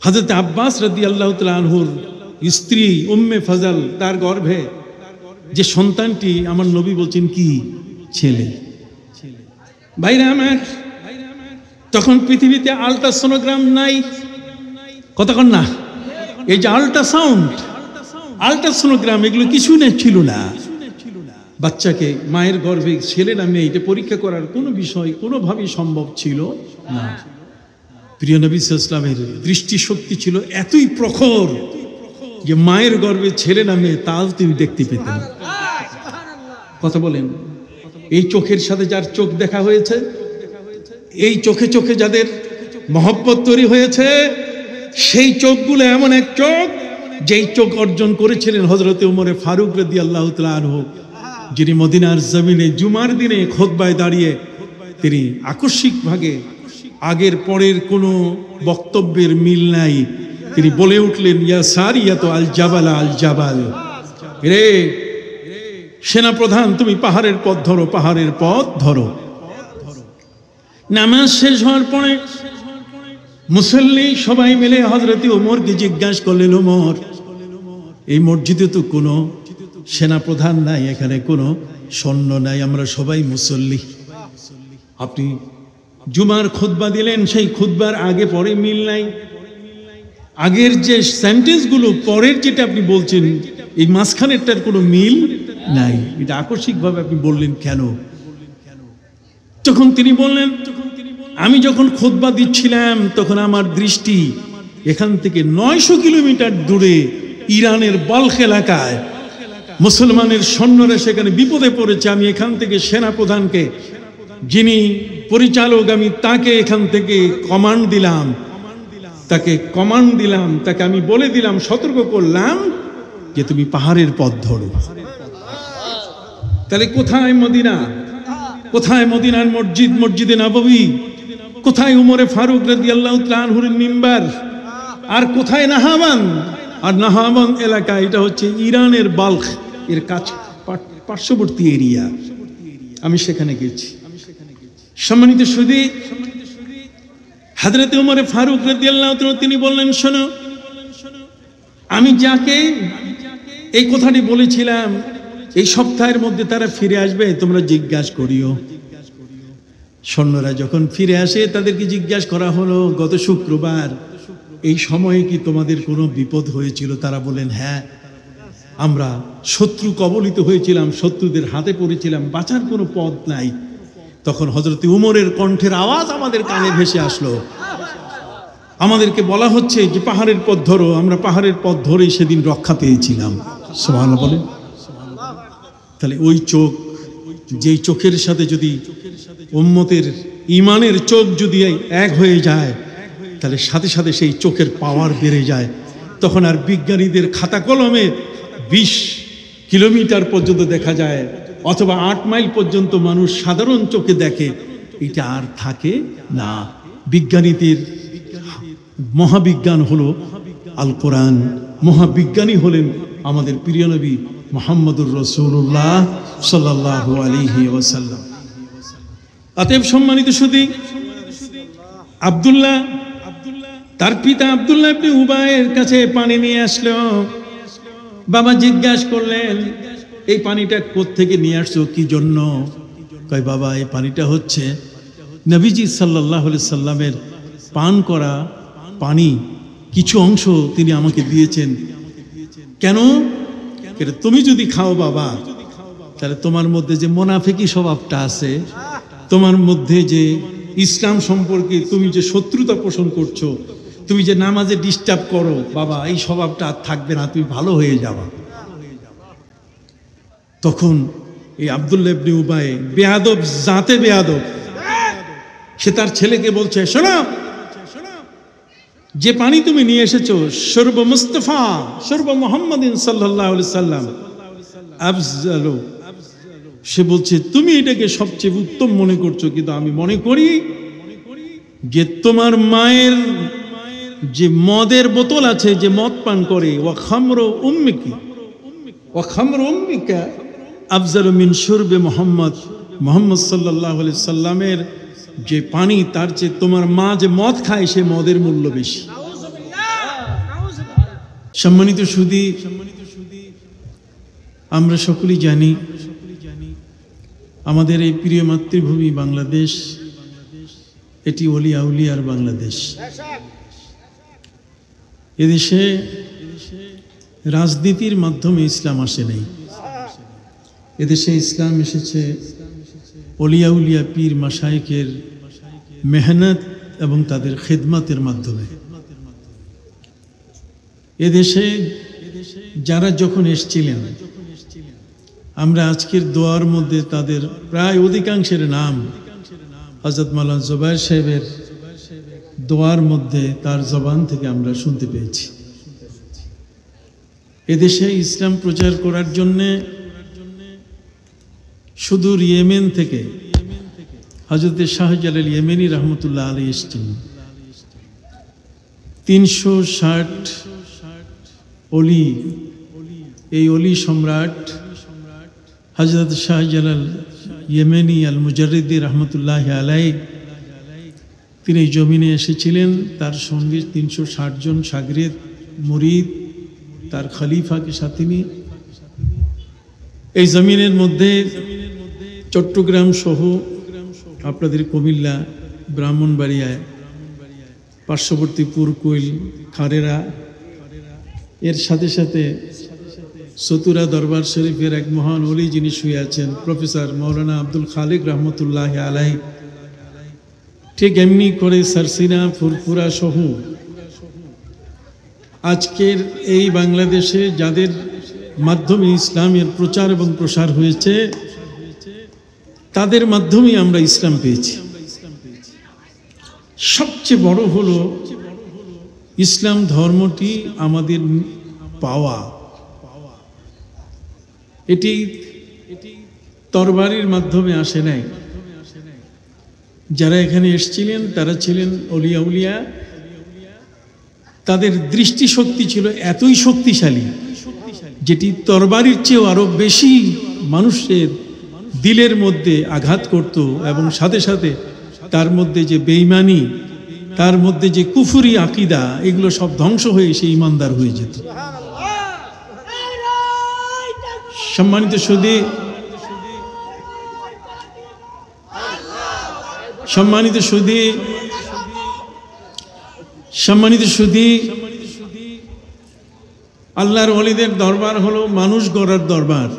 হযরত আব্বাস রাদিয়াল্লাহু তাআলা আনহুর স্ত্রী উম্মে ফজল, তার গর্ভে যে সন্তানটি, আমার নবী বলছেন কি ছেলে। ভাইরা আমার, তখন পৃথিবীতে আল্ট্রাসোনোগ্রাম নাই, কতক্ষণ না, এই যে আল্ট্রাসাউন্ড, আল্ট্রাসোনোগ্রাম, এগুলো কিছু ছিল না। বাচ্চাকে মায়ের গর্ভে ছেলে না মেয়ে এটা পরীক্ষা করার কোনো বিষয় কোনোভাবেই সম্ভব ছিল না। প্রিয় নবী সাল্লাল্লাহু আলাইহি ওয়াসাল্লামের দৃষ্টিশক্তি ছিল এতই প্রখর যে মায়ের গর্ভে ছেলে না মেয়ে তাও তিনি দেখতে পেতেন। কথা বলেন, এই চোখের সাথে যার চোখ দেখা হয়েছে, এই চোখে চোখে যাদের মহব্বত তৈরি হয়েছে, সেই চোখগুলো এমন এক চোখ যেই চোখ অর্জন করেছিলেন হযরত ওমর ফারুক রাদিয়াল্লাহু তাআলা আনহু, যিনি মদিনার জমিনে জুমার দিনে খুতবায় দাঁড়িয়ে তিনি আকস্মিক ভাগে আগের পরের কোনো বক্তব্যের মিল নাই, তিনি বলে উঠলেন, ইয়া সারিয়াতু আল জাবাল আল জাবাল, রে সেনাপ্রধান তুমি পাহাড়ের পথ ধরো, পাহাড়ের পথ ধরো। নামাজ শেষ হওয়ার পরে মুসল্লি সবাই মিলে হযরত ওমরকে জিজ্ঞাসা করলেন, ওমর, এই মসজিদে তো কোনো সেনাপ্রধান নাই, এখানে কোনো সৈন্য নাই, আমরা সবাই মুসল্লি, আপনি জুমার খুতবা দিলেন, সেই খুতবার আগে পরে মিল নাই, আগের যে সেন্টেন্সগুলো পরের যেটা আপনি বলছেন এই মাঝখানেরটার কোনো মিল নাই, এটা আকস্মিকভাবে আপনি বললেন কেন? তখন তিনি বললেন, আমি যখন খুতবা দিচ্ছিলাম তখন আমার দৃষ্টি এখান থেকে 900 কিলোমিটার দূরে ইরানের বাল্খ এলাকায় মুসলমানের সৈন্যরা সেখানে বিপদে পড়েছে, আমি এখান থেকে সেনাপ্রধানকে, যিনি পরিচালক, আমি তাকে এখান থেকে কমান্ড দিলাম, তাকে আমি বলে দিলাম, সতর্ক করলাম যে তুমি পাহাড়ের পথ ধরো। তাহলে কোথায় মদিনা, কোথায় মদিনার মসজিদ, মসজিদে নববী, কোথায় উমরে ফারুক রাদিয়াল্লাহু তাআলা আনহুর মিম্বার, আর কোথায় নাহাবান? আর নাহাবান এলাকা এটা হচ্ছে ইরানের বাল্খ এর কাছে পার্শ্ববর্তী এরিয়া, আমি সেখানে গেছি। সম্মানিত সুধী, হযরত উমর ফারুক রাদিয়াল্লাহু তাআলা তিনি বললেন, শোনো, আমি যাকে এই কথাটি বলেছিলাম এই সপ্তাহের মধ্যে তারা ফিরে আসবে, তোমরা জিজ্ঞাসা করিও। সৈন্যরা যখন ফিরে আসে তাদেরকে জিজ্ঞাসা করা হলো, গত শুক্রবার এই সময়ে কি তোমাদের কোনো বিপদ হয়েছিল? তারা বলেন, হ্যাঁ, আমরা শত্রু কবলিত হয়েছিলাম, শত্রুদের হাতে পড়েছিলাম, বাঁচার কোনো পথ নাই। তখন হযরত উমরের কণ্ঠের আওয়াজ আমাদের কানে ভেসে আসলো, আমাদেরকে বলা হচ্ছে যে পাহাড়ের পথ ধরো, আমরা পাহাড়ের পথ ধরেই সেদিন রক্ষা পেয়েছিলাম। সুবহানাল্লাহ বলেন। তাহলে ওই চোখ, যেই চোখের সাথে যদি উম্মতের ইমানের চোখ যদি এক হয়ে যায়, তাহলে সাথে সাথে সেই চোখের পাওয়ার বেড়ে যায়। তখন আর বিজ্ঞানীদের খাতা কলমে 20 কিলোমিটার পর্যন্ত দেখা যায়, অথবা 8 মাইল পর্যন্ত মানুষ সাধারণ চোখে দেখে, এটা আর থাকে না। বিজ্ঞানীদের মহাবিজ্ঞান হলো আল কোরআন, মহাবিজ্ঞানী হলেন আমাদের প্রিয় নবী মুহাম্মদুর রাসূলুল্লাহ সাল্লাল্লাহু আলাইহি ওয়াসাল্লাম। অতএব সম্মানিত সুধী, আব্দুল্লাহ, তার পিতা আব্দুল্লাহ ইবনে উবাইয়ের কাছে পানি নিয়ে আসলো। বাবা জিজ্ঞাসা করলেন, এই পানিটা কোত্থেকে নিয়ে আসছো, কি জন্য? কয়, বাবা, এই পানিটা হচ্ছে নবীজি সাল্লাল্লাহু আলাইহি সাল্লামের পান করা পানি, কিছু অংশ তিনি আমাকে দিয়েছেন। কেন? তুমি যদি খাও বাবা, তাহলে তোমার মধ্যে যে মুনাফিকি স্বভাবটা আছে, তোমার মধ্যে যে ইসলাম সম্পর্কে তুমি যে শত্রুতা পোষণ করছো, তুমি যে নামাজে ডিস্টার্ব করো, বাবা, এই স্বভাবটা আর থাকবে না, তুমি ভালো হয়ে যাবা। তখন এই আব্দুল্লাহ ইবনে উবাই, বেয়াদব জাতে বেয়াদব, সে তার ছেলেকে বলছে, শোনো, যে পানি তুমি নিয়ে এসেছো, শরব মুস্তাফা, শরব মুহাম্মাদিন সাল্লাল্লাহু আলাইহি সাল্লাম আফজালু, সে বলছে তুমি এটাকে সবচেয়ে উত্তম মনে করছো, কিন্তু আমি মনে করি যে তোমার মায়ের যে মদের বোতল আছে, যে মদ পান করে, ওয়া খামরু উম্মিকি ওয়া খামরু উম্মিকা আফজালু মিন শুরবে মুহাম্মদ, মুহাম্মদ সাল্লাল্লাহু আলাইহি সাল্লামের যে পানি, তার চেয়ে তোমার মা যে মদ খায় সে মদের মূল্য বেশি। সম্মানিত সুধী, আমরা সকলেই জানি আমাদের এই প্রিয় মাতৃভূমি বাংলাদেশ এটি ওলিয়া আউলিয়ার বাংলাদেশ। এদেশে রাজনীতির মাধ্যমে ইসলাম আসে নাই। এদেশে ইসলাম এসেছে ওলিয়া উলিয়া পীর মাশায়েখের মেহনত এবং তাদের খেদমতের মাধ্যমে। এদেশে যারা যখন এসেছিলেন, আমরা আজকের দোয়ার মধ্যে তাদের প্রায় অধিকাংশের নাম হযরত মাওলানা জুবায়ের সাহেবের দোয়ার মধ্যে তার জবান থেকে আমরা শুনতে পেয়েছি। এদেশে ইসলাম প্রচার করার জন্যে সুদূর ইয়েমেন থেকে হযরত শাহজালাল ইয়েমেনি রহমতুল্লাহ আলাইহি এসেছিলেন। 360 অলি, এই অলি সম্রাট হযরত শাহজালাল ইয়েমেনি আল মুজাররিদি রহমতুল্লাহ আলাইহি তিনি জমিনে এসেছিলেন। তার সঙ্গে 360 জন শাগরিদ মুরিদ তার খলিফাকে সাথে নিয়ে এই জমিনের মধ্যে চট্টগ্রাম সহ আপনাদের কুমিল্লা, ব্রাহ্মণবাড়িয়ায়, পার্শ্ববর্তী পুরকুইল, খারেরা, এর সাথে সাথে চতুরা দরবার শরীফের এক মহান ওলি যিনি শুয়ে আছেন প্রফেসর মৌলানা আব্দুল খালিক রহমতুল্লাহ আলাইহি, ঠিক এমনি করে সারসিনা, ফুরফুরা সহ আজকের এই বাংলাদেশে যাদের মাধ্যমে ইসলামের প্রচার এবং প্রসার হয়েছে, তাদের মাধ্যমেই আমরা ইসলাম পেয়েছি। সবচেয়ে বড় হলো ইসলাম ধর্মটি আমাদের পাওয়া। এটি তরবারির মাধ্যমে আসে নাই। যারা এখানে এসেছিলেন তারা ছিলেন ওলিয়া উলিয়া। তাদের দৃষ্টিশক্তি ছিল এতই শক্তিশালী যেটি তরবারির চেয়েও আরো বেশি মানুষের দিলের মধ্যে আঘাত করত, এবং সাথে সাথে তার মধ্যে যে বেঈমানি, তার মধ্যে যে কুফরি আকীদা, এগুলো সব ধ্বংস হয়ে সে ঈমানদার হয়ে যেত। সম্মানিত সুধী, সম্মানিত সুধী, সম্মানিত সুধী, আল্লাহর ওলিদের দরবার হলো মানুষ গড়ার দরবার।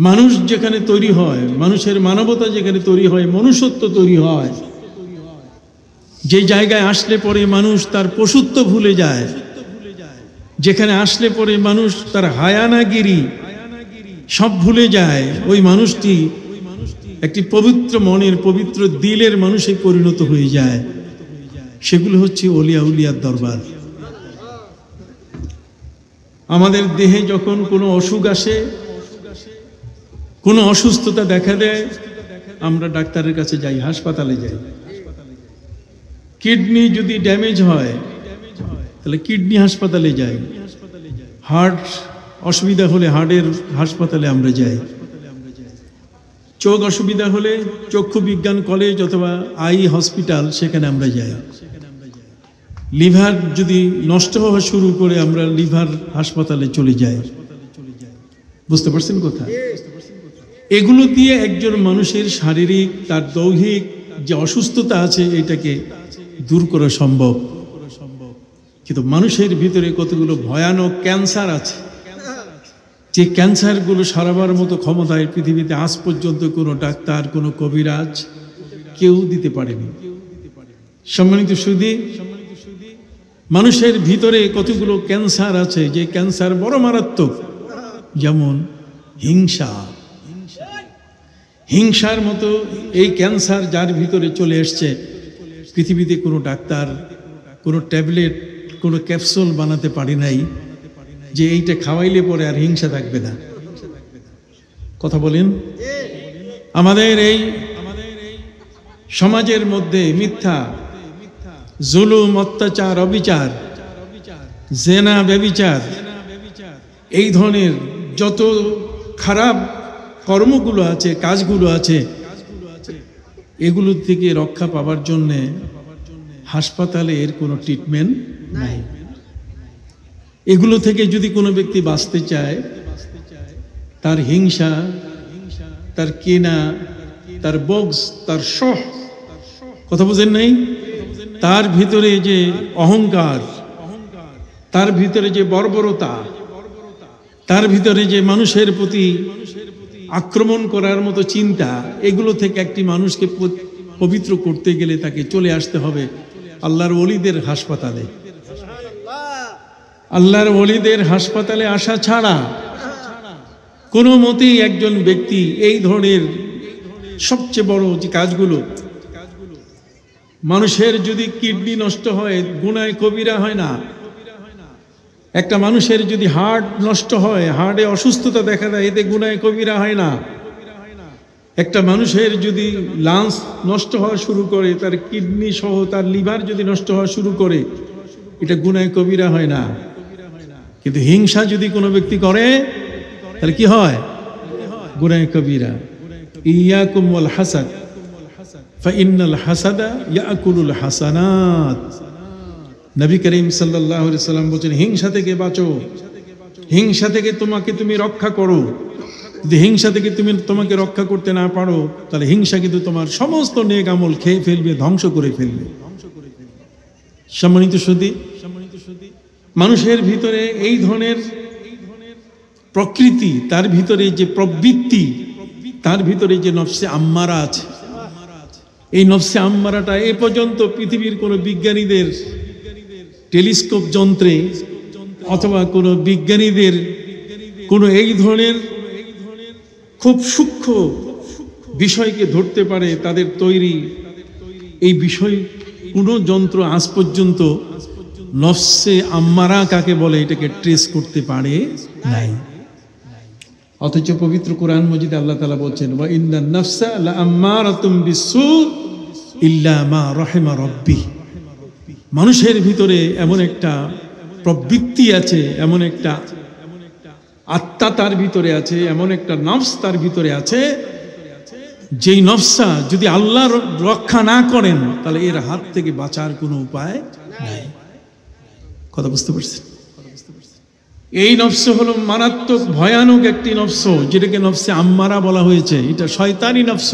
মানুষ যেখানে তৈরি হয়, মানুষের মানবতা যেখানে তৈরি হয়, মনুষ্যত্ব তৈরি হয়, যে জায়গায় আসলে পরে মানুষ তার পশুত্ব ভুলে যায়, যেখানে আসলে পরে মানুষ তার হায়ানাগিরি সব ভুলে যায়, ওই মানুষটি একটি পবিত্র মনের, পবিত্র দিলের মানুষে পরিণত হয়ে যায়। সেগুলো হচ্ছে ওলিয়া উলিয়ার দরবার। আমাদের দেহে যখন কোনো অসুখ আসে, কোনো অসুস্থতা দেখা দেয়, আমরা ডাক্তারের কাছে যাই, হাসপাতালে যাই। কিডনি যদি ড্যামেজ হয় তাহলে কিডনি হাসপাতালে যাই। হার্ট অসুবিধা হলে হার্টের হাসপাতালে আমরা যাই। চোখ অসুবিধা হলে চক্ষু বিজ্ঞান কলেজ অথবা আই হসপিটাল, সেখানে আমরা যাই। লিভার যদি নষ্ট হওয়া শুরু করে আমরা লিভার হাসপাতালে চলে যাই। বুঝতে পারছেন কথা? এগুলো দিয়ে একজন মানুষের শারীরিক, তার দৈহিক যে অসুস্থতা আছে, এটাকে দূর করা সম্ভব। কিন্তু মানুষের ভিতরে কতগুলো ভয়ানক ক্যান্সার আছে, যে ক্যান্সারগুলো সারাবার মতো ক্ষমতায় পৃথিবীতে আজ পর্যন্ত কোনো ডাক্তার, কোনো কবিরাজ কেউ দিতে পারেনি। সম্মানিত সুধী, মানুষের ভিতরে কতগুলো ক্যান্সার আছে, যে ক্যান্সার বড় মারাত্মক। যেমন হিংসা, হিংসার মতো এই ক্যান্সার যার ভিতরে চলে এসছে, পৃথিবীতে কোনো ডাক্তার, কোনো ট্যাবলেট, কোনো ক্যাপসুল বানাতে পারি নাই যে এইটা খাওয়াইলে পরে আর হিংসা থাকবে না। কথা বলেন? আমাদের এই সমাজের মধ্যে মিথ্যা, জুলুম, অত্যাচার, অবিচার, জেনা, ব্যভিচার, এই ধরনের যত খারাপ কর্মগুলো আছে, কাজগুলো আছে, এগুলো থেকে রক্ষা পাবার জন্যে হাসপাতালে এর কোনো ট্রিটমেন্ট নাই। এগুলো থেকে যদি কোনো ব্যক্তি বাঁচতে চায়, তার হিংসা, তার কেনা, তার বক্স, তার শহ, কথা বুঝেন নাই, তার ভিতরে যে অহংকার, তার ভিতরে যে বর্বরতা, তার ভিতরে যে মানুষের প্রতি আক্রমণ করার মতো চিন্তা, এগুলো থেকে একটি মানুষকে পবিত্র করতে গেলে তাকে চলে আসতে হবে আল্লাহর ওলিদের হাসপাতালে। আল্লাহর ওলিদের হাসপাতালে আসা ছাড়া কোনো মতেই একজন ব্যক্তি এই ধরনের সবচেয়ে বড় যে কাজগুলো, মানুষের যদি কিডনি নষ্ট হয় গুনাহে কবিরা হয় না, একটা মানুষের যদি হার্ট নষ্ট হয়, হার্টে অসুস্থতা দেখা দেয়, এতে গুনাহে কবিরা হয় না। একটা মানুষের যদি লাংস নষ্ট হওয়া শুরু করে, তার কিডনি সহ তার লিভার যদি নষ্ট হওয়া শুরু করে, এটা গুনাহে কবিরা হয় না। কিন্তু হিংসা যদি কোনো ব্যক্তি করে তাহলে কি হয়? গুনাহে কবিরা। ইয়াকুম ওয়াল হাসাদ ফাইন্নাল হাসাদা ইয়াকুলুল হাসানাত। নবী করিম সাল্লাল্লাহু আলাইহি সাল্লাম বলেন, হিংসা থেকে বাঁচো, হিংসা থেকে তুমি রক্ষা করো। যদি হিংসা থেকে তোমাকে রক্ষা করতে না পারো, তাহলে হিংসা কিন্তু তোমার সমস্ত নেক আমল খেয়ে ফেলবে, ধ্বংস করে ফেলবে। সম্মানিত সুধী, মানুষের ভিতরে এই ধরনের প্রকৃতি, তার ভিতরে যে প্রবৃত্তি, তার ভিতরে যে নফসে আম্মারা আছে, এই নফসে আম্মারাটা এ পর্যন্ত পৃথিবীর কোনো বিজ্ঞানীদের টেলিস্কোপ যন্ত্রে অথবা কোনো বিজ্ঞানীদের কোনো এই ধরনের খুব সূক্ষ্ম বিষয়কে ধরতে পারে তাদের তৈরি এই বিষয় কোনো যন্ত্র আজ পর্যন্ত নফসে আম্মারা কাকে বলে এটাকে ট্রেস করতে পারে নাই। অথচ পবিত্র কোরআন মজিদে আল্লাহ তাআলা বলছেন, ওয়া ইন্নান নাফসা লাআম্মারাতুম বিসসু ইল্লা মা রাহিমা রাব্বি। মানুষের ভিতরে এমন একটা প্রবৃত্তি আছে, এমন একটা আত্মা তার ভিতরে আছে, এমন একটা নফস তার ভিতরে আছে, যেই নফসা যদি আল্লাহ রক্ষা না করেন তাহলে এর হাত থেকে বাঁচার কোনো উপায় নাই। কথা বুঝতে পারছেন? এই নফস হলো মারাত্মক ভয়ানক একটি নফস, যেটাকে নফসে আম্মারা বলা হয়েছে। এটা শয়তানি নফস,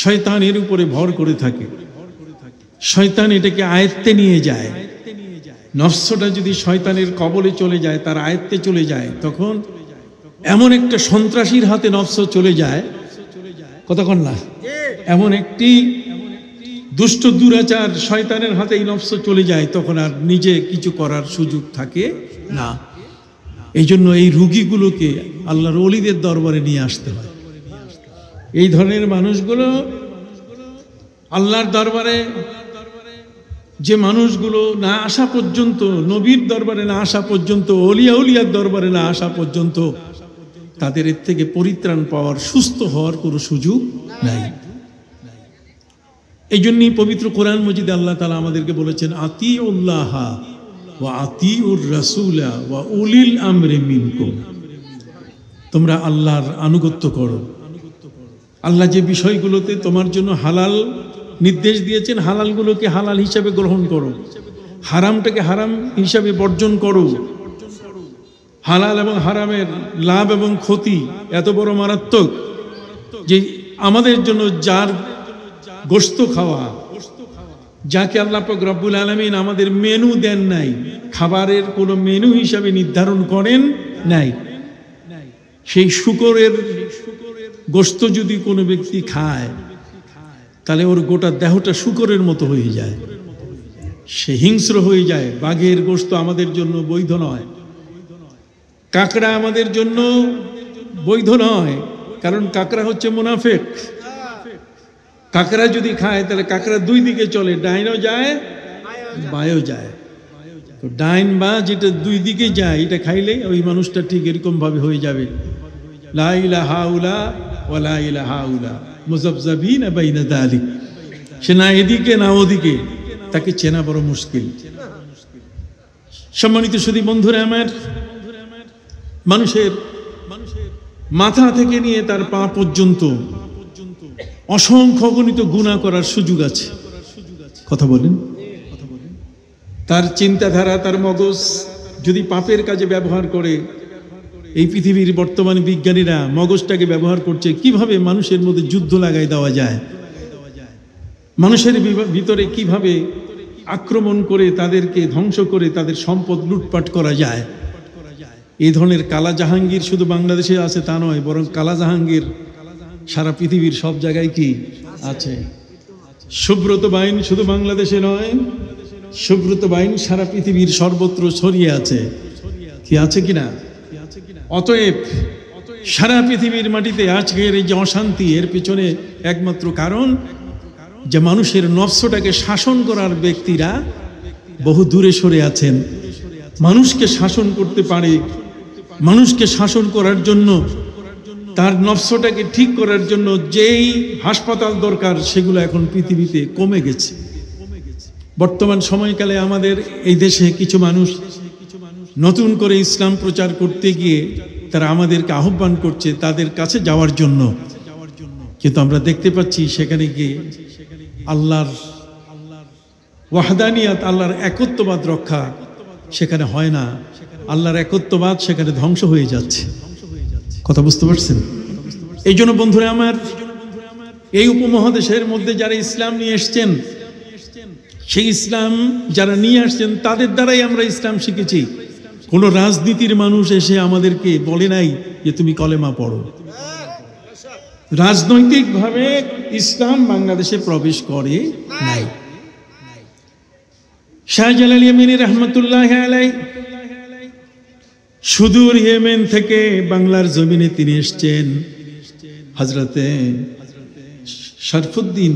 শয়তান এর উপরে ভর করে থাকে, শয়তান এটাকে আয়ত্তে নিয়ে যায়। নফসটা যদি শয়তানের কবলে চলে যায়, তার আয়ত্তে চলে যায়, তখন এমন একটা সন্ত্রাসীর হাতে নফস চলে যায়, কতক্ষণ না, এমন একটি দুষ্ট দুরাচার শয়তানের হাতে এই নফস চলে যায়, তখন আর নিজে কিছু করার সুযোগ থাকে না। এই জন্য এই রোগীগুলোকে আল্লাহর ওলিদের দরবারে নিয়ে আসতে হয়। এই ধরনের মানুষগুলো আল্লাহর দরবারে, যে মানুষগুলো না আসা পর্যন্ত, নবীর দরবারে না আসা পর্যন্ত, ওলিয়া উলিয়ার দরবারে না আসা পর্যন্ত, তাদের এর থেকে পরিত্রাণ পাওয়ার, সুস্থ হওয়ার কোনো সুযোগ নাই। এই জন্যই পবিত্র কোরআন মজিদে আল্লাহ তাআলা আমাদেরকে বলেছেন, আতিউল্লাহ ওয়া আতিউর রাসূলা ওয়া উলিল আমরি মিনকুম। তোমরা আল্লাহর আনুগত্য করো। আল্লাহ যে বিষয়গুলোতে তোমার জন্য হালাল নির্দেশ দিয়েছেন, হালালগুলোকে হালাল হিসাবে গ্রহণ করো, হারামটাকে হারাম হিসাবে বর্জন করো। হালাল এবং হারামের লাভ এবং ক্ষতি এত বড় মারাত্মক যে আমাদের জন্য যার গোশত খাওয়া, যাকে আল্লাহ পাক রব্বুল আলামিন আমাদের মেনু দেন নাই, খাবারের কোনো মেনু হিসাবে নির্ধারণ করেন নাই, সেই শূকরের গোশত যদি কোনো ব্যক্তি খায়, তাহলে ওর গোটা দেহটা শূকরের মতো হয়ে যায়, সে হিংস্র হয়ে যায়। বাঘের গোশত আমাদের জন্য বৈধ নয়, কাকড়া আমাদের জন্য বৈধ নয়, কারণ কাকড়া হচ্ছে মুনাফিক। কাকড়া যদি খায় তাহলে কাকড়া দুই দিকে চলে, ডাইনও যায় বাঁও যায়। তো ডাইন বা যেটা দুই দিকে যায়, এটা খাইলেই ওই মানুষটা ঠিক এরকম ভাবে হয়ে যাবে, লা ইলাহা ইল্লা ওয়া লা ইলাহা ইল্লা মুযাবযাবিনা বাইনা যালিক। সে না এদিকে না ওদিকে, তাকে চেনা বড় মুশকিল। সম্মানিত সুধী বন্ধুরা আমার, মানুষের মাথা থেকে নিয়ে তার পা পর্যন্ত অসংখ্য গণিত গুনাহ করার সুযোগ আছে। কথা বলেন। তার চিন্তাধারা, তার মগজ যদি পাপের কাজে ব্যবহার করে, এই পৃথিবীর বর্তমান বিজ্ঞানীরা মগজটাকে ব্যবহার করছে কিভাবে মানুষের মধ্যে যুদ্ধ লাগাই দেওয়া যায়, মানুষের ভিতরে কিভাবে আক্রমণ করে তাদেরকে ধ্বংস করে তাদের সম্পদ লুটপাট করা যায়। এই ধরনের কালা জাহাঙ্গীর শুধু বাংলাদেশে আছে তা নয়, বরং কালা জাহাঙ্গীর সারা পৃথিবীর সব জায়গায় কি আছে। সুব্রত বাইন শুধু বাংলাদেশে নয়, সুব্রত বাইন সারা পৃথিবীর সর্বত্র ছড়িয়ে আছে, কি আছে কিনা। অতএব সারা পৃথিবীর মাটিতে আজকের এই যে অশান্তি, এর পিছনে একমাত্র কারণ যে মানুষের নফসটাকে শাসন করার ব্যক্তিরা বহু দূরে সরে আছেন। মানুষকে শাসন করতে পারে, মানুষকে শাসন করার জন্য, তার নফসটাকে ঠিক করার জন্য যেই হাসপাতাল দরকার সেগুলো এখন পৃথিবীতে কমে গেছে। বর্তমান সময়কালে আমাদের এই দেশে কিছু মানুষ নতুন করে ইসলাম প্রচার করতে গিয়ে তারা আমাদেরকে আহ্বান করছে তাদের কাছে যাওয়ার জন্য, কিন্তু আমরা দেখতে পাচ্ছি সেখানে গিয়ে আল্লাহর ওয়াহদানিয়াত, আল্লাহর একত্ববাদ রক্ষা সেখানে হয় না। আল্লাহর একত্ববাদ সেখানে ধ্বংস হয়ে যাচ্ছে। কথা বুঝতে পারছেন? এই জন্য বন্ধুরা আমার, এই উপমহাদেশের মধ্যে যারা ইসলাম নিয়ে এসছেন, সেই ইসলাম যারা নিয়ে আসছেন তাদের দ্বারাই আমরা ইসলাম শিখেছি। কোনো রাজনীতির মানুষ এসে আমাদেরকে বলে নাই যে তুমি কলেমা পড়ো। রাজনৈতিকভাবে ইসলাম বাংলাদেশে প্রবেশ করে নাই। শাহজালাল ইয়েমেনি রহমতুল্লাহ আলাই সুদূর ইয়েমেন থেকে বাংলার জমিনে তিনি এসছেন। হযরতে শরফুদ্দিন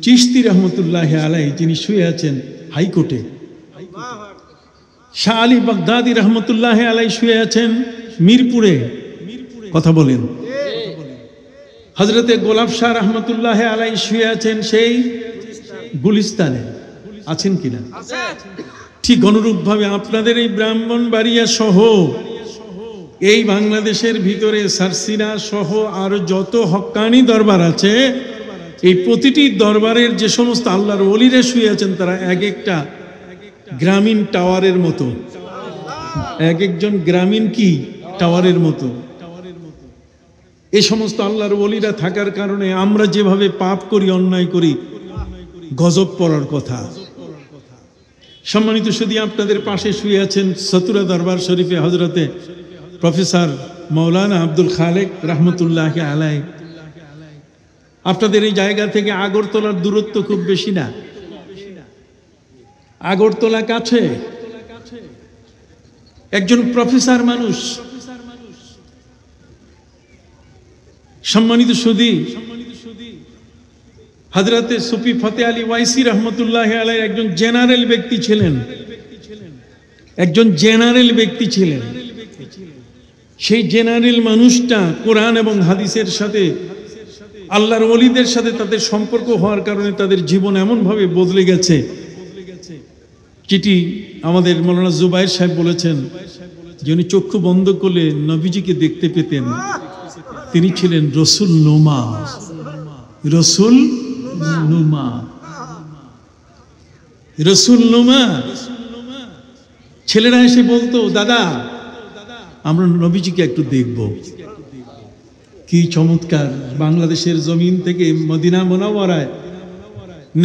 চিশতি রহমতুল্লাহ আলাই যিনি শুয়ে আছেন হাইকোর্টে, শাহ আলী বাগদাদি রহমতুল্লাহ আলাই শুয়ে আছেন মিরপুরে। কথা বলেন। হযরতে গোলাপ শাহ রহমতুল্লাহ আলাই শুয়ে আছেন সেই গুলিস্তানে, আছেন কিনা? ঠিক অনুরূপভাবে আপনাদের এই ব্রাহ্মণবাড়িয়া সহ এই বাংলাদেশের ভিতরে সারসিনা সহ আরো যত হক্কানি দরবার আছে, এই প্রতিটি দরবারের যে সমস্ত আল্লাহর ওলিরা শুয়ে আছেন তারা এক একটা গ্রামীণ টাওয়ারের মতো, এক একজন গ্রামীণ কি টাওয়ারের মতো। এই সমস্ত আল্লাহর ওলিরা থাকার কারণে আমরা যেভাবে পাপ করি, অন্যায় করি, গজব পড়ার কথা। সম্মানিত শুধু আপনাদের পাশে শুয়ে আছেন সতুরা দরবার শরীফে হযরতে প্রফেসর মাওলানা আব্দুল খালেক রহমতুল্লাহ আলাই। আপনাদের এই জায়গা থেকে আগরতলার দূরত্ব খুব বেশি না, আগরতলা কাছে। একজন প্রফেসর মানুষ। সম্মানিত সুধী, হযরতে সুফি ফতে আলী ওয়াইসি রহমতুল্লাহ আলাই একজন জেনারেল ব্যক্তি ছিলেন, একজন জেনারেল ব্যক্তি ছিলেন। সেই জেনারেল মানুষটা কোরআন এবং হাদিসের সাথে, আল্লাহর ওলিদের সাথে তাদের সম্পর্ক হওয়ার কারণে তাদের জীবন এমন ভাবে বদলে গেছে, যেটি আমাদের মাওলানা জুবাইর সাহেব বলেছেন যে উনি চক্ষু বন্ধ করলে নবীজিকে দেখতে পেতেন। তিনি ছিলেন রসুল নুমা, রসুল নুমা, রসুল নুমা। ছেলেরা এসে বলতো, দাদা আমরা নবীজিকে একটু দেখব। কি চমৎকার! বাংলাদেশের জমিন থেকে মদিনা মুনাওয়ারায়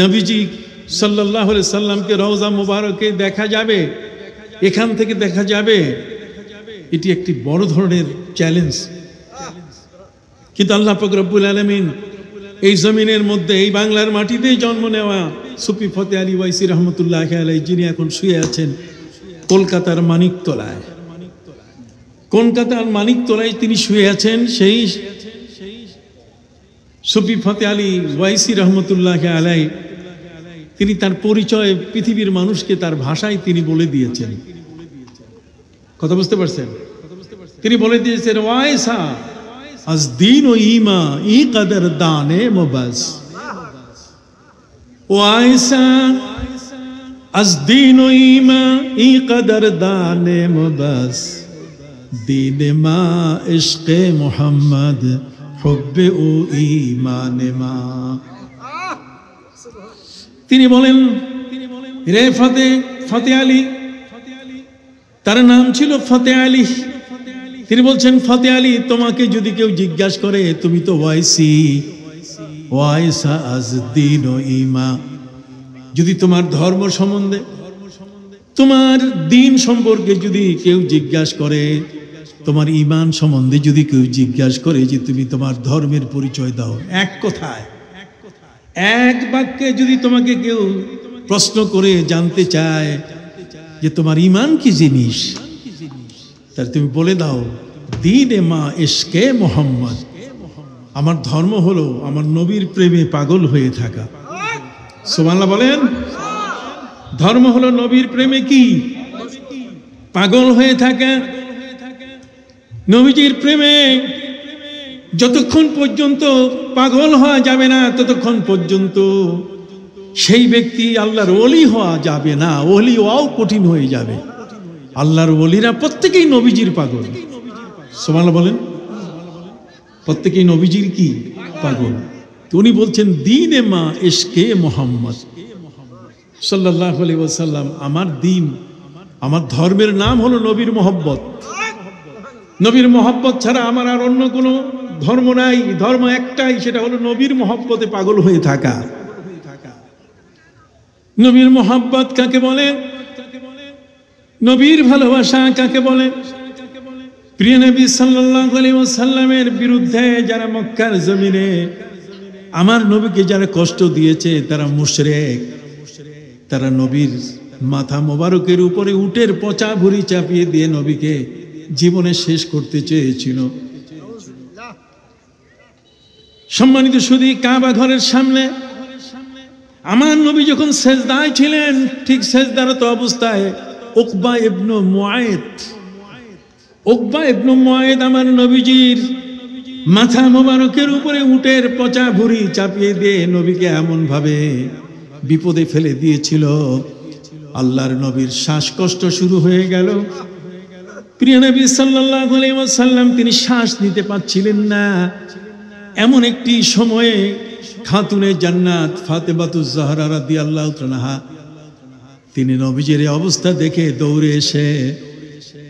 নবীজি সাল্লাল্লাহু আলাইহি সাল্লামকে রওজা মুবারকে দেখা যাবে, এখান থেকে দেখা যাবে। এটি একটি বড় ধরনের চ্যালেঞ্জ, কিন্তু আল্লাহ পাক রব্বুল আলামিন এই জমিনের মধ্যে, এই বাংলার মাটিতে জন্ম নেওয়া সুফি ফতে আলী ওয়াইসি রহমতুল্লাহ আলাই, যিনি এখন শুয়ে আছেন কলকাতার মানিকতলায়, কলকাতার মানিকতলায় তিনি শুয়ে আছেন। সেই সুফি ফতে আলী ওয়াইসি রহমতুল্লাহ আলাই তিনি তার পরিচয় পৃথিবীর মানুষকে তার ভাষায় তিনি বলে দিয়েছেন। কথা বুঝতে পারছেন? তিনি বলে দিয়েছেন, ওয়াইসা আজ দিন ও ইমা ই কদর দানে মুবাস, ওয়াইসা আজ দিন ও ইমা ই কদর দানে মুবাস, দিন মা ইশকে মুহাম্মদ হুব্বে ও ঈমানে মা। তিনি বলেন, রে ফতে আলী, তার নাম ছিল ফতে আলী। তিনি বলছেন, ফতে আলী, তোমাকে যদি কেউ জিজ্ঞাসা করে তুমি তো ওয়াইসা আজদ্দিন ও ইমা, যদি তোমার ধর্ম সম্বন্ধে, তোমার দিন সম্পর্কে যদি কেউ জিজ্ঞাসা করে, তোমার ঈমান সম্বন্ধে যদি কেউ জিজ্ঞাসা করে যে তুমি তোমার ধর্মের পরিচয় দাও, এক কথায় এক বাক্যে যদি তোমাকে কেউ প্রশ্ন করে জানতে চায় যে তোমার ঈমান কি জিনিস, তার তুমি বলে দাও, দ্বীনে মা ইশকে মুহাম্মদ, আমার ধর্ম হলো আমার নবীর প্রেমে পাগল হয়ে থাকা। সুবহানাল্লাহ বলেন। ধর্ম হলো নবীর প্রেমে কি পাগল হয়ে থাকা। নবীজির প্রেমে যতক্ষণ পর্যন্ত পাগল হওয়া যাবে না, ততক্ষণ পর্যন্ত সেই ব্যক্তি আল্লাহর ওলি হওয়া যাবে না, ওলি হওয়াও কঠিন হয়ে যাবে। আল্লাহর ওলিরা প্রত্যেকেই নবীজির পাগল। সুবহানাল্লাহ বলেন। প্রত্যেকেই নবীজির কি পাগল। উনি বলছেন, দ্বীনে মা ইশকে মুহাম্মদ সাল্লাল্লাহু আলাইহি ওয়াসাল্লাম, আমার দ্বীন, আমার ধর্মের নাম হলো নবীর মহব্বত। নবীর মহব্বত ছাড়া আমার আর অন্য কোনো ধর্ম নাই। ধর্ম একটাই, সেটা হলো নবীর মহব্বতে পাগল হয়ে থাকা। নবীর মহব্বত কাকে বলে? নবীর ভালোবাসা কাকে বলে? প্রিয় নবী সাল্লাল্লাহু আলাইহি ওয়াসাল্লামের বিরুদ্ধে যারা মক্কার জমিনে আমার নবীকে যারা কষ্ট দিয়েছে, তারা মুশরিক। তারা নবীর মাথা মোবারকের উপরে উটের পচা ভুঁড়ি চাপিয়ে দিয়ে নবীকে জীবনে শেষ করতে চেয়েছিল। সম্মানিত সুধী, কাবা ঘরের সামনে আমার নবী যখন সেজদায় ছিলেন, ঠিক সেজদারত অবস্থায় উকবা ইবনে মুআইদ আমার নবীজির মাথা মোবারকের উপরে উটের পচা ভুঁড়ি চাপিয়ে দিয়ে নবীকে এমন ভাবে বিপদে ফেলে দিয়েছিল, আল্লাহর নবীর শ্বাসকষ্ট শুরু হয়ে গেল। প্রিয় নবী সাল্লাল্লাহু আলাইহি ওয়াসাল্লাম তিনি শ্বাস নিতে পারছিলেন না। এমন একটি সময়ে খাতুনে জান্নাত ফাতেমাতুজ জাহরা রাদিয়াল্লাহু তাআলা তিনি নবীজির অবস্থা দেখে দৌড়ে এসে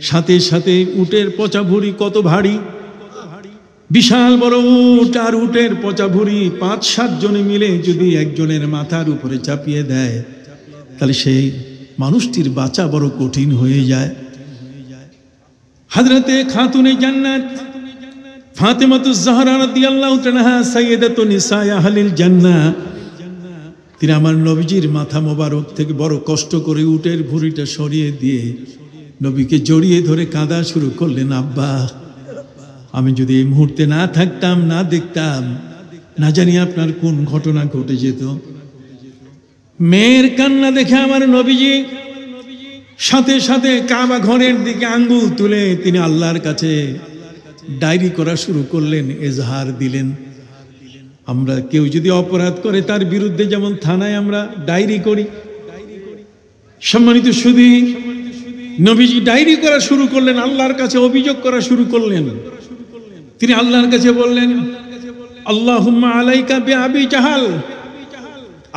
সাথে সাথে উটের পচা ভুঁড়ি কত ভারী, বিশাল বড় উট, আর উটের পচা ভুঁড়ি ৫-৭ জনে মিলে যদি একজনের মাথার উপরে চাপিয়ে দেয়, তাহলে সেই মানুষটির বাঁচা বড় কঠিন হয়ে যায়। হযরতে খাতুনে জান্নাত ফাতেমাতুজ জাহরা রাদিয়াল্লাহু তাআলা সাইয়্যিদাতুন নিসায়ে আহলিল জান্নাহ, তিনি আমার নবীজির মাথা মোবারক থেকে বড় কষ্ট করে উটের ভুঁড়িটা সরিয়ে দিয়ে নবীকে জড়িয়ে ধরে কাঁদা শুরু করলেন। আব্বা, আমি যদি এই মুহূর্তে না থাকতাম, না দেখতাম, না জানি আপনার কোন ঘটনা ঘটে যেত। মেয়ের কান্না দেখে আমার নবীজি সাথে সাথে কাবা ঘরের দিকে আঙ্গুল তুলে তিনি আল্লাহর কাছে ডায়েরি করা শুরু করলেন, এজাহার দিলেন। আমরা কেউ যদি অপরাধ করে তার বিরুদ্ধে যেমন থানায় আমরা ডায়েরি করি, সম্মানিত সুধী, নবীজি ডায়েরি করা শুরু করলেন, আল্লাহর কাছে অভিযোগ করা শুরু করলেন। তিনি আল্লাহর কাছে বললেন, আল্লাহুম্মা আলাইকা বিআবি জাহাল,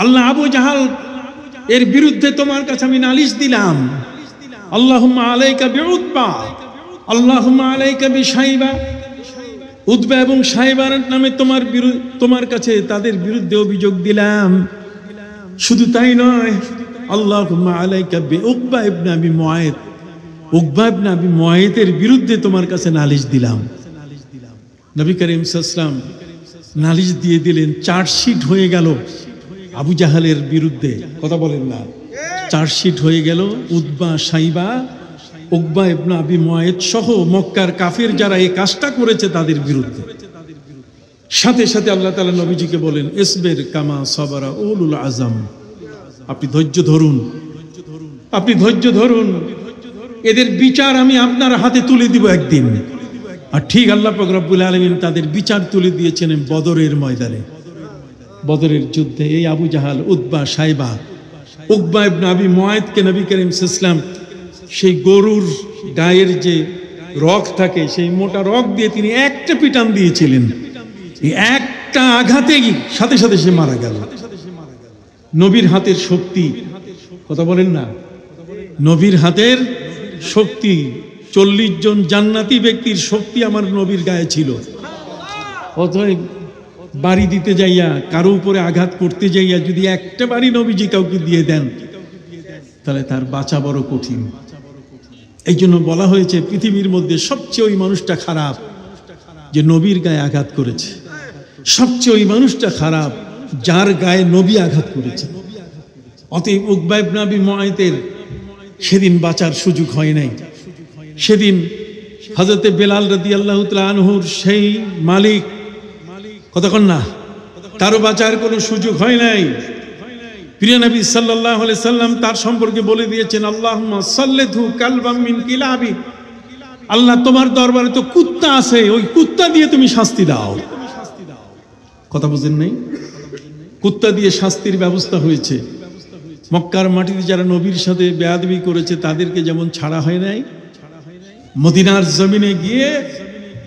আল্লাহ আবু জাহাল এর বিরুদ্ধে তোমার কাছে আমি নালিশ দিলাম। আল্লাহুম্মা আলাইকা বিউতবা, আল্লাহুম্মা আলাইকা বিশাইবা, উতবা এবং শাইবার নামে তোমার কাছে তাদের বিরুদ্ধে অভিযোগ দিলাম। শুধু তাই নয়, আল্লাহুম্মা আলাইকা বিউকবা ইবনে আবি মুআইদ, উকবা ইবনে আবি মুআইদের বিরুদ্ধে তোমার কাছে নালিশ দিলাম। নবী করিম সাল্লাল্লাহু আলাইহি ওয়াসাল্লাম নালিশ দিয়ে দিলেন। চার্জশিট হয়ে গেল আবু জাহালের বিরুদ্ধে, কথা বলেন না, চার্জশিট হয়ে গেল উতবা, শাইবা, উকবা ইবনে আবি মুআইদ সহ মক্কার কাফির যারা এই কাজটা করেছে তাদের বিরুদ্ধে। সাথে সাথে আল্লাহ তাআলা নবীজিকে বলেন, ইসবির কামা সাবারা উলুল আযম, আপনি ধৈর্য ধরুন, আপনি ধৈর্য ধরুন, এদের বিচার আমি আপনার হাতে তুলে দিব একদিন। আর ঠিক আল্লাহ পাক রব্বুল আলামিন তাদের বিচার তুলে দিয়েছেন বদরের ময়দানে, বদরের যুদ্ধে। এই আবু জাহাল, উতবা, শাইবা, উকবা ইবনে আবি মুআইদকে নবী করিম সাল্লাল্লাহু আলাইহি ওয়াসাল্লাম সেই গরুর গায়ের যে রগ থাকে, সেই মোটা রগ দিয়ে তিনি একটা পিটান দিয়েছিলেন। এই একটা আঘাতেই সাথে সাথে সে মারা গেল। নবীর হাতের শক্তি, কথা বলেন না, নবীর হাতের শক্তি, 40 জন জান্নাতি ব্যক্তির শক্তি আমার নবীর গায়ে ছিল। অতএব বাড়ি দিতে যাইয়া, কারো উপরে আঘাত করতে যাইয়া যদি একটা বাড়ি নবীজি কাউকে দিয়ে দেন, তাহলে তার বাঁচা বড় কঠিন। এই জন্য বলা হয়েছে পৃথিবীর মধ্যে সবচেয়ে ওই মানুষটা খারাপ যে নবীর গায়ে আঘাত করেছে, সবচেয়ে ওই মানুষটা খারাপ যার গায়ে নবী আঘাত করেছে। অতএব উকবা ইবনে আবি মুআইতের সেদিন বাঁচার সুযোগ হয় নাই। সেদিন হযরতে বেলাল রাদিয়াল্লাহু তাআলা আনহুর সেই মালিক, কতক্ষণ না, তারও বাঁচার কোনো সুযোগ হয় নাই। প্রিয় নবী সাল্লাল্লাহু আলাইহি সাল্লাম তার সম্পর্কে বলে দিয়েছেন, আল্লাহুম্মা সাল্লিতহু কালবাম মিন কিলাবি, আল্লাহ তোমার দরবারে তো কুত্তা আছে, ওই কুত্তা দিয়ে তুমি শাস্তি দাও। কথা বুঝেন নাই? কুত্তা দিয়ে শাস্তির ব্যবস্থা হয়েছে। মক্কার মাটিতে যারা নবীর সাথে বেয়াদবি করেছে তাদেরকে যেমন ছাড়া হয় নাই, মদিনার জমিনে গিয়ে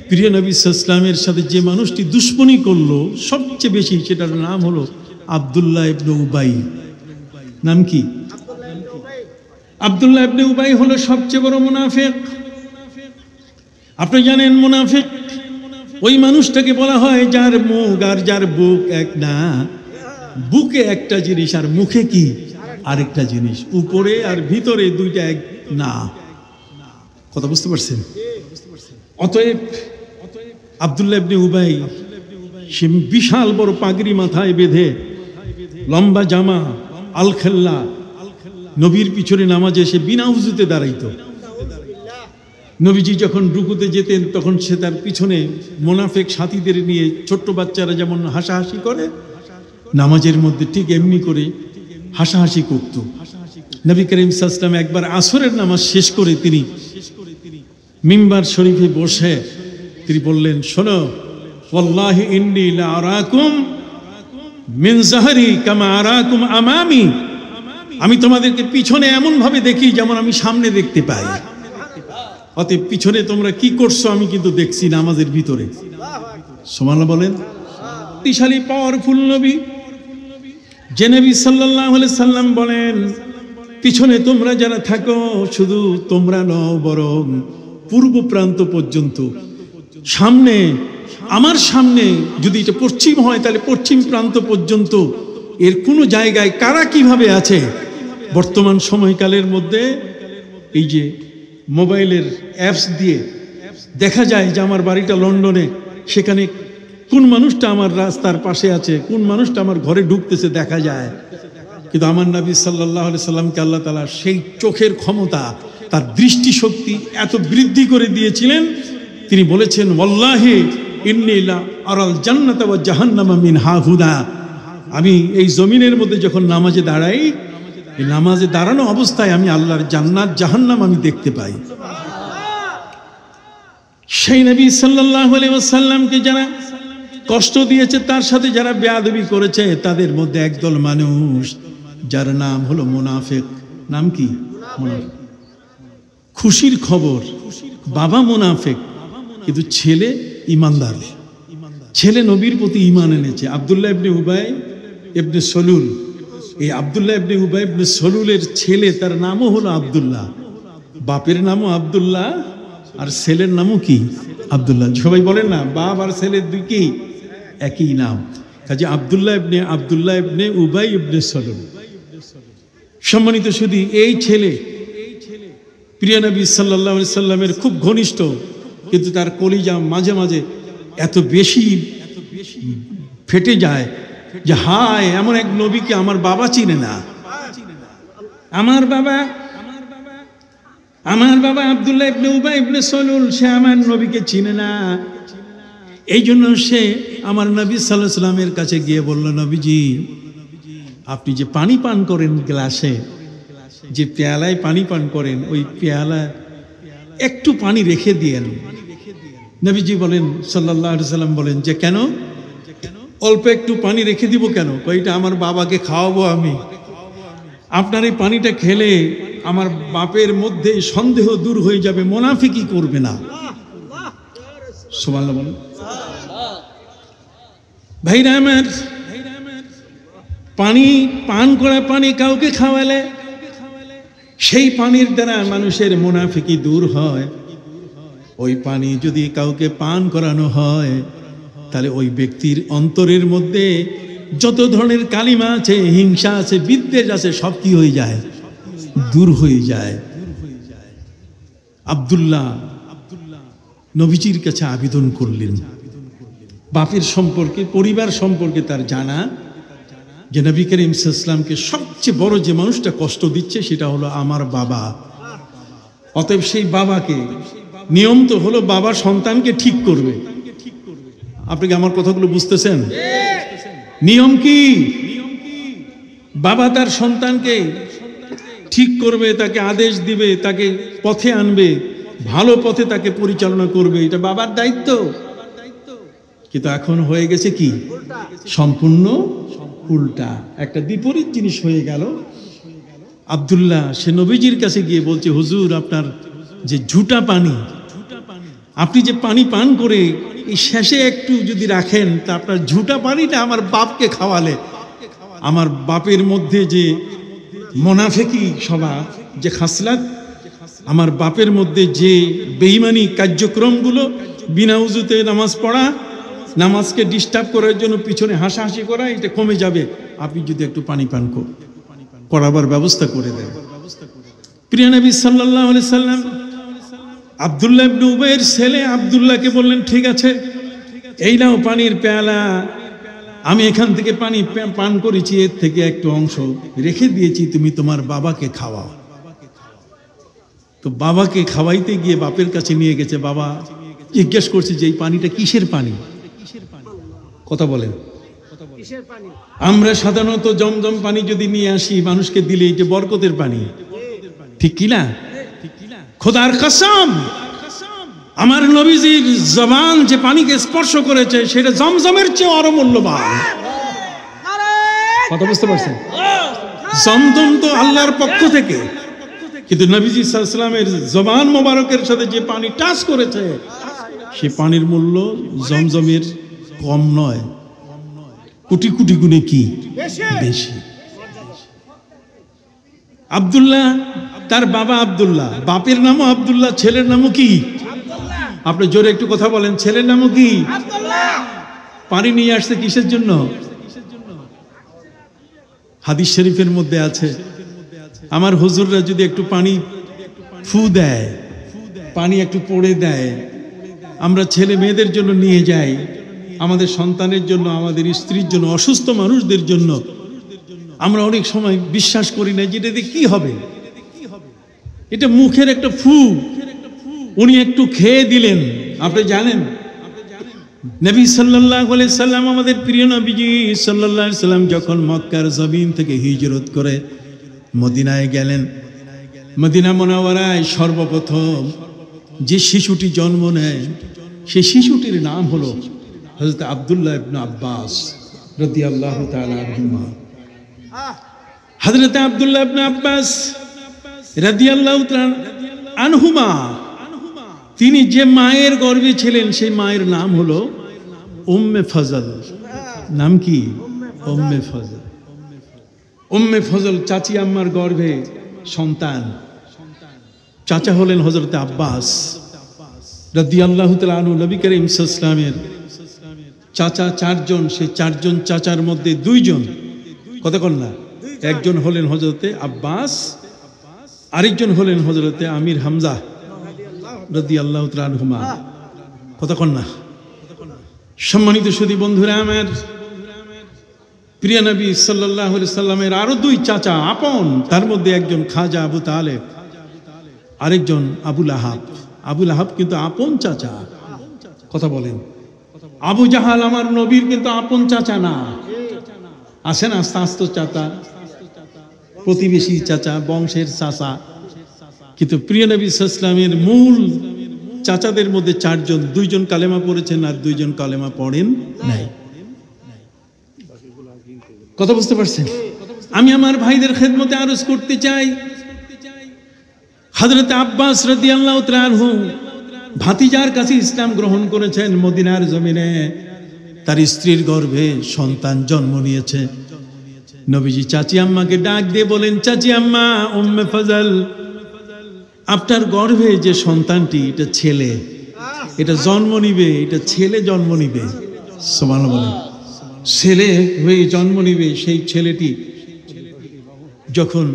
প্রিয় নবী সাল্লাল্লাহু আলাইহি ওয়াসাল্লামের সাথে যে মানুষটি দুশমনি করলো সবচেয়ে বেশি, সেটার নাম হলো আব্দুল্লাহ ইবনে উবাই। নাম কি? আব্দুল্লাহ ইবনে উবাই হলো সবচেয়ে বড় মুনাফিক। আপনি জানেন মুনাফিক ওই মানুষটাকে বলা হয় যার মুখ আর যার বুক এক না। বুকে একটা জিনিস আর মুখে কি আরেকটা জিনিস, উপরে আর ভিতরে দুইটা এক না। কথা বুঝতে পারছেন? অতএব আব্দুল্লাহ ইবনে উবাই সে বিশাল বড় পাগড়ি মাথায় বেঁধে, লম্বা জামা, আল খেল্লা, নবীর পিছনে নামাজে সে বিনা উযুতে দাঁড়াইতো। নবীজি যখন রুকুতে যেতেন তখন সে তার পিছনে মুনাফিক সাথীদের নিয়ে, ছোট্ট বাচ্চারা যেমন হাসাহাসি করে, নামাজের মধ্যে ঠিক এমনি করে হাসাহাসি করত। নবী করিম সাল্লাল্লাহু আলাইহি ওয়াসাল্লাম একবার আসরের নামাজ শেষ করে তিনি মিম্বার শরীফে বসে তিনি বললেন, শোনো, ওয়াল্লাহি ইন্নী লা আরাকুম মিন যাহরি কামা আরাকুম আমামি, আমি তোমাদেরকে পিছনে এমন ভাবে দেখি যেমন আমি সামনে দেখতে পাই। অতএব পিছনে তোমরা কি করছো আমি কিন্তু দেখছি নামাজের ভিতরে। সুবহানাল্লাহ বলেন। শক্তিশালী পাওয়ারফুল নবী যে নবী সাল্লাল্লাহু আলাইহি সাল্লাম বলেন, পিছনে তোমরা যারা থাকো শুধু তোমরা নও, বরং পূর্ব প্রান্ত পর্যন্ত, সামনে, আমার সামনে যদি এটা পশ্চিম হয় তাহলে পশ্চিম প্রান্ত পর্যন্ত, এর কোনো জায়গায় কারা কিভাবে আছে। বর্তমান সময়কালের মধ্যে এই যে মোবাইলের অ্যাপস দিয়ে দেখা যায় যে আমার বাড়িটা লন্ডনে, সেখানে কোন মানুষটা আমার রাস্তার পাশে আছে, কোন মানুষটা আমার ঘরে ঢুকতেছে দেখা যায়। কিন্তু আমার নবী সাল্লাল্লাহু আলাইহি সাল্লামকে আল্লাহ তাআলা সেই চোখের ক্ষমতা, তার দৃষ্টিশক্তি এত বৃদ্ধি করে দিয়েছিলেন, তিনি বলেছেন, ওয়াল্লাহি ইন্নী লা আরাল জান্নাতা ওয়া জাহান্নামা মিন হাহুদা, আমি এই জমিনের মধ্যে যখন নামাজে দাঁড়াই, এই নামাজে দাঁড়ানো অবস্থায় আমি আল্লাহর জান্নাত জাহান্নাম আমি দেখতে পাই। সেই নবী সাল্লাল্লাহু আলাইহি ওয়াসাল্লামকে যারা কষ্ট দিয়েছে, তার সাথে যারা বেয়াদবি করেছে, তাদের মধ্যে একদল মানুষ যার নাম হলো মুনাফিক। নাম কি? মুনাফিক। খুশির খবর, বাবা মুনাফিক কিন্তু ছেলে ইমানদার, ছেলে নবীর প্রতি ঈমান এনেছে। আব্দুল্লাহ ইবনে উবাই ইবনে সলুল, এই আব্দুল্লাহ ইবনে উবাই ইবনে সলুলের ছেলে, তার নামও হলো আব্দুল্লাহ, বাপের নামও আব্দুল্লাহ আর ছেলের নামও কি? আব্দুল্লাহ। সবাই বলেন না, বাপ আর ছেলের দুই কি একই নাম। কাজে আব্দুল্লাহ ইবনে উবাই ইবনে সলুল। সম্মানিত শুধু এই ছেলে প্রিয় নবী সাল্লাল্লাহু আলাইহি সাল্লামের খুব ঘনিষ্ঠ, কিন্তু তার কলিজা মাঝে মাঝে এত বেশি ফেটে যায় যে হায়, এমন এক নবীকে আমার বাবা চিনে না। আমার বাবা আব্দুল্লাহ ইবনে উবাই ইবনে সলুল, সে আমার নবীকে চিনে না। এই জন্য সে আমার নবী সাল্লাল্লাহু আলাইহি সাল্লামের কাছে গিয়ে বলল, নবীজি, আপনি যে পানি পান করেন গ্লাসে, যে পেয়ালায় পানি পান করেন, ওই পেয়ালা একটু পানি রেখে দিয়েন। নবীজি বলেন সাল্লাল্লাহু আলাইহি সাল্লাম বলেন যে কেন, অল্প একটু পানি রেখে দিব কেন? কইটা আমার বাবাকে খাওয়াবো আমি, আপনার এই পানিটা খেলে আমার বাপের মধ্যে সন্দেহ দূর হয়ে যাবে, মুনাফিকি করবে না। সুবহানাল্লাহ। ভাইরা আমার, পানি পান করা পানি কাউকে খাওয়ালে সেই পানির দ্বারা মানুষের মুনাফিকি দূর হয়। ওই পানি যদি কাউকে পান করানো হয় তাহলে ওই ব্যক্তির অন্তরের মধ্যে যত ধরনের কালিমা আছে, হিংসা আছে, বিদ্বেষ আছে, সব কি হয়ে যায়? দূর হয়ে যায়। আব্দুল্লাহ নবীজির কাছে আবেদন করলেন, বাপের সম্পর্কে, পরিবার সম্পর্কে তার জানা, যে নবী করিম সাল্লাল্লাহু আলাইহি ওয়াসাল্লামকে সবচেয়ে বড় যে মানুষটা কষ্ট দিচ্ছে সেটা হলো আমার বাবা। অতএব সেই বাবাকে, নিয়ম তো হলো বাবা সন্তানকে ঠিক করবে। আপনি কি আমার কথাগুলো বুঝতেছেন? নিয়ম কি? বাবা তার সন্তানকে ঠিক করবে, তাকে আদেশ দিবে, তাকে পথে আনবে, ভালো পথে তাকে পরিচালনা করবে, এটা বাবার দায়িত্ব। কিন্তু এখন হয়ে গেছে কি? সম্পূর্ণ উল্টা, একটা বিপরীত জিনিস হয়ে গেল। আব্দুল্লাহ সে নবীজির কাছে গিয়ে বলছে, হুজুর আপনার যে ঝুটা পানি, আপনি যে পানি পান করে এই শেষে একটু যদি রাখেন, তা আপনার ঝুটা পানিটা আমার বাপকে খাওয়ালে আমার বাপের মধ্যে যে মুনাফিকি স্বভাব, যে খাসলাত, আমার বাপের মধ্যে যে বেঈমানি কার্যক্রমগুলো, বিনা উযুতে নামাজ পড়া, নামাজকে ডিস্টার্ব করার জন্য পিছনে হাসাহাসি করা, এটা কমে যাবে আপনি যদি একটু পানি পান করাবার ব্যবস্থা করে দেন। প্রিয় নবী সাল্লাল্লাহু আলাইহি সাল্লাম আব্দুল্লাহ ইবনে উবাইয়ের ছেলে আব্দুল্লাহকে বললেন, ঠিক আছে, এই নাও পানির পেয়ালা, আমি এখান থেকে পানি পান করেছি, এর থেকে একটু অংশ রেখে দিয়েছি, তুমি তোমার বাবাকে খাওয়াও। তো বাবাকে খাওয়াইতে গিয়ে বাপের কাছে নিয়ে গেছে। বাবা জিজ্ঞেস করছে যে এই পানিটা কিসের পানি? কথা বলেন। আমরা সাধারণত জমজম পানি যদি নিয়ে আসি মানুষকে দিলে এটা বরকতের পানি, ঠিক কি না? খোদার কসম, আমার নবীজির জবান যে পানিকে স্পর্শ করেছে সেটা জমজমের চেয়ে আরো মূল্যবান। কথা বুঝতে পারছেন? জমজম তো আল্লাহর পক্ষ থেকে, কিন্তু নবীজি সাল্লাল্লাহু আলাইহি ওয়াসাল্লামের জবান মোবারকের সাথে যে পানি টাচ করেছে সে পানির মূল্য জমজমের কম নয়, কোটি কোটি গুণে কি বেশি। আব্দুল্লাহ, তার বাবা আব্দুল্লাহ, বাপের নামও আব্দুল্লাহ, ছেলের নামও কি? আপনি জোরে একটু কথা বলেন, ছেলের নামও কি? পানি নিয়ে আসছে কিসের জন্য? হাদিস শরীফের মধ্যে আছে, আমার হুজুররা যদি একটু পানি ফু দেয়, পানি একটু পড়ে দেয়, আমরা ছেলে মেয়েদের জন্য নিয়ে যাই, আমাদের সন্তানের জন্য, আমাদের স্ত্রীর জন্য, অসুস্থ মানুষদের জন্য, আমরা অনেক সময় বিশ্বাস করি না যেটা দিয়ে কি হবে, এটা মুখের একটা ফু, উনি একটু খেয়ে দিলেন। আপনি জানেন নবী সাল্লাল্লাহু আলাইহি সাল্লাম, আমাদের প্রিয় নবীজি সাল্লাল্লাহু আলাইহি সাল্লাম যখন মক্কার জমিন থেকে হিজরত করে মদিনায় গেলেন, মদিনা মুনাওয়ারায় সর্বপ্রথম যে শিশুটি জন্ম নেয় সেই শিশুটির নাম হলো হযরত আব্দুল্লাহ ইবনে আব্বাস রাদিয়াল্লাহু তাআলা আনহুমা। হযরত আব্দুল্লাহ ইবনে আব্বাস রাদিয়াল্লাহু তাআলা আনহুমা, তিনি যে মায়ের গর্ভে ছিলেন সেই মায়ের নাম হলো উম্মে ফজল। নাম কি? উম্মে ফজল। উম্মে ফজল চাচি আম্মার গর্ভে সন্তান। চাচা হলেন হযরত আব্বাস রাদিয়াল্লাহু তাআলা আনহু। নবী করিম সাল্লাল্লাহু আলাইহি ওয়াসাল্লামের চাচা চারজন, সেই চারজন চাচার মধ্যে দুইজন, কথা কন না, একজন হলেন হযরতে আব্বাস, আরেকজন হলেন হযরতে আমির হামজা রাদিয়াল্লাহু তাআলা আনহুমা, কথা কন না। সম্মানিত সুধী বন্ধুরা আমার, প্রিয় নবী সাল্লাল্লাহু আলাইহি সাল্লামের আরো দুই চাচা আপন, তার মধ্যে একজন খাজা আবু তালেব, আরেকজন আবুল আহাব। আবুল আহাব কিন্তু আপন চাচা, কথা বলেন। আবু জাহাল আমার নবীর কিন্তু আপন চাচা না, আসেন আস্তে আস্তে চাচা, প্রতিবেশী চাচা, বংশের চাচা। কিন্তু প্রিয় নবী সাল্লাল্লাহু আলাইহি সাল্লামের মূল চাচাদের মধ্যে চারজন, দুইজন কালেমা পড়েছেন আর দুইজন কালেমা পড়েন নাই। কথা বুঝতে পারছেন? আমি আমার ভাইদের খেদমতে আরজ করতে চাই, হযরত আব্বাস রাদিয়াল্লাহু তাআলা আনহু ভাতিজার কাছে ইসলাম গ্রহণ করেছেন মদিনার জমিনে, তার স্ত্রীর গর্ভে সন্তান জন্ম নিয়েছে। নবীজি চাচি আম্মাকে ডাক দিয়ে বলেন, চাচি আম্মা, উম্মে ফজল, আপনার গর্ভে যে সন্তানটি, এটা ছেলে, এটা জন্ম নিবে, এটা ছেলে জন্ম নিবে। সুবহানাল্লাহ বলেন। ছেলে হয়ে জন্ম নিবে। সেই ছেলেটি যখন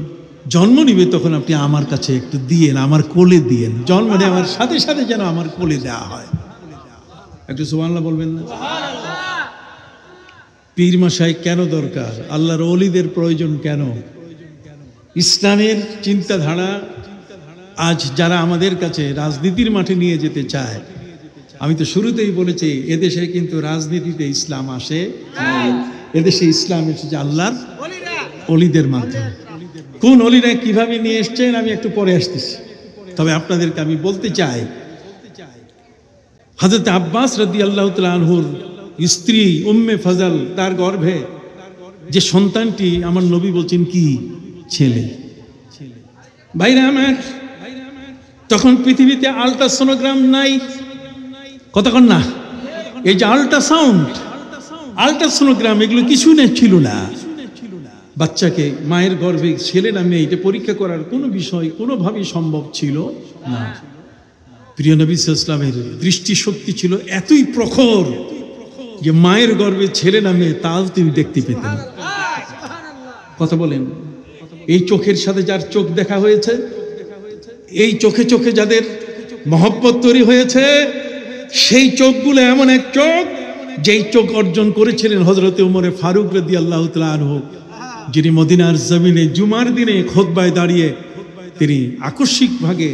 জন্ম নিবে তখন আপনি আমার কাছে একটু দিয়েন, আমার কোলে দিয়েন। জন্ম নেওয়ার সাথে সাথে যেন আমার কোলে দেওয়া হয়। একটু সুবহানাল্লাহ বলবেন না? পীর মশাই কেন দরকার? আল্লাহর ওলিদের প্রয়োজন কেন? ইসলামের চিন্তাধারা আজ যারা আমাদের কাছে রাজনীতির মাঠে নিয়ে যেতে চায়, আমি তো শুরুতেই বলেছি, এদেশে কিন্তু রাজনীতিতে ইসলাম আসে, এদেশে ইসলাম এসেছে আল্লাহর ওলিদের মাধ্যমে। কোন ওলিরা কিভাবে নিয়ে এসছেন আমি একটু পরে আসতেছি। তবে আপনাদেরকে আমি বলতে চাই, হযরত আব্বাস রাদিয়াল্লাহু তাআলা আনহুর স্ত্রী উম্মে ফজল, তার গর্ভে যে সন্তানটি, আমার নবী বলছেন কি? ছেলে। ভাইরা আমার, তখন পৃথিবীতে আল্ট্রাসোনোগ্রাম নাই, কতক্ষণ না, এই যে আল্ট্রাসাউন্ড, আল্ট্রাসোনোগ্রাম, এগুলো কিছু ছিল না। বাচ্চাকে মায়ের গর্ভে ছেলে না মেয়ে এটা পরীক্ষা করার কোনো বিষয় কোনোভাবেই সম্ভব ছিল না। প্রিয় নবী সাল্লাল্লাহু আলাইহি ওয়াসাল্লামের দৃষ্টিশক্তি ছিল এতই প্রখর যে মায়ের গর্ভে ছেলে না মেয়ে তাও তিনি দেখতে পেতেন। কথা বলেন, এই চোখের সাথে যার চোখ দেখা হয়েছে, এই চোখে চোখে যাদের মহব্বত তৈরি হয়েছে, সেই চোখগুলো এমন এক চোখ, যেই চোখ অর্জন করেছিলেন হযরত ওমর ফারুক রাদিয়াল্লাহু তাআলা আনহু, যিনি মদিনার জমিনে জুমার দিনে খুতবায় দাঁড়িয়ে তিনি আকস্মিক ভাগে,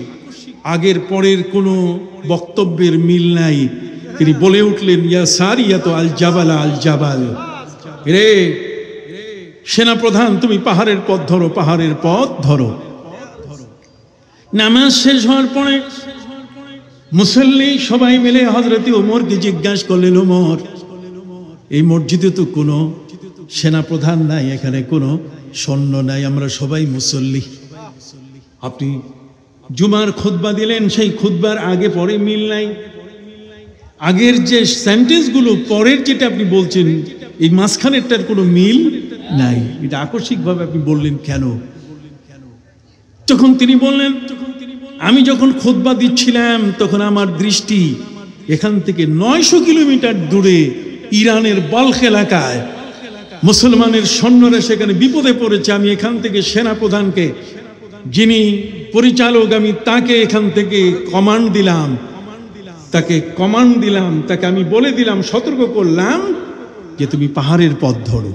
আগের পরের কোনো বক্তব্যের মিল নাই, তিনি বলে উঠলেন, ইয়া সারিয়াত আল জাবাল আল জাবাল, রে সেনাপ্রধান, তুমি পাহাড়ের পথ ধরো, পাহাড়ের পথ ধরো। নামাজ শেষ হওয়ার পরে মুসল্লি সবাই মিলে হযরত ওমরকে জিজ্ঞাসা করলেন, ওমর, এই মসজিদে তো কোনো সেনাপ্রধান নাই, এখানে কোনো সৈন্য নাই, আমরা সবাই মুসল্লি, আপনি জুমার খুতবা দিলেন, সেই খুতবার আগে পরে মিল নাই, আগের যে সেন্টেন্সগুলো পরের যেটা আপনি বলছেন এই মাঝখানেরটার কোনো মিল নাই, এটা আকস্মিকভাবে আপনি বললেন কেন? তখন তিনি বললেন, আমি যখন খুতবা দিচ্ছিলাম তখন আমার দৃষ্টি এখান থেকে 900 কিলোমিটার দূরে ইরানের বাল্খ এলাকায় মুসলমানের সৈন্যরা সেখানে বিপদে পড়েছে। আমি এখান থেকে সেনাপ্রধানকে, যিনি পরিচালক, আমি তাকে এখান থেকে কমান্ড দিলাম, তাকে আমি বলে দিলাম, সতর্ক করলাম যে তুমি পাহাড়ের পথ ধরো।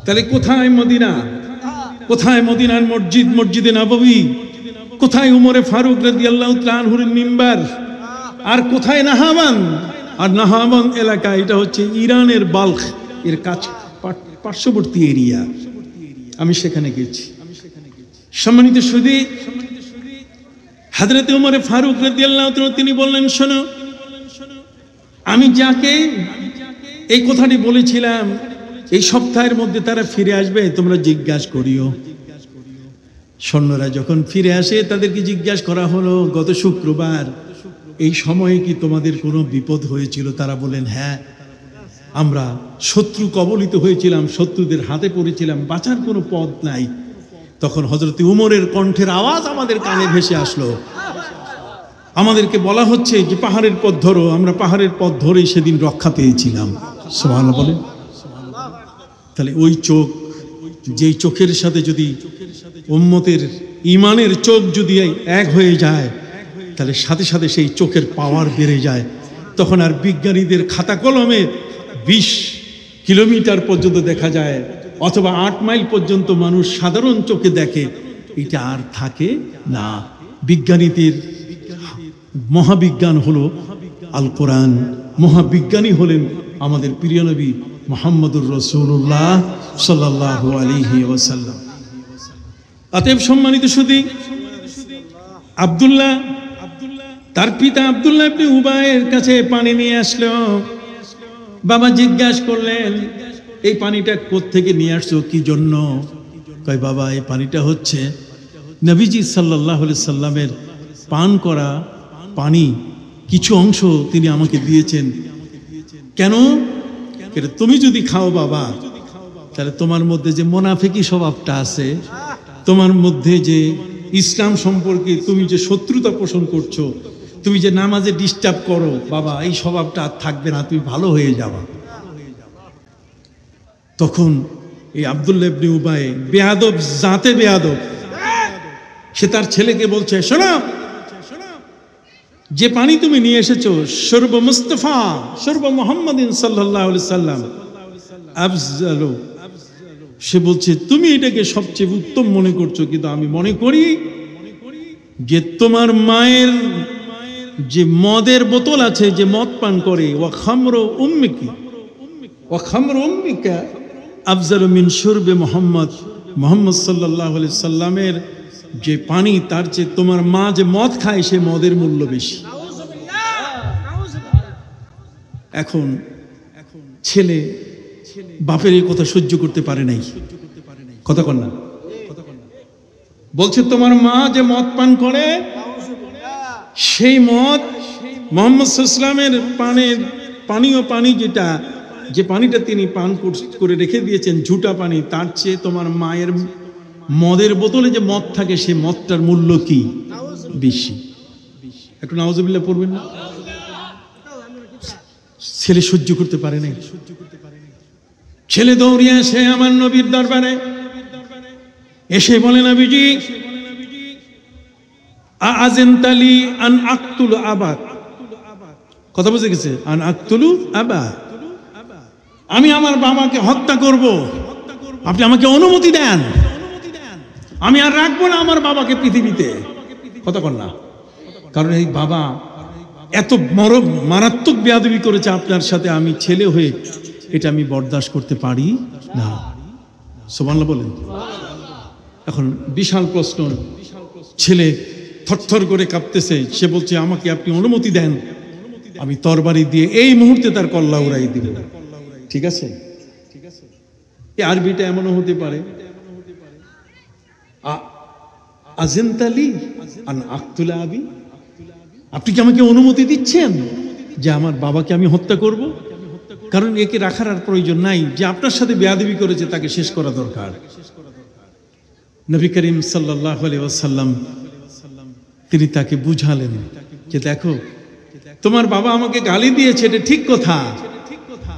তাহলে কোথায় মদিনা, কোথায় মদিনার মসজিদ, মসজিদে নববী, কোথায় উমরে ফারুক রাদিয়াল্লাহু তাআলা আনহুর মিম্বার, আর কোথায় নাহাবান? আর নাহাবান এলাকা, এটা হচ্ছে ইরানের বাল্খ এর কাছে পার্শ্ববর্তী এরিয়া, আমি সেখানে গেছি। সম্মানিত সুধী, হযরত উমরে ফারুক রাদিয়াল্লাহু তাআলা তিনি বললেন, শোনো, আমি যাকে এই কথাটি বলেছিলাম এই সপ্তাহের মধ্যে তারা ফিরে আসবে, তোমরা জিজ্ঞাসা করিও। সৈন্যরা যখন ফিরে আসে তাদেরকে জিজ্ঞাসা করা হলো, গত শুক্রবার এই সময়ে কি তোমাদের কোনো বিপদ হয়েছিল? তারা বলেন, হ্যাঁ, আমরা শত্রু কবলিত হয়েছিলাম, শত্রুদের হাতে পড়েছিলাম, বাঁচার কোনো পথ নাই। তখন হযরত উমরের কণ্ঠের আওয়াজ আমাদের কানে ভেসে আসলো, আমাদেরকে বলা হচ্ছে যে পাহাড়ের পথ ধরো। আমরা পাহাড়ের পথ ধরেই সেদিন রক্ষা পেয়েছিলাম। সুবহানাল্লাহ বলেন। তাহলে ওই চোখ, যেই চোখের সাথে যদি উম্মতের ঈমানের চোখ যদি এক হয়ে যায়, তাহলে সাথে সাথে সেই চোখের পাওয়ার বেড়ে যায়। তখন আর বিজ্ঞানীদের খাতা কলমে 20 কিলোমিটার পর্যন্ত দেখা যায়, অথবা 8 মাইল পর্যন্ত মানুষ সাধারণ চোখে দেখে, এটা আর থাকে না। বিজ্ঞানীদের মহাবিজ্ঞান হলো আল কোরআন, মহাবিজ্ঞানী হলেন আমাদের প্রিয় নবী মুহাম্মদুর রাসূলুল্লাহ সাল্লাল্লাহু আলাইহি ওয়াসাল্লাম। অতএব সম্মানিত সুধী, আব্দুল্লাহ, তার পিতা আব্দুল্লাহ ইবনে উবাইয়ের কাছে পানি নিয়ে আসলো। বাবা জিজ্ঞাসা করলেন, এই পানিটা কোত্থেকে নিয়ে আসছো, কি জন্য? কয়, বাবা, এই পানিটা হচ্ছে নবীজি সাল্লাল্লাহু আলাইহি সাল্লামের পান করা পানি, কিছু অংশ তিনি আমাকে দিয়েছেন। কেন? তুমি যদি খাও বাবা, তাহলে তোমার মধ্যে যে মুনাফিকি স্বভাবটা আছে, তোমার মধ্যে যে ইসলাম সম্পর্কে তুমি যে শত্রুতা পোষণ করছো, তুমি যে নামাজে ডিস্টার্ব করো, বাবা এই স্বভাবটা আর থাকবে না, তুমি ভালো হয়ে যাবা। তখন এই আব্দুল্লাহ ইবনে উবাই বেয়াদব, জাতে বেয়াদব, সে তার ছেলেকে বলছে, শোনো, যে পানি তুমি নিয়ে এসেছো শরব মুস্তাফা শরব মুহাম্মাদিন সাল্লাল্লাহু আলাইহি সাল্লাম আফজালু, সে বলছে তুমি এটাকে সবচেয়ে উত্তম মনে করছো, কিন্তু আমি মনে করি যে তোমার মায়ের যে মদের বোতল আছে, যে মদ পান করে, ওয়া খামরু উম্মিকি ওয়া খামরু উম্মিকা আফজালু মিন শুরবে মুহাম্মদ সাল্লাল্লাহু আলাইহি সাল্লামের যে পানি, তার চেয়ে তোমার মা যে মদ খায় সে মদের মূল্য বেশি। এখন ছেলে বাপের এই কথা সহ্য করতে পারে নাই, কথা কন না, বলছে তোমার মা যে মদ পান করে সেই মদ মুহাম্মদ সাল্লাল্লাহু আলাইহি সাল্লামের পানীয় পানি, যেটা যে পানিটা তিনি পান করে রেখে দিয়েছেন ঝুটা পানি, তার চেয়ে তোমার মায়ের মদের বোতলে যে মদ থাকে সে মদটার মূল্য কি বেশি। একটু নাউজুবিল্লাহ পড়বেন না? ছেলে সহ্য করতে পারে নাই, ছেলে দৌড়িয়ে এসে আমার নবীর দরবারে এসে বলে, নবীজি আযিনতালি আন আকতুল আবা, কথা বুঝে গেছে, আন আকতুলু আবা, আমি আমার বাবাকে হত্যা করব, আপনি আমাকে অনুমতি দেন, আমি আর রাখবো না আমার বাবাকে পৃথিবীতে। কথা কন না, কারণ এই বাবা এত বড় মারাত্মক বেয়াদবি করেছে আপনার সাথে, আমি ছেলে হয়ে এটা আমি বরদাস্ত করতে পারি না। সুবহানাল্লাহ বলেন। এখন বিশাল প্রশ্ন, ছেলে থরথর করে কাঁপতেছে, সে বলছে আমাকে আপনি অনুমতি দেন, আমি তরবারি দিয়ে এই মুহূর্তে তার কল্লা উড়াই দিব। ঠিক আছে, এই আরবিটা এমনও হতে পারে, আযিনতালি আন আকতুলা আবি, আপনি কি আমাকে অনুমতি দিচ্ছেন যে আমার বাবাকে আমি হত্যা করব? কারণ একে রাখার আর প্রয়োজন নাই, যে আপনার সাথে বেয়াদবি করেছে তাকে শেষ করা দরকার। নবী করিম সাল্লাল্লাহু আলাইহি ওয়াসাল্লাম তিনি তাকে বুঝালেন যে দেখো, তোমার বাবা আমাকে গালি দিয়েছে, এটা ঠিক কথা,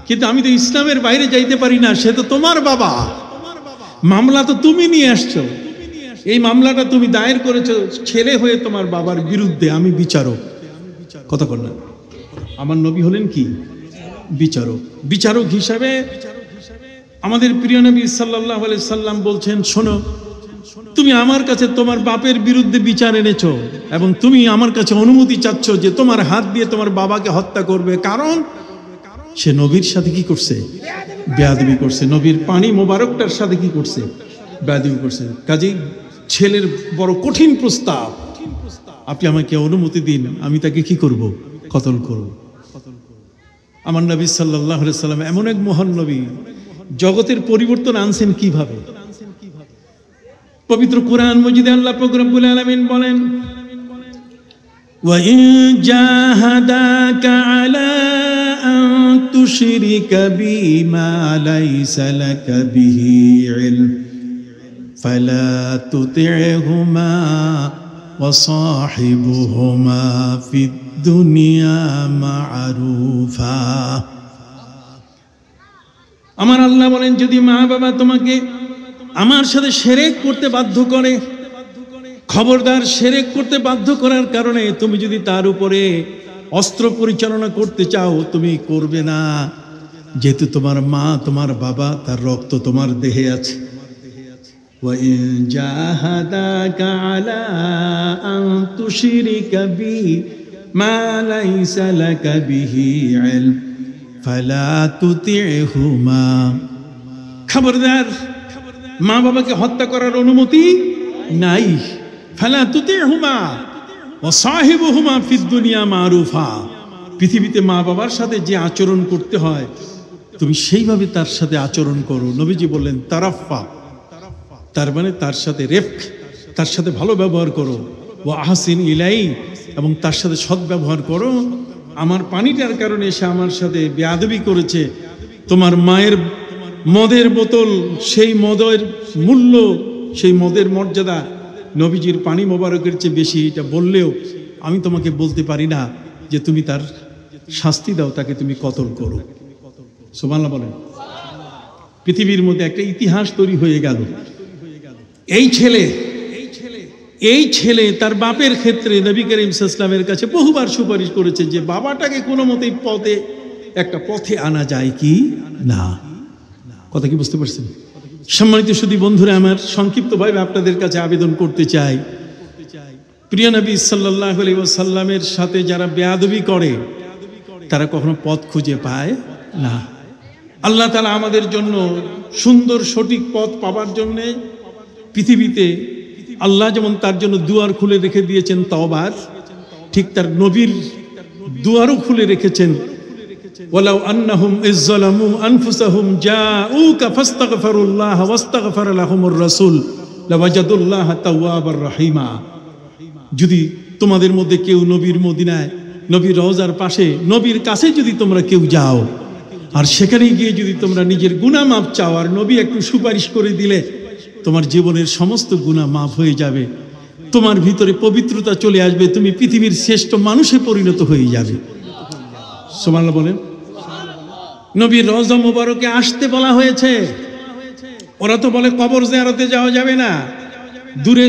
কিন্তু আমি তো ইসলামের বাইরে যাইতে পারি না, সে তো তোমার বাবা, মামলা তো তুমি নিয়ে আসছো, এই মামলাটা তুমি দায়ের করেছো ছেলে হয়ে তোমার বাবার বিরুদ্ধে, আমি বিচারক। কথা বল না, আমার নবী হলেন কি বিচারক। বিচারক হিসাবে আমাদের প্রিয় নবী সাল্লাল্লাহু আলাইহি সাল্লাম বলছেন, শোনো, তুমি আমার কাছে তোমার বাপের বিরুদ্ধে বিচার এনেছো এবং তুমি আমার কাছে অনুমতি চাচ্ছ যে তোমার হাত দিয়ে তোমার বাবাকে হত্যা করবে, কারণ সে নবীর সাথে কি করছে? বেয়াদবি করছে। নবীর পানি মোবারকটার সাথে কি করছে? বেয়াদবি করছে। কাজেই ছেলের বড় কঠিন প্রস্তাব, আপনি আমাকে অনুমতি দিন, আমি তাকে কি করব? কতল করব। আমার নবী সাল্লাল্লাহু আলাইহি সাল্লাম এমন এক মহান নবী, জগতের পরিবর্তন আনছেন কিভাবে? পবিত্র কুরআন মজিদে আল্লাহ পাক রব্বুল আলামিন বলেন, ওয়া ইন জাহাদাকা আলা আন তুশরিকা বিমা লাইসা লাকা বিহি ইলম ফালা তুতি'হুমা ওয়া সাহিবুহুমা ফিদ দুনিয়া মা'রুফা। আমার আল্লাহ বলেন, যদি মা বাবা তোমাকে আমার সাথে শিরক করতে বাধ্য করে, খবরদার শিরক করতে বাধ্য করার কারণে তুমি যদি তার উপরে অস্ত্র পরিচালনা করতে চাও, তুমি করবে না, যেহেতু তোমার মা তোমার বাবা তার রক্ত তোমার দেহে আছে। ওয়া ইন জাহাদাকা আলা আন তুশরিকা বি মা লাইসা লাকা বিহি ইলম ফালা তুতি'হুমা। খবরদার, মা বাবাকে হত্যা করার অনুমতি নাই। ফালা তুতি'হুমা ওয়া সাহিবুহুমা ফিদ দুনিয়া মা'রুফা। পৃথিবীতে মা বাবার সাথে যে আচরণ করতে হয় তুমি সেইভাবে তার সাথে আচরণ করো। নবীজি বললেন তারাফা, তার মানে তার সাথে রেফক, তার সাথে ভালো ব্যবহার করো। ওয়া আহসিন ইলাই, এবং তার সাথে সৎ ব্যবহার করো। আমার পানিটার কারণে সে আমার সাথে বেয়াদবি করেছে, তোমার মায়ের মদের বোতল, সেই মদের মূল্য, সেই মদের মর্যাদা নবীজির পানি মোবারকের চেয়ে বেশি, এটা বললেও আমি তোমাকে বলতে পারি না যে তুমি তার শাস্তি দাও, তাকে তুমি কতল করো। সুবহানাল্লাহ বলেন। পৃথিবীর মধ্যে একটা ইতিহাস তৈরি হয়ে গেল। এই ছেলে তার বাপের ক্ষেত্রে নবী করিম সাল্লাল্লাহু আলাইহি ওয়াসাল্লামের কাছে বহুবার সুপারিশ করেছে যে বাবাটাকে কোনো মতেই একটা পথে আনা যায় কি না। কথা কি বুঝতে পারছেন? সম্মানিত সুধী বন্ধুরা আমার, সংক্ষিপ্তভাবে আপনাদের কাছে আবেদন করতে চাই, প্রিয় নবী সাল্লাল্লাহু আলাইহি ওয়াসাল্লামের সাথে যারা বেয়াদবি করে তারা কখনো পথ খুঁজে পায় না। আল্লাহ তাআলা আমাদের জন্য সুন্দর সঠিক পথ পাবার জন্য পৃথিবীতে আল্লাহ যেমন তার জন্য দুয়ার খুলে রেখে দিয়েছেন তওবার, ঠিক তার নবীর দুয়ারও খুলে রেখেছেন। ওয়ালাউ আন্নাহুম ইযযালামু আনফুসাহুম জাউকা ফাস্তাগফিরুল্লাহ ওয়াস্তাগফার লাহুমুর রাসূল লাওয়াজাদুল্লাহ তাওয়াবার রহিমা। যদি তোমাদের মধ্যে কেউ নবীর মদিনায়, নবীর রওজার পাশে, নবীর কাছে যদি তোমরা কেউ যাও আর সেখানে গিয়ে যদি তোমরা নিজের গুনাহ মাফ চাও আর নবী একটু সুপারিশ করে দিলে তোমার জীবনের সমস্ত গুনাহ মাফ হয়ে যাবে, তোমার ভিতরে পবিত্রতা চলে আসবে, তুমি পৃথিবীর শ্রেষ্ঠ মানুষে পরিণত হয়ে যাবে। সুবহানাল্লাহ বলেন। নবীর রওজা মোবারকে আসতে বলা হয়েছে। ওরা তো বলে কবর জিয়ারতে যাওয়া যাবে না, দূরে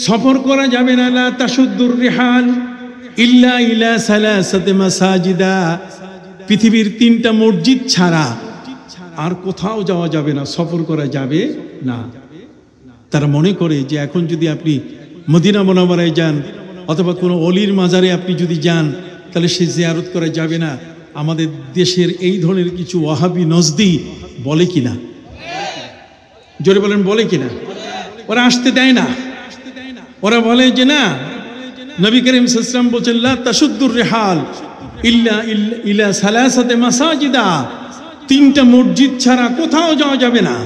সফর করা যাবে না, লা তাশুদ্দুর রিহাল ইল্লা ইলা সালাসাতি মাসাজিদা, পৃথিবীর 3টা মসজিদ ছাড়া আর কোথাও যাওয়া যাবে না, সফর করা যাবে না। তারা মনে করে যে এখন যদি আপনি মদিনা মুনাওয়ারায় যান অথবা কোনো অলির মাজারে আপনি যদি যান তাহলে সে জিয়ারত করা যাবে না। আমাদের দেশের এই ধরনের কিছু ওয়াহাবি নজদি বলে কিনা, জোরে বলেন, বলে কিনা? ওরা আসতে দেয় না। ওরা বলে যে না, নবী করিম সাল্লাল্লাহু আলাইহি ওয়াসাল্লাম বলেছেন লা তাশুদ্দুর রিহাল ইল্লা ইলা সালাসাতি মাসাজিদা, 3টা মসজিদ ছাড়া কোথাও যাওয়া যাবে না।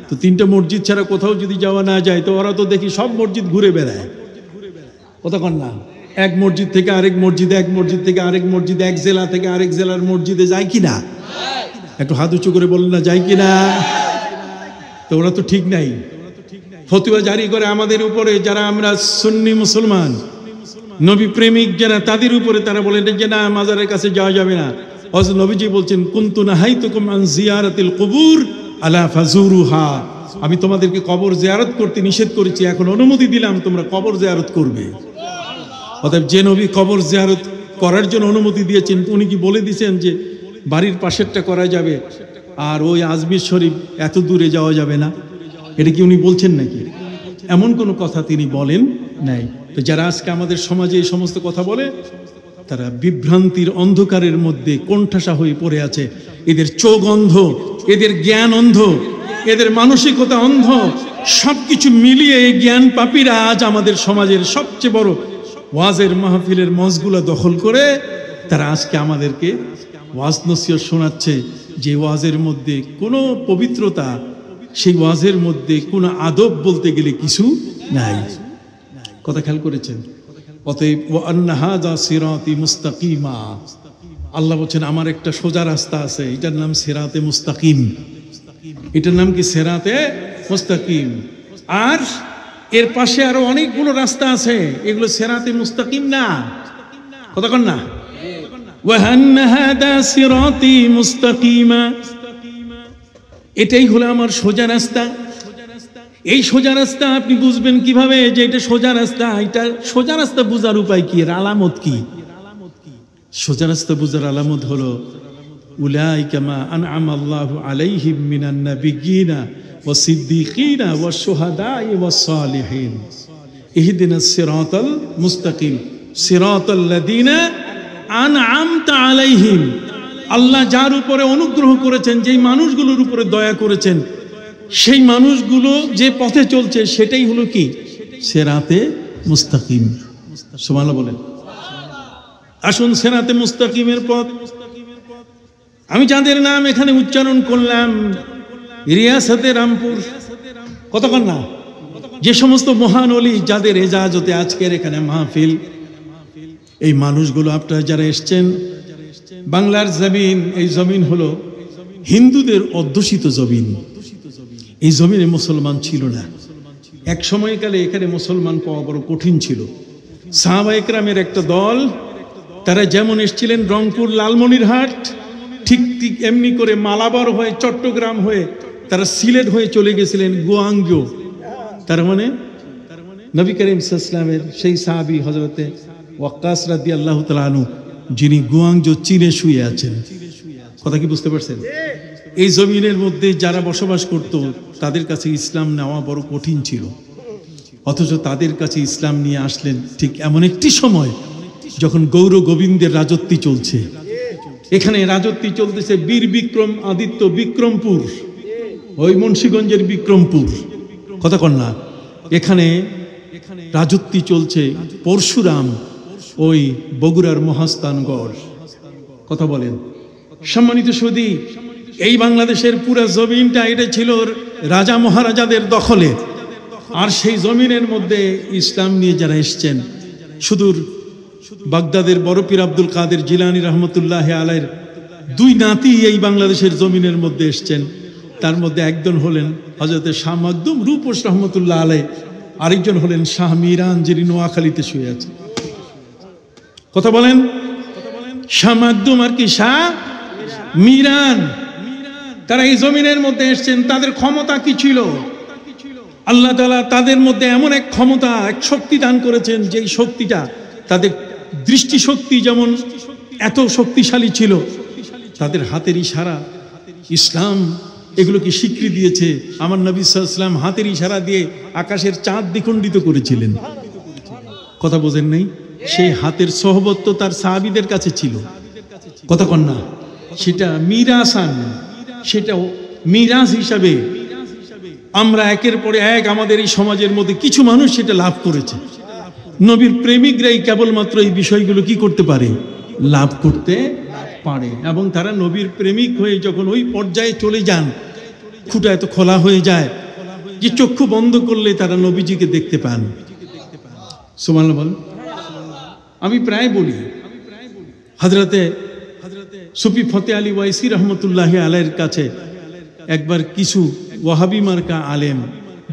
তো 3টা মসজিদ ছাড়া কোথাও যদি যাওয়া না যায় তো ওরা তো দেখি সব মসজিদ ঘুরে বেড়ায়। কথা কন না? এক মসজিদ থেকে আরেক মসজিদ, এক মসজিদ থেকে আরেক মসজিদ, এক জেলা থেকে আরেক জেলার মসজিদে যায় কিনা? একটু হাত উঁচু করে বলেন না, যায় কিনা? তো ওরা তো ঠিক নাই, ফতোয়া জারি করে আমাদের উপরে, যারা আমরা সুন্নি মুসলমান নবী প্রেমিক যারা, তাদের উপরে তারা বলে যে না, মাজারের কাছে যাওয়া যাবে না। হযরত নবীজি বলছেন কুনতু নাহাইতুকুম আন জিয়ারাতিল কুবুর আলা ফাজুরুহা, আমি তোমাদেরকে কবর জিয়ারত করতে নিষেধ করেছি, এখন অনুমতি দিলাম তোমরা কবর জিয়ারত করবে। অতএব যে নবী কবর জিয়ারত করার জন্য অনুমতি দিয়েছেন উনি কি বলে দিয়েছেন যে বাড়ির পাশেরটা করা যাবে আর ওই আজমির শরীফ এত দূরে যাওয়া যাবে না? এটা কি উনি বলছেন নাকি? এমন কোনো কথা তিনি বলেন নাই। তো যারা আজকে আমাদের সমাজে এই সমস্ত কথা বলে তারা বিভ্রান্তির অন্ধকারের মধ্যে কোণঠাসা হয়ে পড়ে আছে। এদের চোখ অন্ধ, এদের জ্ঞান অন্ধ, এদের মানসিকতা অন্ধ, সবকিছু মিলিয়ে এই জ্ঞান পাপীরা আজ আমাদের সমাজের সবচেয়ে বড় ওয়াজের মাহফিলের মঞ্চগুলো দখল করে তারা আজকে আমাদেরকে ওয়াজ নসিহত শোনাচ্ছে যে ওয়াজের মধ্যে কোনো পবিত্রতা, সেই ওয়াজের মধ্যে কোনো আদব বলতে গেলে কিছু নাই। কথা খেয়াল করেছেন? অতএব ওয়া আন্না হাযা সিরাতি মুস্তাকিমা, আল্লাহ বলছেন আমার একটা সোজা রাস্তা আছে, এটার নাম সিরাতে মুস্তাকিম। এটার নাম কি? সিরাতে মুস্তাকিম। আর এর পাশে আরো অনেকগুলো রাস্তা আছে, এগুলো সিরাতে মুস্তাকিম না। কথা কন না? ওয়া আন্না হাযা সিরাতি মুস্তাকিমা, এটাই হলো আমার সোজা রাস্তা। এই সোজা রাস্তা আপনি বুঝবেন কিভাবে যে এটা সোজা রাস্তা? এটা সোজা রাস্তা বোঝার উপায় কি, আলামত কি? সোজা রাস্তা বোঝার আলামত হলো উলাইকা মা আনআমা আল্লাহু আলাইহিম মিনান নাবিয়্যিনা ওয়াস সিদ্দীকিনা ওয়াশ শুহাদাই ওয়াস সালিহিন ইহদিনাস সিরাতাল মুস্তাকিম সিরাতাল লাযিনা আনআমতা আলাইহিম, আল্লাহ যার উপরে অনুগ্রহ করেছেন, যেই মানুষগুলোর উপরে দয়া করেছেন, সেই মানুষগুলো যে পথে চলছে সেটাই হলো কি? সিরাতে মুস্তাকিম। সুবহানাল্লাহ বলেন। আসুন সিরাতে মুস্তাকিমের পথ, আমি যাদের নাম এখানে উচ্চারণ করলাম, রিয়াসতে রামপুর, কতক্ষণ না, যে সমস্ত মহান ওলি যাদের এজাজতে আজকের এখানে মাহফিল, এই মানুষগুলো আপনারা যারা এসছেন, বাংলার জমিন, এই জমিন হলো হিন্দুদের অধ্যুষিত জমিন। এই জমিনে মুসলমান ছিল না। এক সময়কালে এখানে মুসলমান পাওয়া বড় কঠিন ছিল। সাহাবায়ে কেরামের একটা দল, তারা যেমন এসেছিলেন রংপুর লালমনিরহাট, ঠিক ঠিক এমনি করে মালাবার হয়ে চট্টগ্রাম হয়ে তারা সিলেট হয়ে চলে গেছিলেন গোয়াংজো। তার মানে নবী করিম সাল্লাল্লাহু আলাইহি ওয়াসাল্লামের সেই সাহাবী হযরতে ওয়াক্কাস রাদিয়াল্লাহু তাআলা আনহু, যিনি গোয়াংজো চীনে শুয়ে আছেন। কথা কি বুঝতে পারছেন? এই জমিনের মধ্যে যারা বসবাস করত তাদের কাছে ইসলাম নেওয়া বড় কঠিন ছিল, অথচ তাদের কাছে ইসলাম নিয়ে আসলেন ঠিক এমন একটি সময় যখন গৌর গোবিন্দের রাজত্ব চলছে। এখানে রাজত্ব চলতেছে বীর বিক্রম আদিত্য বিক্রমপুর, ওই মুন্সিগঞ্জের বিক্রমপুর, কথা কন না। এখানে রাজত্ব চলছে পরশুরাম, ওই বগুড়ার মহাস্থানগড়, কথা বলেন। সম্মানিত সুধী, এই বাংলাদেশের পুরো জমিনটা এটা ছিল রাজা মহারাজাদের দখলে। আর সেই জমিনের মধ্যে ইসলাম নিয়ে যারা এসছেন, সুদূর বাগদাদের বড় পীর আব্দুল কাদের জিলানী রহমতুল্লাহ আলাইহির দুই নাতি এই বাংলাদেশের জমিনের মধ্যে এসছেন। তার মধ্যে একজন হলেন হযরতে শাহ মাকদুম রূপস রহমতুল্লাহ আলাইহি, আরেকজন হলেন শাহ মিরান, যিনি নোয়াখালীতে শুয়ে আছেন। কথা বলেন। শাহ মাকদুম আর কি শাহ মিরান, তারা এই জমিনের মধ্যে এসছেন। তাদের ক্ষমতা কি ছিল? আল্লাহ তাআলা তাদের মধ্যে এমন এক ক্ষমতা, এক শক্তি দান করেছেন, যেই শক্তিটা তাদের দৃষ্টিশক্তি যেমন এত শক্তিশালী ছিল, তাদের হাতের ইশারা ইসলাম এগুলোকে স্বীকৃতি দিয়েছে। আমার নবী সাল্লাল্লাহু আলাইহি ওয়াসাল্লাম হাতের ইশারা দিয়ে আকাশের চাঁদ দ্বিখণ্ডিত করেছিলেন। কথা বোঝেন নাই? সেই হাতের সোহবত তো তার সাহাবীদের কাছে ছিল, কথা কন না। সেটা মিরাসান, সেটা মিরাস হিসাবে আমরা একের পরে এক আমাদের এই সমাজের মধ্যে কিছু মানুষ সেটা লাভ করেছে। নবীর প্রেমিকরাই কেবলমাত্র এই বিষয়গুলো কি করতে পারে? লাভ করতে পারে। এবং তারা নবীর প্রেমিক হয়ে যখন ওই পর্যায়ে চলে যান, খুঁটা এত খোলা হয়ে যায় যে চক্ষু বন্ধ করলে তারা নবীজিকে দেখতে পান। সুবহানাল্লাহ বল। আমি প্রায় বলি, হযরতে সুফি ফতে আলী ওয়াইসি রহমতুল্লাহ আলাইহির কাছে একবার কিছু ওয়াহাবি মার্কা আলেম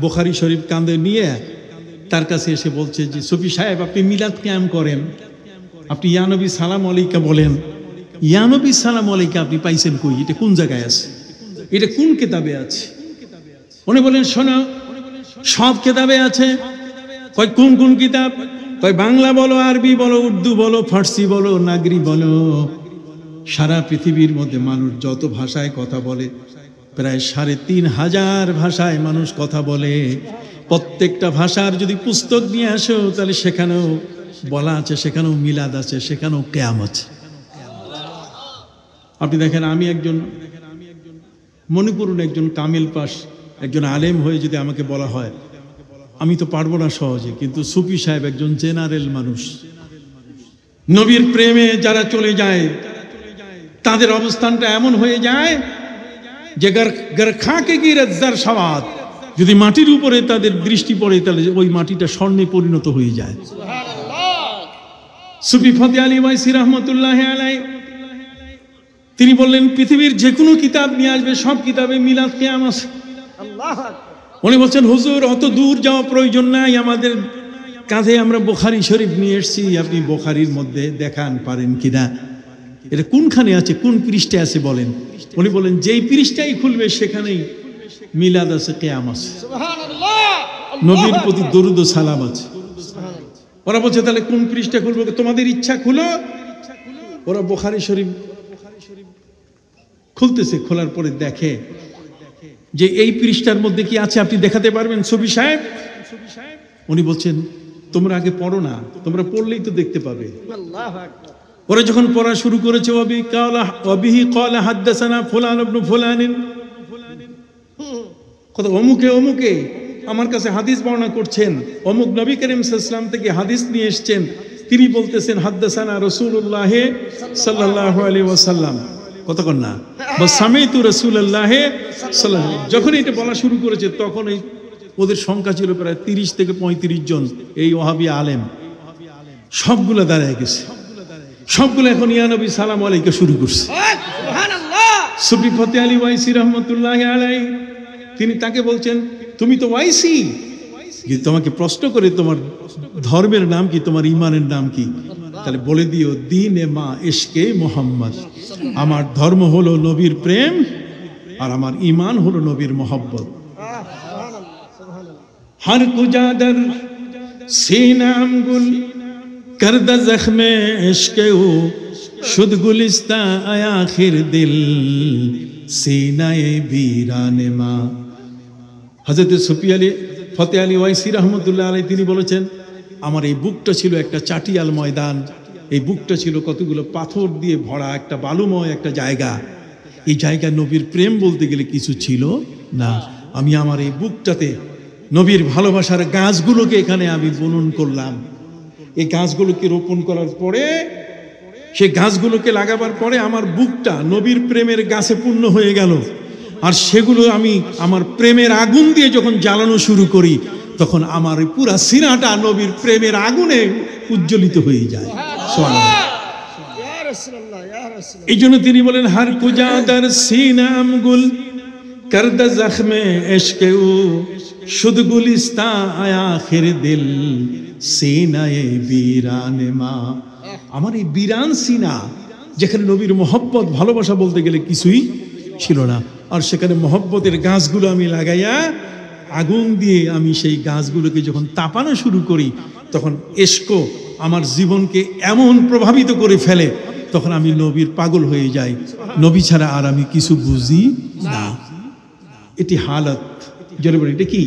বুখারী শরীফ কাঁধে নিয়ে তার কাছে এসে বলছে যে সুফি সাহেব, আপনি মিলাদ কিয়াম করেন, আপনি ইয়া নবী সালাম আলাইকা বলেন, ইয়া নবী সালাম আলাইকা আপনি পাইছেন কই? এটা কোন জায়গায় আছে? এটা কোন কিতাবে আছে? উনি বলেন, শোনো, সব কিতাবে আছে। কয় কোন কোন কিতাব? কয় বাংলা বলো, আরবি বলো, উর্দু বলো, ফার্সি বলো, নাগরি বলো, সারা পৃথিবীর মধ্যে মানুষ যত ভাষায় কথা বলে, প্রায় ৩৫০০ ভাষায় মানুষ কথা বলে। প্রত্যেকটা ভাষার যদি পুস্তক নিয়ে আসো তাহলে সেখানেও বলা আছে, সেখানেও মিলাদ আছে, সেখানেও কিয়ামত আছে। আপনি দেখেন, আমি একজন মণিপুরের একজন কামিল পাশ একজন আলেম হয়ে যদি আমাকে বলা হয়, আমি তো পারবো না সহজে। কিন্তু সুফি সাহেব একজন জেনারেল মানুষ, নবীর প্রেমে যারা চলে যায় তাদের অবস্থানটা এমন হয়ে যায় যে খাকে গিরাজ্জার সওয়াত, যদি মাটির উপরে তাদের দৃষ্টি পড়ে তাহলে ওই মাটিটা স্বর্ণে পরিণত হয়ে যায়। সুফি ফতে আলী ওয়াইসি রহমতুল্লাহ আলাইহি তিনি বললেন, পৃথিবীর যে কোনো কিতাব নিয়ে আসবে, সব কিতাবে মিলাদ কিয়াম আছে। উনি বলছেন, হুজুর অত দূর যাওয়া প্রয়োজন নাই, আমাদের কাঁধে আমরা বুখারী শরীফ নিয়ে এসেছি, আপনি বুখারীর মধ্যে দেখান পারেন কিনা, এটা কোনখানে আছে, কোন পৃষ্ঠাে আছে বলেন। উনি বলেন, যেই পৃষ্ঠাই খুলবে সেখানেই মিলাদ আছে, কিয়াম আছে, নবীর প্রতি দরুদ ও সালাম আছে। ওরা বলছে, তাহলে কোন পৃষ্ঠা খুলবো? তোমাদের ইচ্ছা খুলো। ওরা বুখারী শরীফ খুলতেছে, খোলার পরে দেখে যে এই পৃষ্ঠার মধ্যে কি আছে আপনি দেখাতে পারবেন সুফি সাহেব? উনি বলছেন, তোমরা আগে পড়ো না, তোমরা পড়লেই তো দেখতে পাবে। ওরা যখন পড়া শুরু করেছে, ওয়াবিহি ক্বালা হাদাসানা ফুলান ইবনে ফুলানিন, কত অমুকে অমুকে আমার কাছে হাদিস বর্ণনা করছেন, অমুক নবী করিম সাল্লাল্লাহু আলাইহি ওয়াসাল্লাম থেকে হাদিস নিয়ে এসেছেন, তিনি বলতেছেন হাদাসানা রাসূলুল্লাহ সাল্লাল্লাহু আলাইহি ওয়াসাল্লাম। কতক্ষণ না বাস সামিতু রাসূলুল্লাহ সাল্লাল্লাহু আলাইহি। যখন এটা বলা শুরু করেছে তখন এই ওদের সংখ্যা ছিল প্রায় ৩০ থেকে ৩৫ জন। এই ওয়াহাবি আলেম সবগুলো দাঁড়ায় গেছে, সবগুলো এখন ইয়া নবী সালাম আলাইকা শুরু করছে। সুফি ফতে আলী ওয়াইসি রহমতুল্লাহি আলাইহি তিনি তাকে বলছেন, তুমি তো ওয়াইসি, কিন্তু তোমাকে প্রশ্ন করে তোমার ধর্মের নাম কি, তোমার ইমানের নাম কি? তাহলে বলে দিও দ্বীনে মা ইশকে মোহাম্মদ, আমার ধর্ম হলো নবীর প্রেম আর আমার ইমান হলো নবীর মোহব্বত। हर कुजादर सीनाम गुल करद जख्मे इश्के शुद गुलिस्ता आखिर दिल सीनाए बीराने मा। হযরত সুফি আলী ফতে আলী ওয়াইসি রহমতুল্লাহ আলাইহি তিনি বলেছেন, আমার এই বুকটা ছিল একটা চাটিয়াল ময়দান, এই বুকটা ছিল কতগুলো পাথর দিয়ে ভরা একটা বালুময় একটা জায়গা। এই জায়গায় নবীর প্রেম বলতে গেলে কিছু ছিল না। আমি আমার এই বুকটাতে নবীর ভালোবাসার গাছগুলোকে এখানে আমি বুনন করলাম। এই গাছগুলোকে রোপণ করার পরে, সেই গাছগুলোকে লাগাবার পরে আমার বুকটা নবীর প্রেমের গাছে পূর্ণ হয়ে গেল। আর সেগুলো আমি আমার প্রেমের আগুন দিয়ে যখন জ্বালানো শুরু করি, তখন আমার পুরা সিনাটা নবীর প্রেমের আগুনে উজ্জ্বলিত হয়ে যায়। এই জন্য তিনি বলেন, হার কুজাদার সিনাম গুল করদ জখমে ইশকে শুদ গুলিস্তা আখির দিল সিনায়ে বীরানে মা। আমার এই বীরান সিনা, যেখানে নবীর মোহব্বত ভালোবাসা বলতে গেলে কিছুই ছিল না, আর সেখানে মোহব্বতের গাছগুলো আমি লাগাইয়া আগুন দিয়ে আমি সেই গাছগুলোকে যখন তাপানো শুরু করি, তখন ইশক আমার জীবনকে এমন প্রভাবিত করে ফেলে, তখন আমি নবীর পাগল হয়ে যাই। নবী ছাড়া আর আমি কিছু বুঝি না। এটি হালত, যারা বলে এটা কি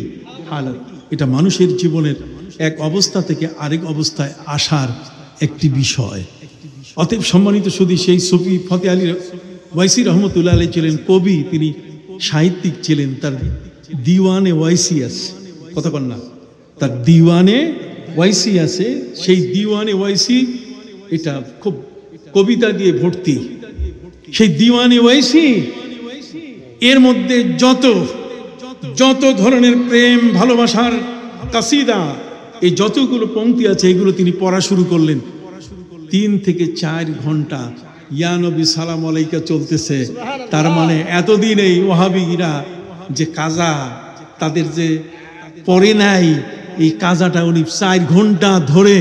হালত, এটা মানুষের জীবনের এক অবস্থা থেকে আরেক অবস্থায় আসার একটি বিষয়। অতএব সম্মানিত শুধু সেই সুফি ফতে আলী ওয়াইসি রহমতুল্লাহ আলাইহি ছিলেন কবি, তিনি সাহিত্যিক ছিলেন। তার দিওয়ানে ওয়াইসি আছে, কথা বল না, তার দিওয়ানে ওয়াইসি আছে। সেই দিওয়ানে ওয়াইসি এটা খুব কবিতা দিয়ে ভর্তি। সেই দিওয়ানে ওয়াইসি এর মধ্যে যত ধরনের প্রেম ভালোবাসার কাসিদা, এই যতগুলো পংক্তি আছে, এগুলো তিনি পড়া শুরু করলেন। 3 থেকে 4 ঘন্টা ইয়া নবী সালাম আলাইকা চলতেছে। তার মানে এতদিন এই ওয়াহাবিরা যে কাজা তাদের যে পড়ে নাই, এই কাজাটা উনি 4 ঘন্টা ধরে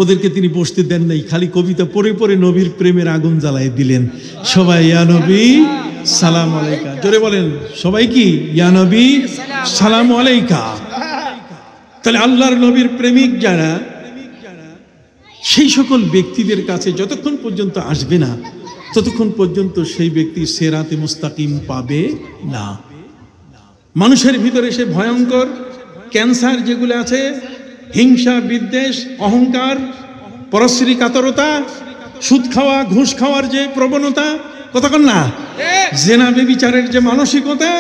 ওদেরকে তিনি বসতে দেন নাই, খালি কবিতা পড়ে পড়ে নবীর প্রেমের আগুন জ্বালায় দিলেন। সবাই ইয়া নবী সালাম আলাইকা, জোরে বলেন সবাই কি ইয়া নবী সালাম আলাইকা। তাহলে আল্লাহর নবীর প্রেমিক যারা, সেই সকল ব্যক্তিদের কাছে যতক্ষণ পর্যন্ত আসবে না, ততক্ষণ পর্যন্ত সেই ব্যক্তি সিরাতে মুস্তাকিম পাবে না। মানুষের ভিতরে সে ভয়ঙ্কর ক্যান্সার যেগুলো আছে, হিংসা, বিদ্বেষ, অহংকার, পরশ্রী কাতরতা, সুদ খাওয়া, ঘুষ খাওয়ার যে প্রবণতা, কতক্ষণ না জেনা ব্যভিচারের যে মানসিকতা,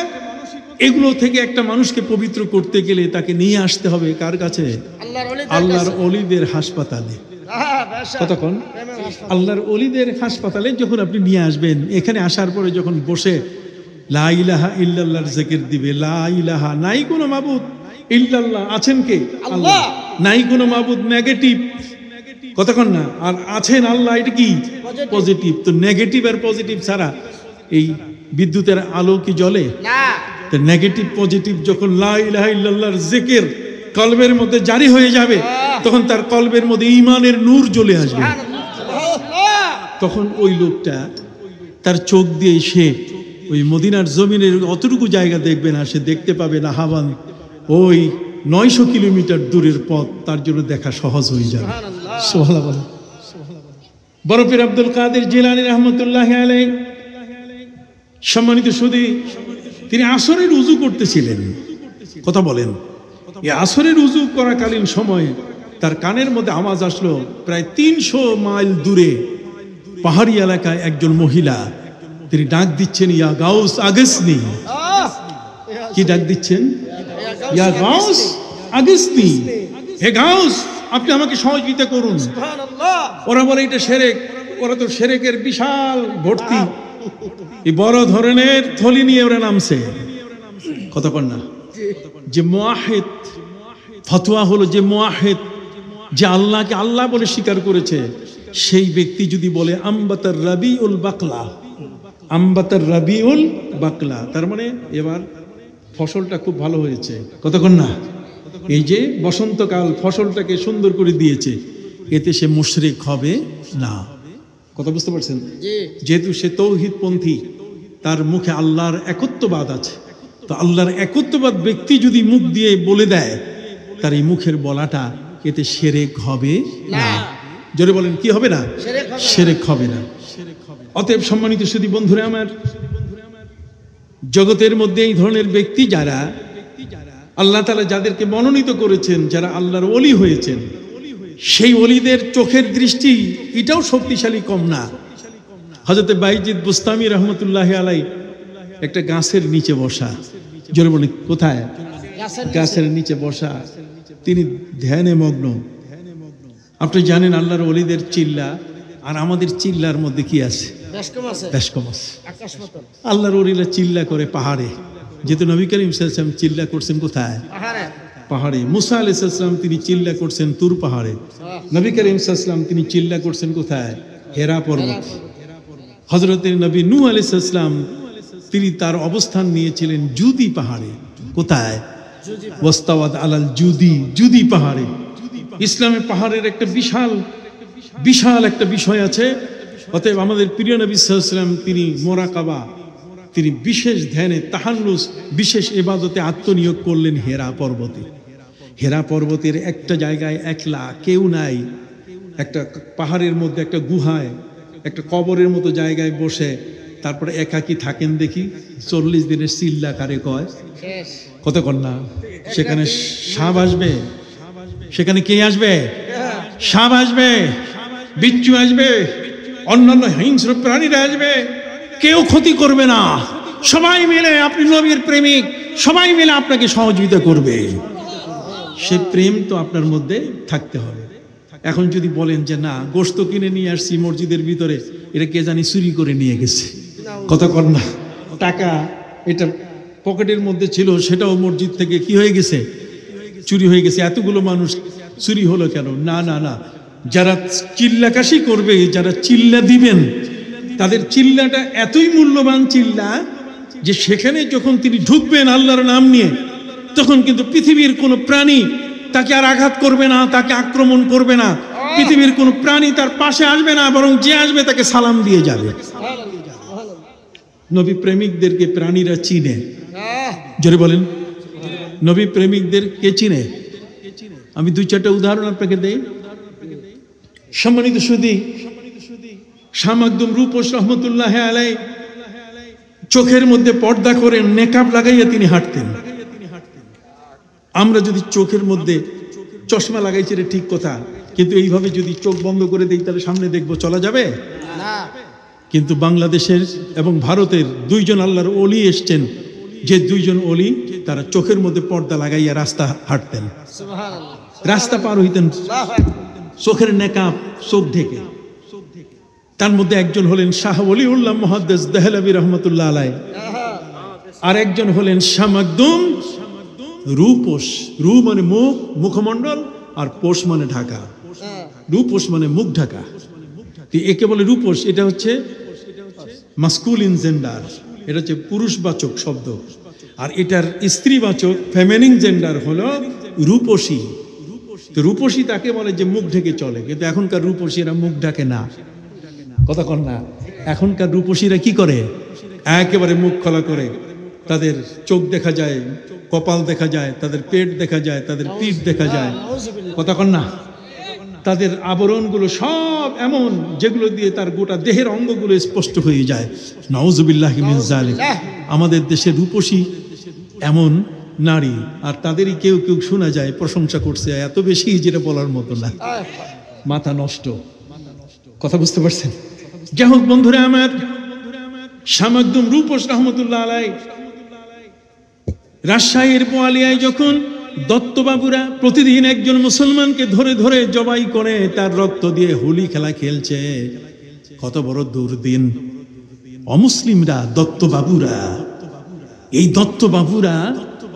এগুলো থেকে একটা মানুষকে পবিত্র করতে গেলে তাকে নিয়ে আসতে হবে কার কাছে? আল্লাহর ওলিদের হাসপাতালে। কতক্ষণ? আল্লাহর ওলিদের হাসপাতালে যখন আপনি নিয়ে আসবেন, এখানে আসার পরে যখন বসে লা ইলাহা ইল্লাল্লাহর জিকির দিবে, লা ইলাহা, নাই কোনো মাবুদ ইল্লাল্লাহ, আছেন কে? আল্লাহ। নাই কোনো মাবুদ নেগেটিভ, কতক্ষণ না, আর আছেন আল্লাহ, এটা কি পজিটিভ। তো নেগেটিভ আর পজিটিভ ছাড়া এই বিদ্যুতের আলো কি জ্বলে না? তো নেগেটিভ পজিটিভ যখন লা ইলাহা ইল্লাল্লাহর জিকির কলবের মধ্যে জারি হয়ে যাবে, তখন তার কলবের মধ্যে ঈমানের নূর জ্বলে আসবে। তখন ওই লোকটা তার চোখ দিয়ে সে ওই মদিনার জমিনের অতটুকু জায়গা দেখবে না, সে দেখতে পাবে না হাওয়ান ওই 900 কিলোমিটার দূরের পথ, তার জন্য দেখা সহজ হয়ে যাবে। সুবহানাল্লাহ। বরফের আব্দুল কাদের জিলানী রহমতুল্লাহি আলাইহি, সম্মানিত সুধী, তিনি আসরের উযু করতেছিলেন, কথা বলেন। এই আসরের উযু করাকালীন সময়ে তার কানের মধ্যে আওয়াজ আসলো, প্রায় 300 মাইল দূরে পাহাড়ি এলাকায় একজন মহিলা, তিনি ডাক দিচ্ছেন, ইয়া গাউস আগসনি। কি ডাক দিচ্ছেন? ইয়া গাউস আগসনি, হে গাউস আপনি আমাকে সহযোগিতা করুন। ওরা বলে এটা শিরক, ওরা তো শিরকের বিশাল ভর্তি, এই বড় ধরনের থলি নিয়ে ওরা নামছে, কথা বল না। যে মুয়াহিদ, ফতোয়া হলো যে মুয়াহিদ, যে আল্লাহকে আল্লাহ বলে স্বীকার করেছে, সেই ব্যক্তি যদি বলে আম্বাতার রাবিউল বাকলা, আম্বাতার রাবিউল বাকলা, তার মানে এবার ফসলটা খুব ভালো হয়েছে। কতক্ষণ না, এই যে বসন্তকাল ফসলটাকে সুন্দর করে দিয়েছে, এতে সে মুশরিক হবে না। কথা বুঝতে পারছেন? যেহেতু সে তৌহিদপন্থী, তার মুখে আল্লাহর একত্ববাদ আছে, তো আল্লাহর একত্ববাদ ব্যক্তি যদি মুখ দিয়ে বলে দেয়, তার এই মুখের বলাটা এতে শিরক হবে না। জোরে বলেন, কি হবে না? শিরক হবে না। অতএব সম্মানিত সুধী বন্ধুরা আমার, জগতের মধ্যে এই ধরনের ব্যক্তি যারা আল্লাহ তাআলা যাদেরকে মনোনীত করেছেন, যারা আল্লাহর ওলি হয়েছেন, সেই ওলিদের চোখের দৃষ্টি এটাও শক্তিশালী কম না। হযরত বাইজিদ বুস্তামি রহমতুল্লাহ আলাই একটা গাছের নিচে বসা, জোরে বলি কোথায়? গাছের নিচে বসা, তিনি ধ্যানে মগ্ন। আপনি জানেন আল্লাহর ওলিদের চিল্লা আর আমাদের চিল্লার মধ্যে কি আছে? বেশ কম আছে। আল্লাহর ওলিরা চিল্লা করে পাহাড়ে, যেহেতু নবী করিম সাল্লাল্লাহু আলাইহি ওয়াসাল্লাম চিল্লা করছেন কোথায়? পাহাড়ে। মুসা আলাইহিস সালাম তিনি চিল্লা করছেন তুর পাহাড়ে। নবী করিম সাল্লাল্লাহু আলাইহি ওয়াসাল্লাম তিনি চিল্লা করছেন কোথায়? হেরা পর্বত। হযরত নবী নূহ আলাইহিস সালাম তিনি তার অবস্থান নিয়েছিলেন জুদি পাহাড়ে। কোথায়? ওয়াস্তাওয়াদ আলাল জুদি, জুদি পাহাড়ে। ইসলামে পাহাড়ের একটা বিশাল একটা বিষয় আছে। অতএব আমাদের প্রিয় নবী সাল্লাল্লাহু আলাইহি ওয়াসাল্লাম তিনি মোরাকাবা, তিনি বিশেষ ধ্যানে তাহান্নুস, বিশেষ ইবাদতে আত্মনিয়োগ করলেন হেরা পর্বতে। হেরা পর্বতের একটা জায়গায় একলা, কেউ নাই, একটা পাহাড়ের মধ্যে একটা গুহায়, একটা কবরের মতো জায়গায় বসে তারপরে একাকি থাকেন। দেখি 40 দিনের চিল্লা কারে কয়? কতক্ষণ না। সেখানে সাপ আসবে, সেখানে কে আসবে? সাপ আসবে, বিচ্ছু আসবে, অন্যান্য হিংস্র প্রাণীরা আসবে, কেউ ক্ষতি করবে না। সবাই মিলে, আপনি নবীর প্রেমিক, সবাই মিলে আপনাকে সহযোগিতা করবে। সে প্রেম তো আপনার মধ্যে থাকতে হবে। এখন যদি বলেন যে না, গোশত কিনে নিয়ে আসছি মসজিদের ভিতরে, এটা কে জানি চুরি করে নিয়ে গেছে, কতক্ষণ না, টাকা এটা পকেটের মধ্যে ছিল, সেটাও মসজিদ থেকে কি হয়ে গেছে? চুরি হয়ে গেছে। এতগুলো মানুষ চুরি হলো কেন? না না না, যারা চিল্লাকাশি করবে, যারা চিল্লা দিবেন, তাদের চিল্লাটা এতই মূল্যবান চিল্লা যে সেখানে যখন তিনি ঢুকবেন আল্লাহর নাম নিয়ে, তখন কিন্তু পৃথিবীর কোনো প্রাণী তাকে আর আঘাত করবে না, তাকে আক্রমণ করবে না, পৃথিবীর কোনো প্রাণী তার পাশে আসবে না, বরং যে আসবে তাকে সালাম দিয়ে যাবে। নবী প্রেমিকদেরকে প্রাণীরা চিনে। জোরে বলেন, নবী প্রেমিকদের কে চিনে? আমি 2-4টা উদাহরণ আপনাকে দেই। সম্মানিত সুধী, শাহ মাকদুম রূপস রহমতুল্লাহ আলাই চোখের মধ্যে পর্দা করে নেকাব লাগাইয়া তিনি হাঁটতেন। আমরা যদি চোখের মধ্যে চশমা লাগাইছি রে ঠিক কথা, কিন্তু এইভাবে যদি চোখ বন্ধ করে দেই তাহলে সামনে দেখবো, চলা যাবে না। কিন্তু বাংলাদেশের এবং ভারতের 2 জন আল্লাহর ওলি এসছেন, যে 2 জন ওলি তারা চোখের মধ্যে পর্দা লাগাইয়া রাস্তা হাঁটতেন, রাস্তা পার হইতেন, চোখের নেকাব, চোখ ঢেকে। তার মধ্যে একজন হলেন শাহ ওলিউল্লাহ মুহাদ্দিস দেহলভী রহমতুল্লাহ আলাই, আর একজন হলেন শাহ মাকদুম রূপোস। রূ মানে মুখ, মুখমণ্ডল, আর পোষ মানে ঢাকা। রূপোস মানে মুখ ঢাকা, একে বলে রূপোস। এটা হচ্ছে মাস্কুলিন জেন্ডার, এটা হচ্ছে পুরুষবাচক শব্দ, আর এটার স্ত্রীবাচক ফেমিনিন জেন্ডার হলো রূপসী। তো রূপসী তাকে বলে যে মুখ ঢেকে চলে, কিন্তু এখনকার রূপসীরা মুখ ঢাকে না, কথা কন না। এখনকার রূপসীরা কি করে? একেবারে মুখ খোলা করে, তাদের চোখ দেখা যায়, কপাল দেখা যায়, তাদের পেট দেখা যায়, তাদের পিঠ দেখা যায়, কথা কন না। তাদের আবরণগুলো সব এমন যেগুলো দিয়ে তার গোটা দেহের অঙ্গগুলো স্পষ্ট হয়ে যায়। নাউজুবিল্লাহি মিন যালিক। আমাদের দেশের রূপসী এমন নারী, আর তাদেরই কেউ কেউ শোনা যায় প্রশংসা করছে এত বেশি যেটা বলার মতো না, মাথা নষ্ট। কথা বুঝতে পারছেন? যাই হোক বন্ধুরা আমার, শাহ মাকদুম রূপস রহমতুল্লাহ আলাই রাজশাহীর বোয়ালিয়ায় যখন দত্তবাবুরা প্রতিদিন একজন মুসলমানকে ধরে ধরে জবাই করে তার রক্ত দিয়ে হোলি খেলা খেলছে, কত বড় দুর্দিন। অমুসলিমরা, দত্তবাবুরা, এই দত্তবাবুরা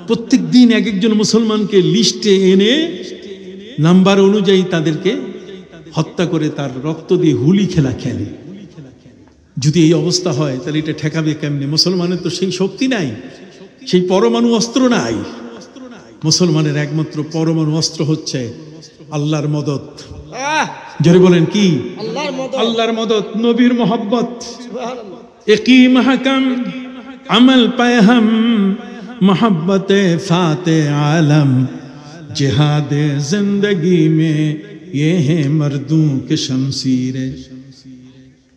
প্রত্যেক দিন এক একজন মুসলমানকে লিস্টে এনে নাম্বার অনুযায়ী তাদেরকে হত্যা করে তার রক্ত দিয়ে হোলি খেলা খেলে। যদি এই অবস্থা হয় তাহলে এটা ঠেকাবে কেমনে? মুসলমানের তো সেই শক্তি নাই, সেই পরমাণু অস্ত্র নাই। মুসলমানের একমাত্র পরমাণু অস্ত্র হচ্ছে আল্লাহর মদদ। জোরে বলেন কি? আল্লাহর মদদ, নবীর মোহাব্বত। একই মাহকাম আমল পায়ে হাম মোহাব্বতে ফাতে আলম जिहादे जिंदगी में ये है मर्दों के शमशीरे।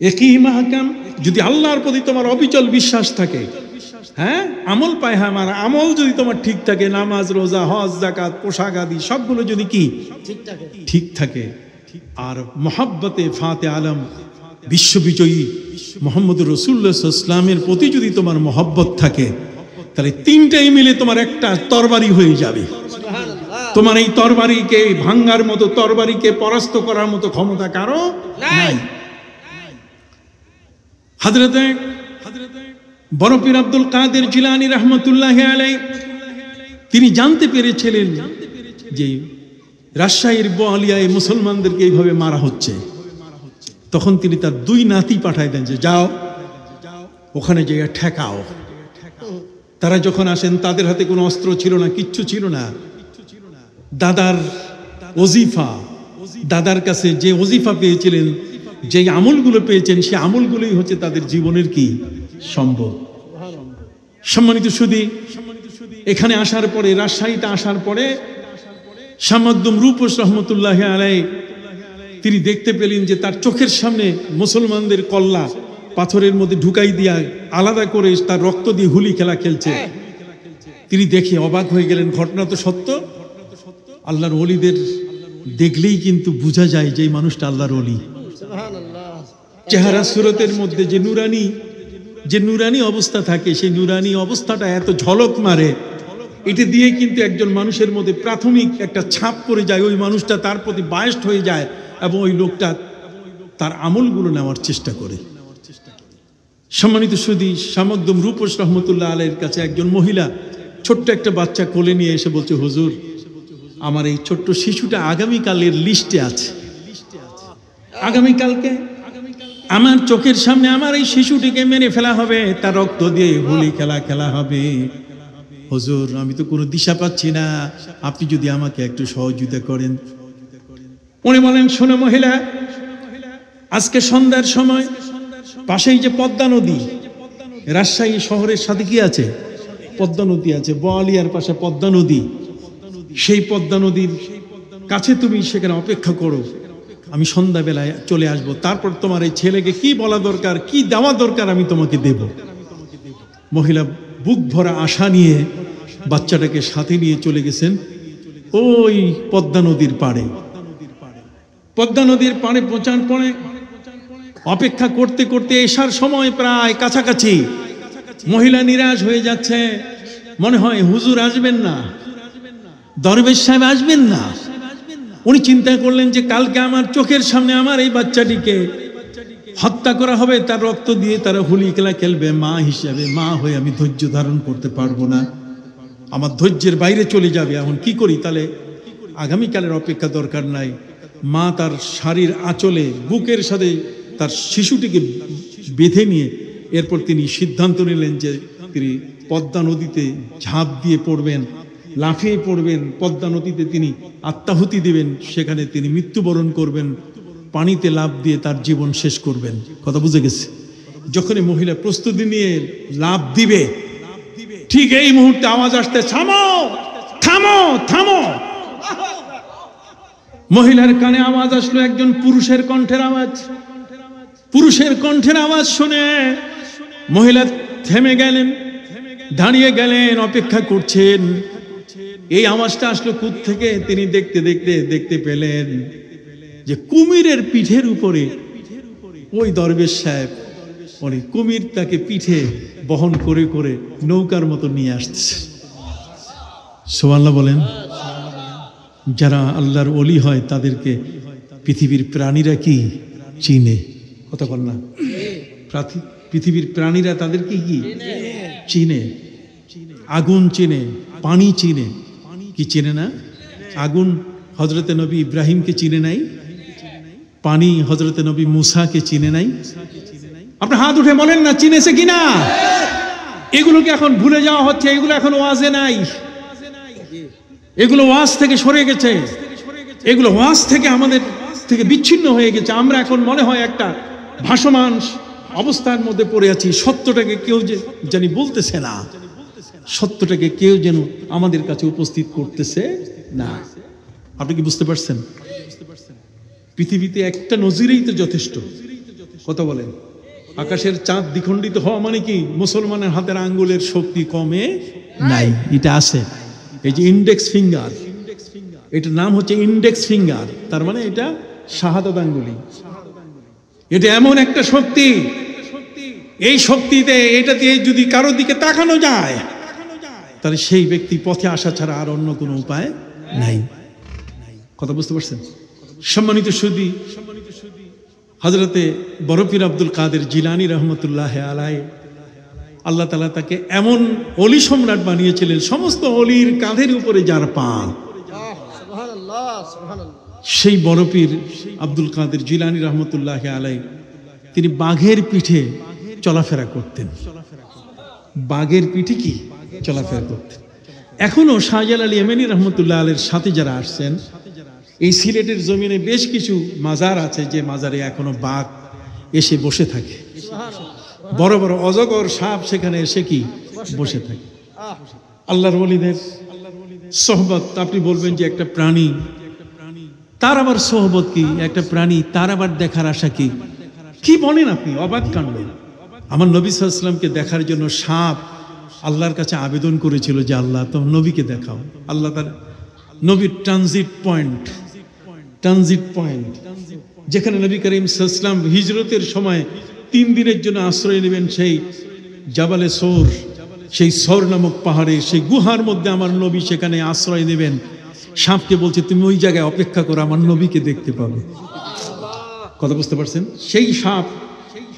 একই মাহকাম, যদি আল্লাহর প্রতি তোমার অবিচল বিশ্বাস থাকে, হ্যাঁ, আমল পায়, হ্যাঁ, আমার আমল যদি তোমার ঠিক থাকে, নামাজ, রোজা, হজ, যাকাত, পোশাক আদি সবগুলো যদি কি ঠিক থাকে, আর মোহাব্বতে ফাতে আলম বিশ্ববিজয়ী মুহাম্মদুর রাসূলুল্লাহ সাল্লাল্লাহু আলাইহি ওয়াসাল্লামের প্রতি যদি তোমার মোহাব্বত থাকে, তাহলে তিনটাই মিলে তোমার একটা তরবারি হয়ে যাবে। তোমার এই তরবারিকে ভাঙ্গার মতো, তরবারিকে পরাস্ত করার মতো ক্ষমতা কারো নাই। হযরতে বড় পীর আব্দুল কাদের জিলানী রাহমাতুল্লাহি আলাইহি তিনি জানতে পেরেছিলেন যে রাজশাহীর বোয়ালিয়ায় মুসলমানদেরকে এইভাবে মারা হচ্ছে। তখন তিনি তার দুই নাতি পাঠায় দেন যে যাও ওখানে যেয়ে ঠেকাও। তারা যখন আসেন, তাদের হাতে কোনো অস্ত্র ছিল না, কিচ্ছু ছিল না। দাদার ওজিফা, দাদার কাছে যে ওজিফা পেয়েছিলেন, যে আমলগুলো পেয়েছেন, সে আমলগুলোই হচ্ছে তাদের জীবনের কি সম্ভব। সম্মানিত সুধী, এখানে আসার পরে, রাজশাহীতে আসার পরে শামাদ্দুম রূপস রহমতুল্লাহি আলাইহি তিনি দেখতে পেলেন যে তার চোখের সামনে মুসলমানদের কল্লা পাথরের মধ্যে ঢুকাই দিয়া আলাদা করে তার রক্ত দিয়ে হুলি খেলা খেলছে। তিনি দেখে অবাক হয়ে গেলেন। ঘটনা তো সত্য। আল্লাহর ওলিদের দেখলেই কিন্তু বোঝা যায় যে এই মানুষটা আল্লাহর ওলি। চেহারা সুরতের মধ্যে যে নুরানি অবস্থা থাকে, সেই নুরানি অবস্থাটা এত ঝলক মারে, এটা দিয়ে কিন্তু একজন মানুষের মধ্যে প্রাথমিক একটা ছাপ পড়ে যায়। ওই মানুষটা তার প্রতি বায়াস্ট হয়ে যায় এবং ওই লোকটা তার আমলগুলো নেওয়ার চেষ্টা করে। সম্মানিত সুধী, শামাদ্দুম রূপস রহমতুল্লাহ আলাইহির কাছে একজন মহিলা ছোট্ট একটা বাচ্চা কোলে নিয়ে এসে বলছে, হুজুর, আমার এই ছোট্ট শিশুটা আগামীকালের লিস্টে আছে। আগামীকালকে আমার চোখের সামনে আমার এই শিশুটিকে মেরে ফেলা হবে, তার রক্ত দিয়ে হোলি খেলা হবে। হুজুর, আমি তো কোনো দিশা পাচ্ছি না, আপনি যদি আমাকে একটু সহযোগিতা করেন। উনি বলেন, শোনো মহিলা, আজকে সন্ধ্যার সময় পাশেই যে পদ্মা নদী, রাজশাহী শহরের সাথে কি আছে? পদ্মা নদী আছে। বোয়ালিয়ার পাশে পদ্মা নদী। সেই পদ্মা নদীর কাছে তুমি সেখানে অপেক্ষা করো, আমি সন্ধ্যাবেলায় চলে আসব। তারপর তোমার এই ছেলেকে কি বলা দরকার, কি দেওয়া দরকার, আমি তোমাকে দেব। মহিলা বুক ভরা আশা নিয়ে বাচ্চাটাকে সাথে নিয়ে চলে গেছেন ওই পদ্মা নদীর পাড়ে। পদ্মা নদীর পাড়ে পৌঁছার পরে অপেক্ষা করতে করতে এসার সময় প্রায় কাছাকাছি। মহিলা নিরাশ হয়ে যাচ্ছে, মনে হয় হুজুর আসবেন না, দরবেশ সাহেব আসবেন না। উনি চিন্তা করলেন যে কালকে আমার চোখের সামনে আমার এই বাচ্চাটিকে হত্যা করা হবে, তার রক্ত দিয়ে তারা হোলি খেলা খেলবে। মা হিসাবে, মা হয়ে আমি ধৈর্য ধারণ করতে পারবো না, আমার ধৈর্যের বাইরে চলে যাবে। এখন কি করি? তাহলে আগামীকালের অপেক্ষা দরকার নাই। মা তার শাড়ির আঁচলে বুকের সাথে তার শিশুটিকে বেঁধে নিয়ে এরপর তিনি সিদ্ধান্ত নিলেন যে তিনি পদ্মা নদীতে ঝাঁপ দিয়ে পড়বেন, লাফিয়ে পড়বেন। পদ্মা নদীতে তিনি আত্মাহুতি দেবেন, সেখানে তিনি মৃত্যুবরণ করবেন, পানিতে লাফ দিয়ে তার জীবন শেষ করবেন। কথা বুঝে গেছে? যখনই মহিলা প্রস্তুতি নিয়ে লাফ দিবে, ঠিক এই মুহূর্তে আওয়াজ আসতে, থামো থামো থামো। মহিলার কানে আওয়াজ আসলো, একজন পুরুষের কণ্ঠের আওয়াজ। পুরুষের কণ্ঠের আওয়াজ শুনে মহিলা থেমে গেলেন, দাঁড়িয়ে গেলেন, অপেক্ষা করছেন। এই আওয়াজটা আসলো কোথা থেকে? তিনি দেখতে দেখতে দেখতে পেলেন যে কুমিরের পিঠের উপরে ওই দরবেশ সাহেব, মানে কুমির তাকে পিঠে বহন করে করে নৌকার মতো নিয়ে আসছে। সুবহানাল্লাহ বলেন। যারা আল্লাহর ওলি হয় তাদেরকে পৃথিবীর প্রাণীরা কি চিনে? কথা বল না। পৃথিবীর প্রাণীরা তাদেরকে কি চিনে? আগুন চিনে, পানি চিনে, কি চিনে না? আগুন হযরতে নবী ইব্রাহিমকে চিনে নাই, পানি হযরতে নবী মুসাকে চিনে নাই। আপনি হাত উঠে বলেন না চিনেছে কিনা। এগুলোকে এখন ভুলে যাওয়া হচ্ছে, এগুলো এখন ওয়াজে নাই, এগুলো ওয়াজ থেকে সরে গেছে, এগুলো ওয়াজ থেকে আমাদের থেকে বিচ্ছিন্ন হয়ে গেছে। আমরা এখন মনে হয় একটা ভাসমান অবস্থার মধ্যে পড়ে আছি। সত্যটাকে কেউ যে জানি বলতেছে না, সত্যটাকে কেউ যেন আমাদের কাছে উপস্থিত করতেছে না। আপনি কি বুঝতে পারছেন? পৃথিবীতে একটা নজিরেই তো যথেষ্ট। কথা বলেন, আকাশের চাঁদ দ্বিখণ্ডিত হওয়া মানে কি মুসলমানের হাতের আঙ্গুলের শক্তি কমে নাই, এটা আছে। এই যে ইন্ডেক্স ফিঙ্গার, এটার নাম হচ্ছে ইন্ডেক্স ফিঙ্গার, তার মানে এটা শাহাদাত আঙ্গুলি। এটা এমন একটা শক্তি, এই শক্তিতে এটা দিয়ে যদি কারোর দিকে তাকানো যায় তাহলে সেই ব্যক্তি পথে আসা ছাড়া আর অন্য কোনো উপায় নাই। কথা বুঝতে পারছেন? সম্মানিত সুধী, হযরতে বড়পীর আব্দুল কাদের জিলানী রহমতুল্লাহ আলাইহি, আল্লাহ তাআলা তাকে এমন অলি সম্রাট বানিয়েছিলেন, সমস্ত অলির কাঁধের উপরে যার পা, সেই বড়পীর আব্দুল কাদের জিলানী রহমতুল্লাহ আলাইহি তিনি বাঘের পিঠে চলাফেরা করতেন। বাঘের পিঠে কি চলাফেরা করতেন। এখনো শাহজালাল ইয়েমেনি রহমতুল্লাহ আলাইহির সাথে যারা আসছেন, এই সিলেটের জমিনে বেশ কিছু মাজার আছে যে মাজারে এখনো বাঘ এসে বসে থাকে, বড় বড় অজগর সাপ সেখানে এসে কি বসে থাকে। আল্লাহর ওলিদের সোহবত, আপনি বলবেন যে একটা প্রাণী, তার আবার সোহবত কি, একটা প্রাণী তার আবার দেখার আশা কি, কি বলেন আপনি? অবাক কাণ্ড। আমার নবী সাল্লাল্লাহু আলাইহি ওয়াসাল্লামকে দেখার জন্য সাপ আল্লাহর কাছে আবেদন করেছিল যে আল্লাহ তো নবীকে দেখাও। আল্লাহ তার নবীর ট্রানজিট পয়েন্ট, যেখানে নবী করিম সাল্লাল্লাহু আলাইহি ওয়াসাল্লাম হিজরতের সময় 3 দিনের জন্য আশ্রয় নেবেন, সেই জাবালে সৌর, সেই সৌর নামক পাহাড়ে, সেই গুহার মধ্যে আমার নবী সেখানে আশ্রয় নেবেন। সাপকে বলছে তুমি ওই জায়গায় অপেক্ষা করো, আমার নবীকে দেখতে পাবে। কথা বুঝতে পারছেন? সেই সাপ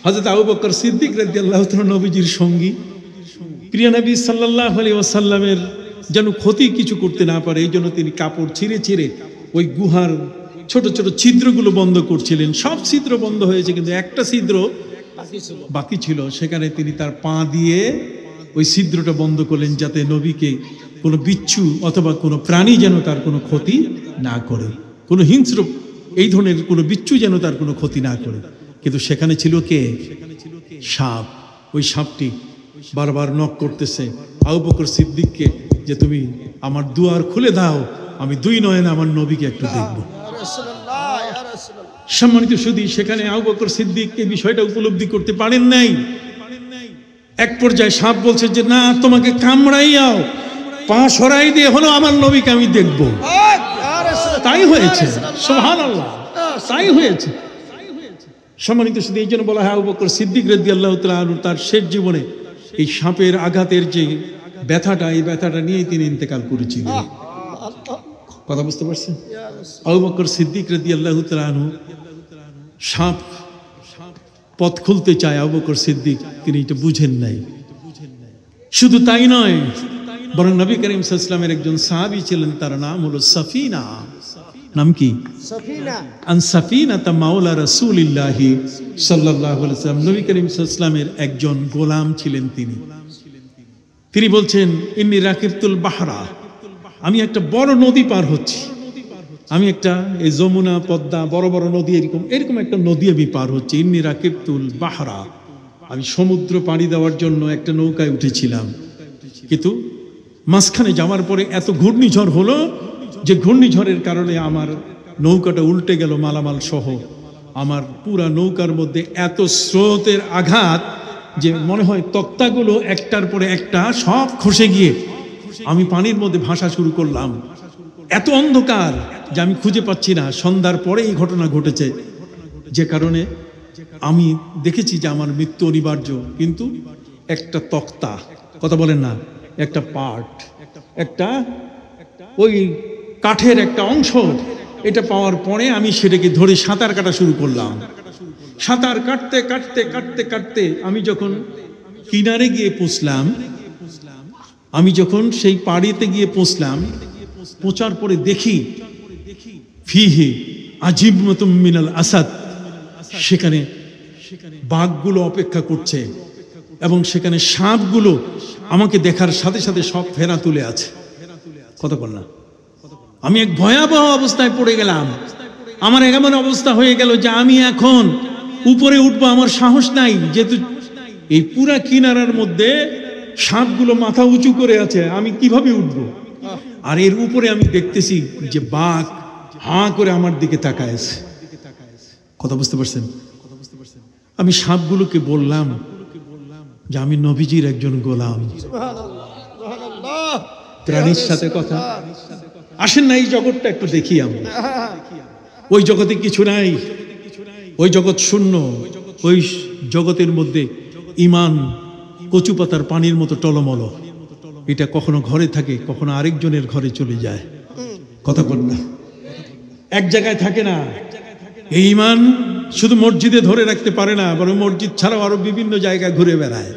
হযরত আবু বকর সিদ্দিক রাদিয়াল্লাহু তাআলা নবীজির সঙ্গী, প্রিয় নবী সাল্লাল্লাহু আলাইহি ওয়াসাল্লামের যেন ক্ষতি কিছু করতে না পারে এই জন্য তিনি কাপড় ছিঁড়ে ছিঁড়ে ওই গুহার ছোট ছোট ছিদ্রগুলো বন্ধ করছিলেন। সব ছিদ্র বন্ধ হয়েছে কিন্তু একটা ছিদ্র বাকি ছিল, সেখানে তিনি তার পা দিয়ে ওই ছিদ্রটা বন্ধ করলেন যাতে নবীকে কোনো বিচ্ছু অথবা কোনো প্রাণী যেন তার কোনো ক্ষতি না করে, কোনো হিংস্র এই ধরনের কোনো বিচ্ছু যেন তার কোনো ক্ষতি না করে। কিন্তু সেখানে ছিল কে? সাপ। ওই সাপটি বারবার নক করতেছে আবু বকর সিদ্দিককে যে তুমি আমার দুয়ার খুলে দাও, আমি 2 নয়নে আমার নবীকে একটু দেখব। সম্মানিত সুধী, সেখানে আবু বকর সিদ্দিক এই বিষয়টা উপলব্ধি করতে পারেন নাই। এক পর্যায়ে সাপ বলছে যে না, তোমাকে কামড়াইয়াও পা সরাই দিয়ে হলো আমার নবীকে আমি দেখব। তাই হয়েছে, সুবহানাল্লাহ, তাই হয়েছে। সম্মানিত সুধী, এই জন্য বলা হয় আবু বকর সিদ্দিক রাদিয়াল্লাহু তাআলা আনহু তার শেষ জীবনে এই সাপের আঘাতের যে ব্যথাটা, এই ব্যথাটা নিয়ে তিনি ইন্তেকাল করেছিলেন। কথা বুঝতে পারছেন? আবু বকর সিদ্দিক রাদিয়াল্লাহু তাআলা আনহু সাপ পথ খুলতে চায়, আবু বকর সিদ্দিক তিনি এটা বুঝেন নাই। শুধু তাই নয়, বরং নবী করিম সাল্লাল্লাহু আলাইহি ওয়াসাল্লামের একজন সাহাবী ছিলেন, তার নাম হলো সাফিনা। নাম কি? সাফিনা। আন সাফিনা তা মাওলা রাসূলুল্লাহ সাল্লাল্লাহু আলাইহি ওয়াসাল্লাম, নবী করিম সাল্লাল্লাহু আলাইহি ওয়াসাল্লামের একজন গোলাম ছিলেন তিনি। তিনি বলছেন ইন্নী রাকিবতুল বাহরা, আমি একটা বড় নদী পার হচ্ছি, আমি একটা এই যমুনা পদ্মা বড় বড় নদী এরকম একটা নদী আমি পার হচ্ছি। ইন্নী রাকিবতুল বাহরা, আমি সমুদ্র পাড়ি দেওয়ার জন্য একটা নৌকায় উঠেছিলাম, কিন্তু মাঝখানে যাওয়ার পরে এত ঘূর্ণিঝড় হলো যে ঘূর্ণিঝড়ের কারণে আমার নৌকাটা উল্টে গেল মালামাল সহ। আমার পুরা নৌকার মধ্যে এত স্রোতের আঘাত যে মনে হয় তক্তাগুলো একটার পরে একটা সব খসে গিয়ে আমি পানির মধ্যে ভাসা শুরু করলাম। এত অন্ধকার যে আমি খুঁজে পাচ্ছি না। সন্ধ্যার পরে এই ঘটনা ঘটেছে, যে কারণে আমি দেখেছি যে আমার মৃত্যু অনিবার্য। কিন্তু একটা তক্তা, কথা বলেন না, একটা পার্ট, একটা ওই কাঠের একটা অংশ, এটা পাওয়ার পরে আমি সেটাকে ধরে সাঁতার কাটা শুরু করলাম। সাঁতার কাটতে কাটতে কাটতে কাটতে আমি যখন কিনারে গিয়ে পৌঁছলাম, আমি যখন সেই পাড়িতে গিয়ে পৌঁছলাম, পৌঁছার পরে দেখি ফিহে আজিব মতুম মিনাল আসাদ, সেখানে বাঘগুলো অপেক্ষা করছে এবং সেখানে সাপগুলো আমাকে দেখার সাথে সাথে সব ফেনা তুলে আছে। কথা বল না, আমি এক ভয়াবহ অবস্থায় পড়ে গেলাম। আমার এমন অবস্থা হয়ে গেল যে আমি এখন উপরে উঠবো, আমার সাহস নাই, যেহেতু এই পুরা কিনারার মধ্যে সাপগুলো মাথা উঁচু করে আছে, আমি কিভাবে উঠবো? আর এর উপরে আমি দেখতেছি যে বাঘ হাঁ করে আমার দিকে তাকায় আছে। কথা বুঝতে পারছেন? আমি সাপগুলোকে বললাম যে আমি নবীজির একজন গোলাম। প্রাণীর সাথে কথা, আসেন না এই জগৎটা একটু দেখি আমরা। ওই জগতে কিছু নাই, ওই জগৎ শূন্য। ওই জগতের মধ্যে ইমান কচু পাতার পানির মতো টলমল। এটা কখনো ঘরে থাকে, কখনো আরেকজনের ঘরে চলে যায়। কথা বল না, এক জায়গায় থাকে না। এই ইমান শুধু মসজিদে ধরে রাখতে পারে না, বরং মসজিদ ছাড়াও আরো বিভিন্ন জায়গায় ঘুরে বেড়ায়।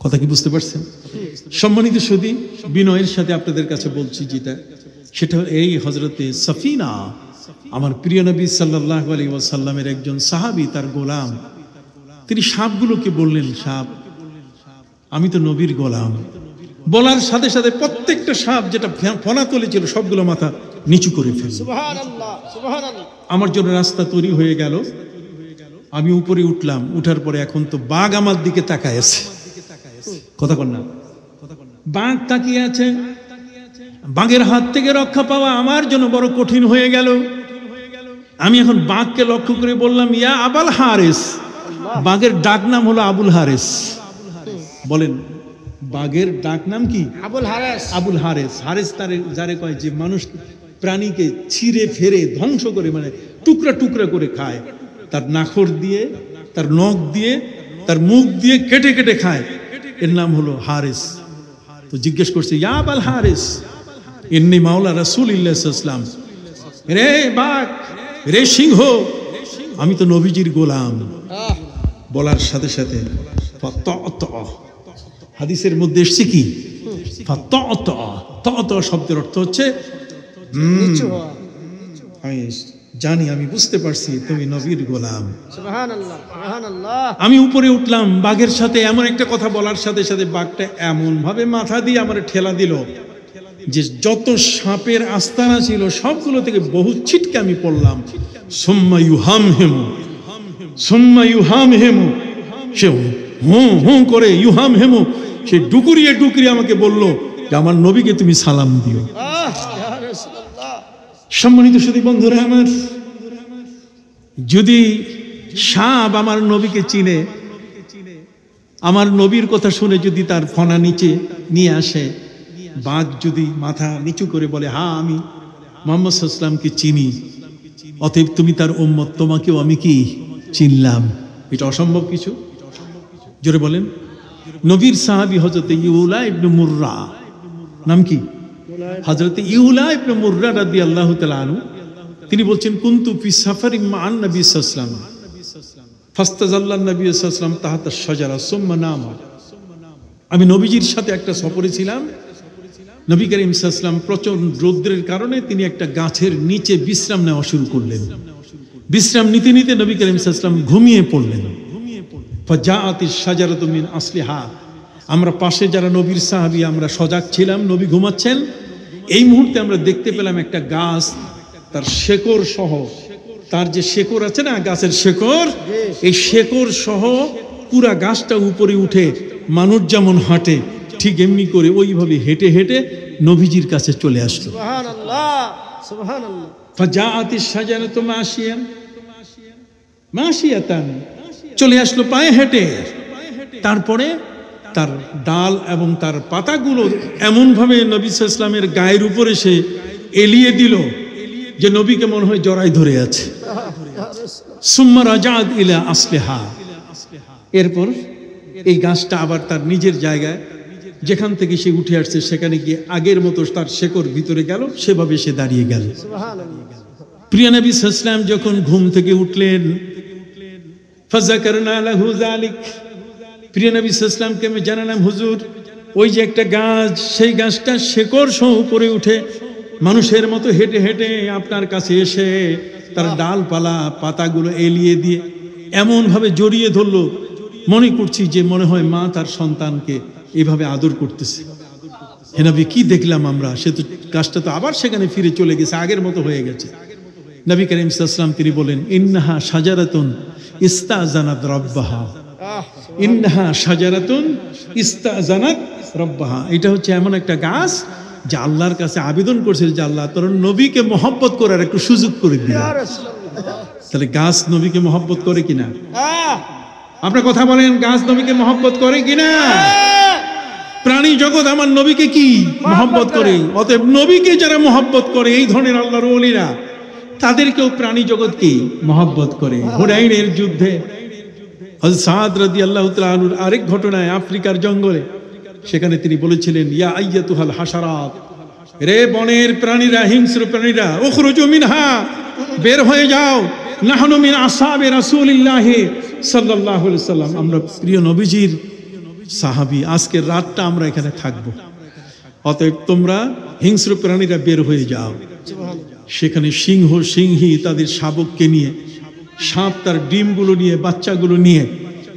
কথা কি বুঝতে পারছেন? সম্মানিত সুধী, বিনয়ের সাথে আপনাদের কাছে বলছি যেটা, সেটা এই হযরতে সফিনা, আমার প্রিয় নবী সাল্লাল্লাহু আলাইহি ওয়াসাল্লামের একজন সাহাবী, তার গোলাম। তিনি সাপগুলোকে বললেন, সাপ, আমি তো নবীর গোলাম। বলার সাথে সাথে প্রত্যেকটা সাপ যেটা ফনা তুলেছিল সবগুলো মাথা নিচু করে ফেলল। সুবহানাল্লাহ, সুবহানাল্লাহ। আমার জন্য রাস্তা তৈরি হয়ে গেল। আমি উপরে উঠলাম, উঠার পরে এখন তো বাঘ আমার দিকে তাকায় আছে। কথা বল না, বাঘ তাকিয়ে আছে। বাঘের হাত থেকে রক্ষা পাওয়া আমার জন্য বড় কঠিন হয়ে গেল। আমি এখন বাঘকে লক্ষ্য করে বললাম, ইয়া আবুল হারিস। বাঘের ডাক নাম হলো আবুল হারিস। বলেন, বাঘের ডাক নাম কি? আবুল হারিস। আবুল হারিস। হারিস তারে যারে কয় যে মানুষ প্রাণীকে ছিঁড়ে ফেরে ধ্বংস করে, মানে টুকরা টুকরা করে খায়। তার নাখর দিয়ে, তার নখ দিয়ে, তার মুখ দিয়ে কেটে কেটে খায়। এর নাম হলো হারিস। তো জিজ্ঞেস করছে, ইয়া আবুল হারিস, ইন্নী মাওলা রাসূলুল্লাহ সাল্লাল্লাহু আলাইহি ওয়াসাল্লাম। রে বাঘ, রে সিংহ, আমি তো নবীজির গোলাম। বলার সাথে সাথে হাদিসের মধ্যে এসছে কি, শব্দের অর্থ হচ্ছে আমি জানি, আমি বুঝতে পারছি তুমি নবীর গোলাম। সুবহানাল্লাহ, সুবহানাল্লাহ। আমি উপরে উঠলাম, বাঘের সাথে এমন একটা কথা বলার সাথে সাথে বাঘটা এমন ভাবে মাথা দিয়ে আমার ঠেলা দিল যে যত সাপের আস্তানা ছিল সবগুলো থেকে বহু ছিটকে আমি পড়লাম। সুম্মা ইউহামহিমু, সুম্মা ইউহামহিমু, সে হুঁ হুঁ করে ইউহামহিমু, সে ডুকুরিয়ে ডুকুরিয়ে আমাকে বলল যে আমার নবীকে তুমি সালাম দিও। ইয়া রাসূলুল্লাহ। সম্মানিত সুধী বন্ধুরা আমার, যদি সাপ আমার নবীকে চিনে, আমার নবীর কথা শুনে যদি তার ফনা নিচে নিয়ে আসে, বাঘ যদি মাথা নিচু করে বলে, হ্যাঁ আমি মুহাম্মদ সাল্লাল্লাহু আলাইহি ওয়াসাল্লামকে চিনি, অতএব তুমি তার উম্মত, তোমাকেও আমি কি চিনলাম, এটা অসম্ভব কিছু? জোরে বলেন। নবীর সাহাবী হযরতে ইউলা ইবনে মুররা, নাম কি? হযরতে ইউলা ইবনে মুররা রাদিয়াল্লাহু তাআলা আনহু, তিনি বলছেন, কুনতু ফি সাফারিন মা'আন নবী সাল্লাল্লাহু আলাইহি ওয়াসাল্লাম ফাস্তাজাল্লান নবী সাল্লাল্লাহু আলাইহি ওয়াসাল্লাম তাহতা শাজারা সুম্মা নামা। আমি নবীজির সাথে একটা সফরে ছিলাম। নবী করিম সাল্লাল্লাহু আলাইহি ওয়াসাল্লাম প্রচন্ড রৌদ্রের কারণে তিনি একটা গাছের নিচে বিশ্রাম নেওয়া শুরু করলেন। বিশ্রাম নিতে নিতে নবী করিম সাল্লাল্লাহু আলাইহি ওয়াসাল্লাম ঘুমিয়ে পড়লেন। ফাজাআতিশ শাজারাতু মিন আসলিহা, আমরা পাশে যারা নবীর সাহাবী আমরা সজাগ ছিলাম, নবী ঘুমাচ্ছেন। এই মুহূর্তে আমরা দেখতে পেলাম একটা গাছ, তার শেকড় সহ, তার যে শেকড় আছে না গাছের শেকড়, এই শেকড় সহ পুরা গাছটা উপরে উঠে মানুষ যেমন হাঁটে ঠিক এমনি করে ওইভাবে হেঁটে হেঁটে নবীজির কাছে চলে আসলো। সুবহানাল্লাহ, সুবহানাল্লাহ। ফাজাআতিশ শাজারাতু মাশিয়ান, মাশিয়াতান, চলে আসলো পায়ে হেঁটে। তারপরে তার ডাল এবং তার পাতাগুলো এমন ভাবে নবী সাল্লাল্লাহু আলাইহি ওয়াসাল্লামের গায়ের উপরে সে এলিয়ে দিল যে নবীকে মনে হয় জড়াই ধরে আছে। সুম্মা রাজাআত ইলা আসলিহা, এরপর এই গাছটা আবার তার নিজের জায়গায় যেখান থেকে সে উঠে আসছে সেখানে গিয়ে আগের মতো তার শেকড় ভিতরে গেল, সেভাবে সে দাঁড়িয়ে গেল। প্রিয় নবী সাল্লাল্লাহু আলাইহি ওয়াসাল্লাম যখন ঘুম থেকে উঠলেন, ফাযাকারনা লাহু যালিক, প্রিয় নবী সাল্লাল্লাহু আলাইহি ওয়াসাল্লামকে আমি জানালাম, হুজুর ওই যে একটা গাছ, সেই গাছটা শেকড় সহ উপরে উঠে মানুষের মতো হেঁটে হেঁটে আপনার কাছে এসে তার ডালপালা পাতাগুলো এলিয়ে দিয়ে এমন ভাবে জড়িয়ে ধরলো, মনে করছি যে মনে হয় মা তার সন্তানকে এভাবে আদর করতেছে। হে নবী, কি দেখলাম আমরা? সে তো গাছটা তো আবার সেখানে ফিরে চলে গেছে, আগের মতো হয়ে গেছে। নবী করিম সাল্লাল্লাহু আলাইহি ওয়াসাল্লাম তিনি বলেন, ইন্নাহা শাজারাতুন ইস্তাজানাত রাব্বাহা, ইন্নাহা শাজারাতুন ইস্তাজানাত রাব্বাহা। এটা হচ্ছে এমন একটা গাছ যে আল্লাহর কাছে আবেদন করছে যে আল্লাহ তোর নবীকে মহব্বত করার একটু সুযোগ করে দিন। ইয়া রাসূলুল্লাহ। তাহলে গাছ নবীকে মহব্বত করে কিনা? আপনার কথা বলেন, গাছ নবীকে মহব্বত করে কিনা? প্রাণী জগৎ আমার নবীকে কি মহব্বত করে। অতএব নবীকে যারা মহব্বত করে, এই ধরনের আল্লাহর ওলিরা, তাদেরকেও প্রাণী জগৎ কি মহব্বত করে। হুনাইনের যুদ্ধে হযরত সাদ রাদিয়াল্লাহু তাআলা আনহুর আরেক ঘটনায় আফ্রিকার জঙ্গলে, সেখানে তিনি বলেছিলেন, ইয়া আইয়াতুহাল হাশারাত, রে বনের প্রাণীরা, হিংস্র প্রাণীরা, উখরুজু মিনহা, বের হয়ে যাও, নাহনু মিন আসহাবে রাসূলিল্লাহ সাল্লাল্লাহু আলাইহি ওয়াসাল্লাম, আমরা প্রিয় নবীজির সাহাবী, আজকের রাতটা আমরা এখানে থাকব। অতএব তোমরা হিংস্র প্রাণীরা বের হয়ে যাও। সেখানে সিংহ সিংহী তাদের শাবককে নিয়ে, সাপ তার ডিমগুলো নিয়ে, বাচ্চাগুলো নিয়ে,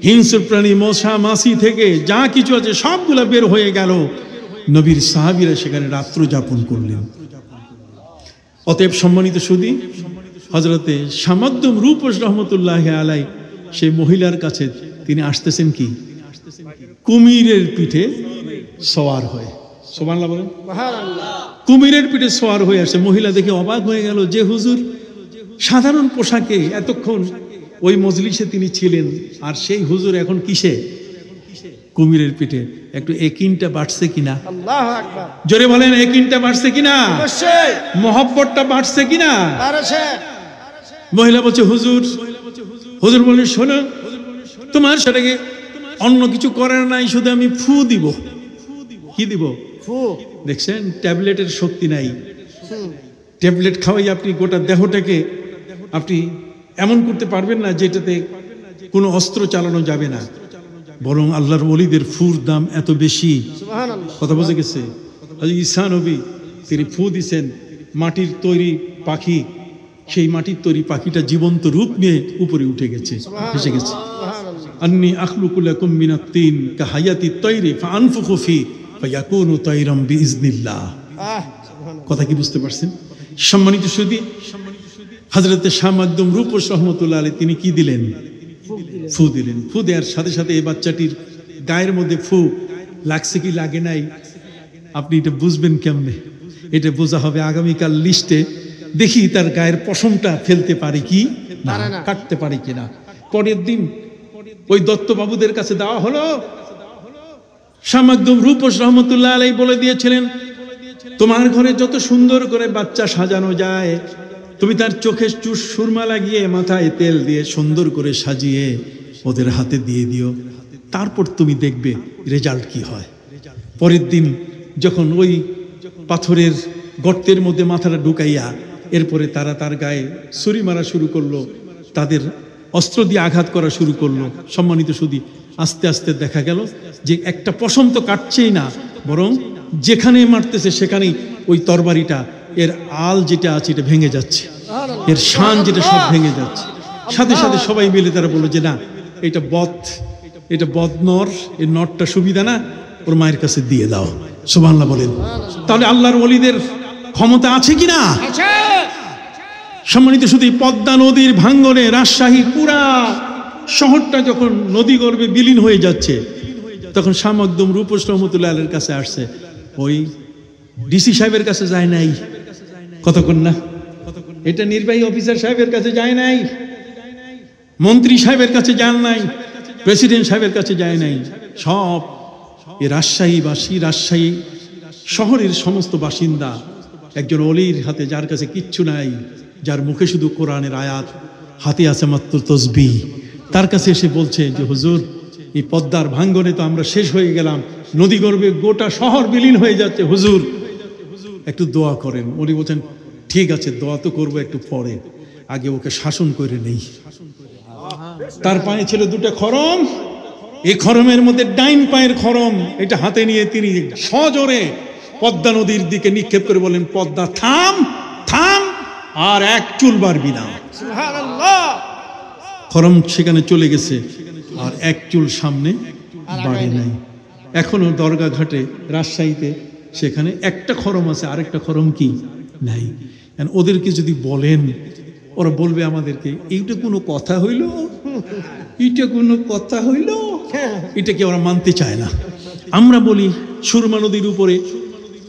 হিংস্র প্রাণী মশা মাছি থেকে যা কিছু আছে সবগুলা বের হয়ে গেল। নবীর সাহাবীরা সেখানে রাত্র যাপন করলেন। অতএব সম্মানিত সুধী, হযরতে সামাদ্দুম রূপস রহমতুল্লাহ আলাই সেই মহিলার কাছে তিনি আসতেছেন কি কুমিরের পিঠে সওয়ার হয়ে। সুবহানাল্লাহ বলেন। কুমিরের পিঠে সওয়ার হয়ে আসে। মহিলা দেখে অবাক হয়ে গেল যে হুজুর সাধারণ পোশাকে এতক্ষণ ওই মজলিসে তিনি ছিলেন, আর সেই হুজুর এখন কিসে? কুমিরের পিঠে। একটু একিনটা বাড়ছে কিনা? আল্লাহু আকবার। জোরে বলেন, একিনটা বাড়ছে কিনা? অবশ্যই। মহব্বতটা বাড়ছে কিনা? বাড়ছে। মহিলা বলছে, হুজুর। হুজুর বললেন, শোনো, তোমার সেটাকে অন্য কিছু করার নাই, শুধু আমি ফু দিব। কি দিব? ফু। দেখছেন, ট্যাবলেটের শক্তি নাই। ট্যাবলেট খাওয়াই আপনি গোটা দেহটাকে আপনি এমন করতে পারবেন না যেটাতে কোনো অস্ত্র চালানো যাবে না। বরং আল্লাহর ওলিদের ফুর দাম এত বেশি। সুবহানাল্লাহ। কথা বুঝে গেছে? ঈসা নবী তিনি ফু দিছেন, মাটির তৈরি পাখি, সেই মাটির তৈরি পাখিটা জীবন্ত রূপ নিয়ে উপরে উঠে গেছে, এসে গেছে। আন্নী আখলুকু লাকুম মিনাত তিন কাহায়াতি তাইরি ফাআনফুখু ফি ফায়াকুনু তাইরাম বিইজনিল্লাহ। কথা কি বুঝতে পারছেন? সম্মানিত সুধী, হযরতে শামাদ্দুম রূপস রাহমাতুল্লাহ আলাইহি তিনি কি দিলেন? ফু দিলেন। ফু দেওয়ার সাথে সাথে এই বাচ্চাটির গায়ের মধ্যে ফু লাগছে কি লাগে নাই, আপনি এটা বুঝবেন কেমনে? এটা বোঝা হবে আগামীকাল লিস্টে। দেখি তার গায়ের পশমটা ফেলতে পারি কি না, কাটতে পারি কিনা। পরের দিন ওই দত্তবাবুদের কাছে দেওয়া হলো। শামাদ্দুম রূপস রাহমাতুল্লাহ আলাইহি বলে দিয়েছিলেন, তোমার ঘরে যত সুন্দর করে বাচ্চা সাজানো যায়, তুমি তার চোখে সুরমা লাগিয়ে, মাথায় তেল দিয়ে সুন্দর করে সাজিয়ে ওদের হাতে দিয়ে দিও, তারপর তুমি দেখবে রেজাল্ট কি হয়। পরের দিন যখন ওই পাথরের গর্তের মধ্যে মাথাটা ঢুকাইয়া এরপরে তারা তার গায়ে ছুরি মারা শুরু করলো, তাদের অস্ত্র দিয়ে আঘাত করা শুরু করলো। সম্মানিত সুধী, আস্তে আস্তে দেখা গেল যে একটা পশম তো কাটছেই না, বরং যেখানে মারতেছে সেখানেই ওই তরবারিটা, এর আল যেটা আছে এটা ভেঙে যাচ্ছে, এর শান যেটা সব ভেঙে যাচ্ছে। সাথে সাথে সবাই মিলে তারা বললো যে না, এটা বদ নর, এর নরটা সুবিধা না, ওর মায়ের কাছে দিয়ে দাও। সুবহানাল্লাহ বলেন। তাহলে আল্লাহর ওলিদের ক্ষমতা আছে কিনা? সম্মানিত শুধু পদ্মা নদীর ভাঙ্গনে রাজশাহী পুরা শহরটা যখন নদী গর্ভে বিলীন হয়ে যাচ্ছে, তখন শামাদ্দুম রূপস রহমতুল্লাহ আলাইহির কাছে আসছে। ওই ডিসি সাহেবের কাছে যায় নাই, কতক্ষণ না, এটা নির্বাহী অফিসার সাহেবের কাছে যায় নাই, মন্ত্রী সাহেবের কাছে যান নাই, প্রেসিডেন্ট সাহেবের কাছে যায় নাই, সব এই রাজশাহীবাসী, রাজশাহী শহরের সমস্ত বাসিন্দা একজন অলির হাতে, যার কাছে কিচ্ছু নাই, যার মুখে শুধু কোরআনের আয়াত, হাতে আছে মাত্র তসবিহ, তার কাছে এসে বলছে যে হুজুর, এই পদ্মার ভাঙ্গনে তো আমরা শেষ হয়ে গেলাম, নদী গর্ভে গোটা শহর বিলীন হয়ে যাচ্ছে, হুজুর একটু দোয়া করেন। উনি বলছেন ঠিক আছে, দোয়া তো করবো একটু পরে, আগে ওকে শাসন করে নেই। তার পায়ে ছিল দুটো খরম, এই খরমের মধ্যে ডাইন পায়ের খরম, এটা হাতে নিয়ে তিনি সজোরে পদ্মা নদীর দিকে নিক্ষেপ করে বলেন, পদ্মা থাম, থাম, আর এক চুল বাড়বি না। সুবহানাল্লাহ। খরম সেখানে চলে গেছে, আর এক চুল সামনে বাড়ে নাই। এখনো দরগা ঘাটে রাজশাহীতে সেখানে একটা খরম আছে, আরেকটা খরম কি নাই। ওদেরকে যদি বলেন, ওরা বলবে আমাদেরকে, এইটা কোনো কথা হইল, এটা কোনো কথা হইল, এটাকে ওরা মানতে চায় না। আমরা বলি সুরমা নদীর উপরে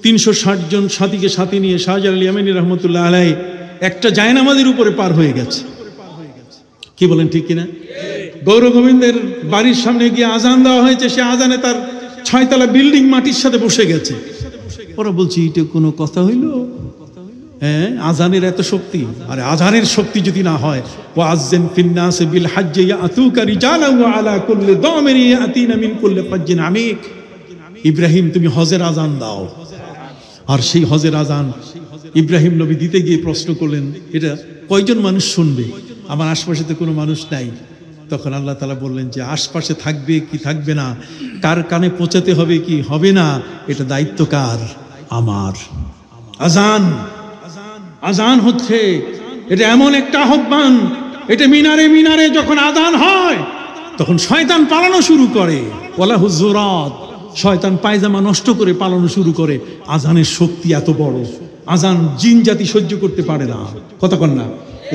360 জন সাথীকে সাথে নিয়ে শাহজালাল ইয়ামানী রহমতুল্লাহ আলাইহি একটা জায়নামাজের উপরে পার হয়ে গেছে। কি বলেন, ঠিক কিনা? গৌর গোবিন্দের বাড়ির সামনে গিয়ে আজান দেওয়া হয়েছে, সে আজানে তার 6 তলা বিল্ডিং মাটির সাথে বসে গেছে। ওরা বলছে এটা কোনো কথা হইল? হ্যাঁ, আজানের এত শক্তি। আরে আজানের শক্তি যদি না হয়, ওয়াজ্জিন ফিন্নাস বিল হজ্জ ইয়াতুকা রিজালান ওয়া আলা কুল্লি দামির ইয়াতিনা মিন কুল্লি ফাজ্জিন আমিক। ইব্রাহিম, তুমি হজের আজান দাও। আর সেই হজের আজান ইব্রাহিম নবী দিতে গিয়ে প্রশ্ন করলেন, এটা কয়জন মানুষ শুনবে? আমার আশপাশে তো কোনো মানুষ নাই। তখন আল্লাহ তাআলা বললেন যে আশপাশে থাকবে কি থাকবে না, কার কানে পৌঁছাতে হবে কি হবে না, এটা দায়িত্ব কার? আমার। আজান, আজান হচ্ছে এটা এমন একটা আহ্বান, এটা মিনারে মিনারে যখন আজান হয় তখন শয়তান পালানো শুরু করে। ওয়ালা হুজুরাত, শয়তান পায়জামা নষ্ট করে পালানো শুরু করে। আজানের শক্তি এত বড়, আজান জিন জাতি সহ্য করতে পারে না। কতক্ষণ না,